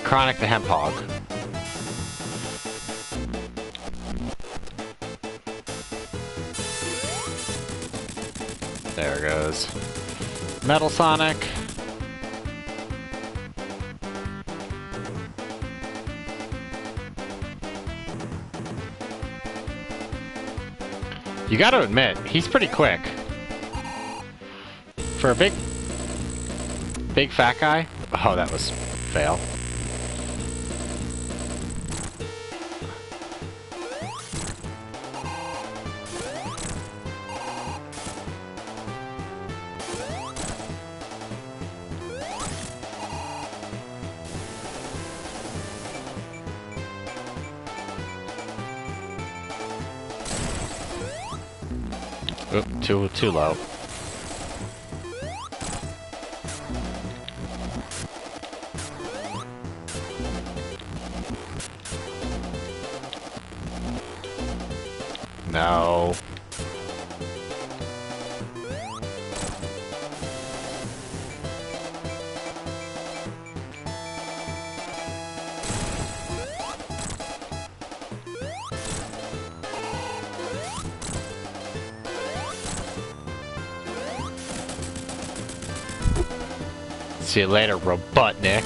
[SPEAKER 1] Chronic the Hemp Hog. There it goes. Metal Sonic. You gotta admit, he's pretty quick. For a big fat guy? Oh, that was fail. Oop, too low. No. See you later, Robotnik.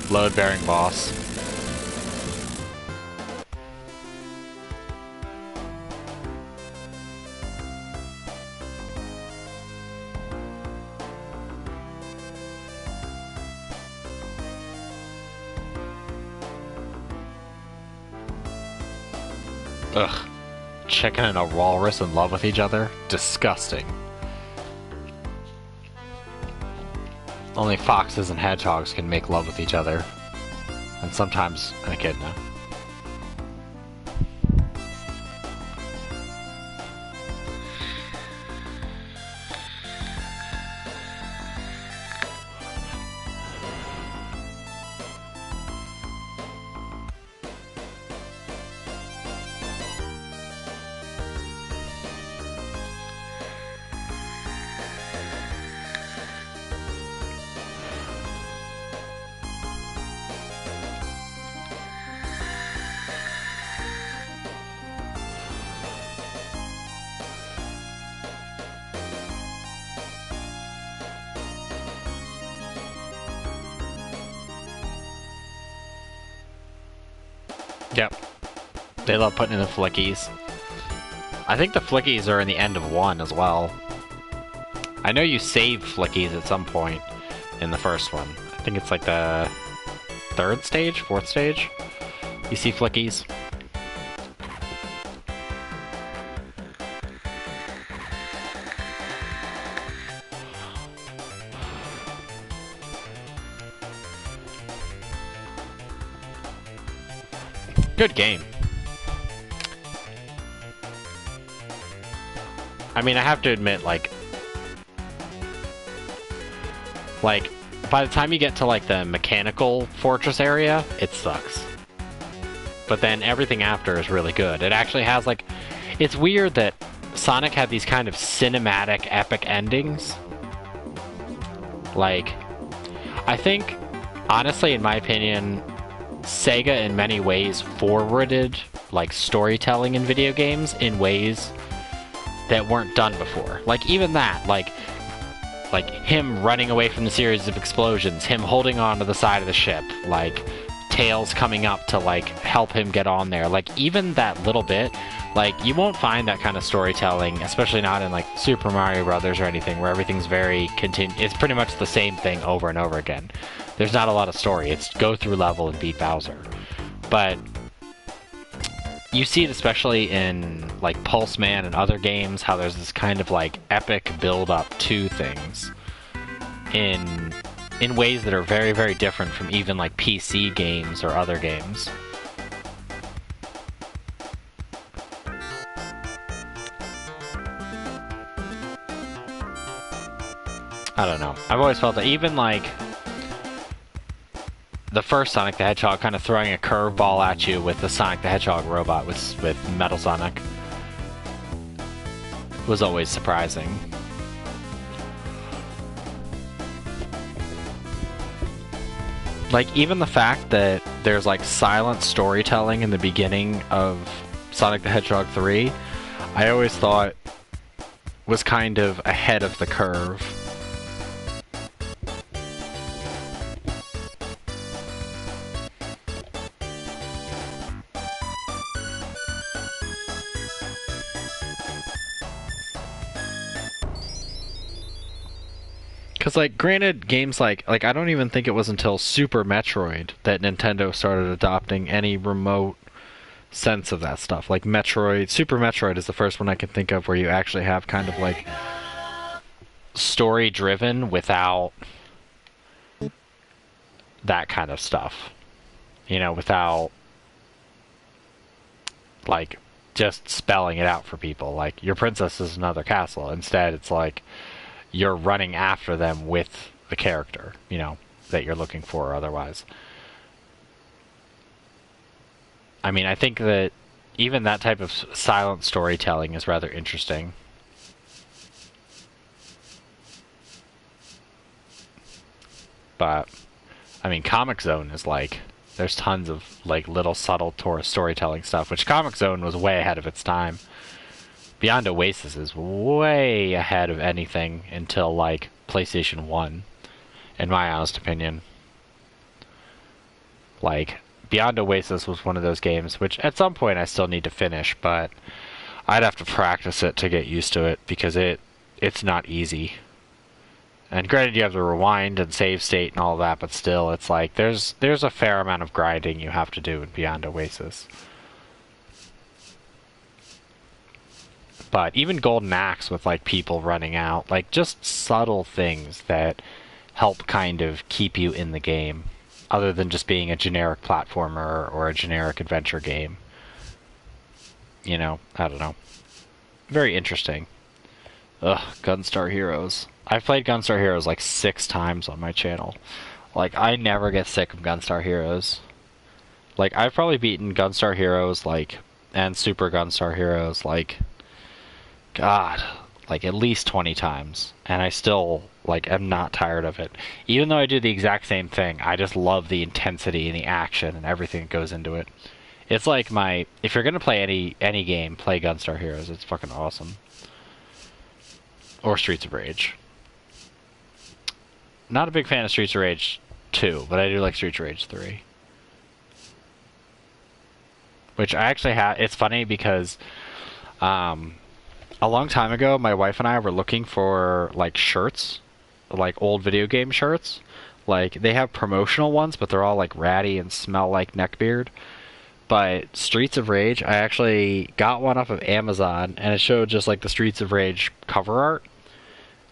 [SPEAKER 1] Load-bearing boss. Ugh. Chicken and a walrus in love with each other? Disgusting. Only foxes and hedgehogs can make love with each other. And sometimes an echidna. Yep. They love putting in the flickies. I think the flickies are in the end of 1 as well. I know you save flickies at some point in the first one. I think it's like the 3rd stage? 4th stage? You see flickies. Good game. I mean, I have to admit, like, by the time you get to, like, the mechanical fortress area, it sucks. But then everything after is really good. It actually has, like, it's weird that Sonic had these kind of cinematic, epic endings. Like, I think, honestly, in my opinion, Sega in many ways forwarded like storytelling in video games in ways that weren't done before. Like even that, like him running away from the series of explosions, him holding on to the side of the ship, like Tails coming up to like help him get on there. Like even that little bit, like you won't find that kind of storytelling, especially not in like Super Mario Brothers or anything where everything's very it's pretty much the same thing over and over again. There's not a lot of story. It's go through level and beat Bowser. But you see it especially in like Pulse Man and other games, how there's this kind of like epic build up to things in ways that are very, very different from even like PC games or other games. I don't know. I've always felt that even like the first Sonic the Hedgehog kind of throwing a curveball at you with the Sonic the Hedgehog robot with Metal Sonic was always surprising. Like, even the fact that there's, like, silent storytelling in the beginning of Sonic the Hedgehog 3, I always thought was kind of ahead of the curve. Because, like, granted, games like, I don't even think it was until Super Metroid that Nintendo started adopting any remote sense of that stuff. Like, Super Metroid is the first one I can think of where you actually have kind of, like, story-driven without that kind of stuff. You know, without, like, just spelling it out for people. Like, your princess is another castle. Instead, it's like you're running after them with the character, you know, that you're looking for otherwise. I mean, I think that even that type of silent storytelling is rather interesting. But, I mean, Comic Zone is like, there's tons of like little subtle storytelling stuff, which Comic Zone was way ahead of its time. Beyond Oasis is way ahead of anything until like PlayStation 1, in my honest opinion. Like, Beyond Oasis was one of those games which at some point I still need to finish, but I'd have to practice it to get used to it because it's not easy. And granted, you have to rewind and save state and all that, but still, it's like there's a fair amount of grinding you have to do in Beyond Oasis. But even Golden Axe with like people running out, like just subtle things that help kind of keep you in the game, other than just being a generic platformer or a generic adventure game. You know, I don't know. Very interesting. Ugh, Gunstar Heroes. I've played Gunstar Heroes like 6 times on my channel. Like, I never get sick of Gunstar Heroes. Like, I've probably beaten Gunstar Heroes, like, and Super Gunstar Heroes, like, God, like at least 20 times. And I still, like, am not tired of it. Even though I do the exact same thing, I just love the intensity and the action and everything that goes into it. It's like if you're gonna play any game, play Gunstar Heroes. It's fucking awesome. Or Streets of Rage. Not a big fan of Streets of Rage 2, but I do like Streets of Rage 3. Which I actually have. It's funny because a long time ago, my wife and I were looking for like shirts, like old video game shirts. Like, they have promotional ones, but they're all like ratty and smell like neckbeard. But Streets of Rage, I actually got one off of Amazon, and it showed just like the Streets of Rage cover art.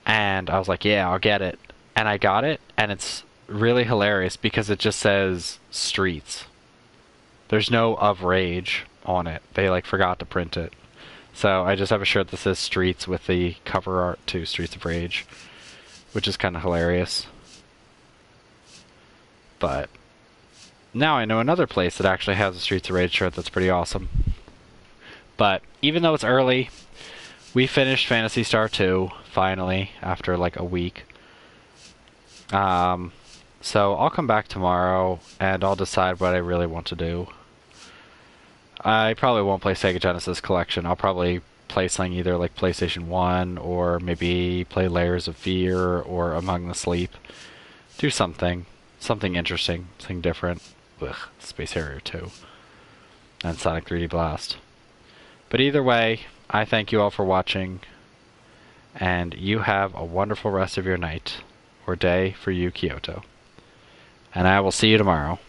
[SPEAKER 1] And I was like, yeah, I'll get it. And I got it, and it's really hilarious because it just says Streets. There's no of Rage on it. They like forgot to print it. So I just have a shirt that says Streets with the cover art to Streets of Rage, which is kind of hilarious. But now I know another place that actually has a Streets of Rage shirt that's pretty awesome. But even though it's early, we finished Phantasy Star 2, finally, after like a week. So I'll come back tomorrow, and I'll decide what I really want to do. I probably won't play Sega Genesis Collection. I'll probably play something either like PlayStation 1, or maybe play Layers of Fear, or Among the Sleep. Do something interesting, something different. Ugh, Space Harrier 2. And Sonic 3D Blast. But either way, I thank you all for watching, and you have a wonderful rest of your night, or day for you, Kyoto. And I will see you tomorrow.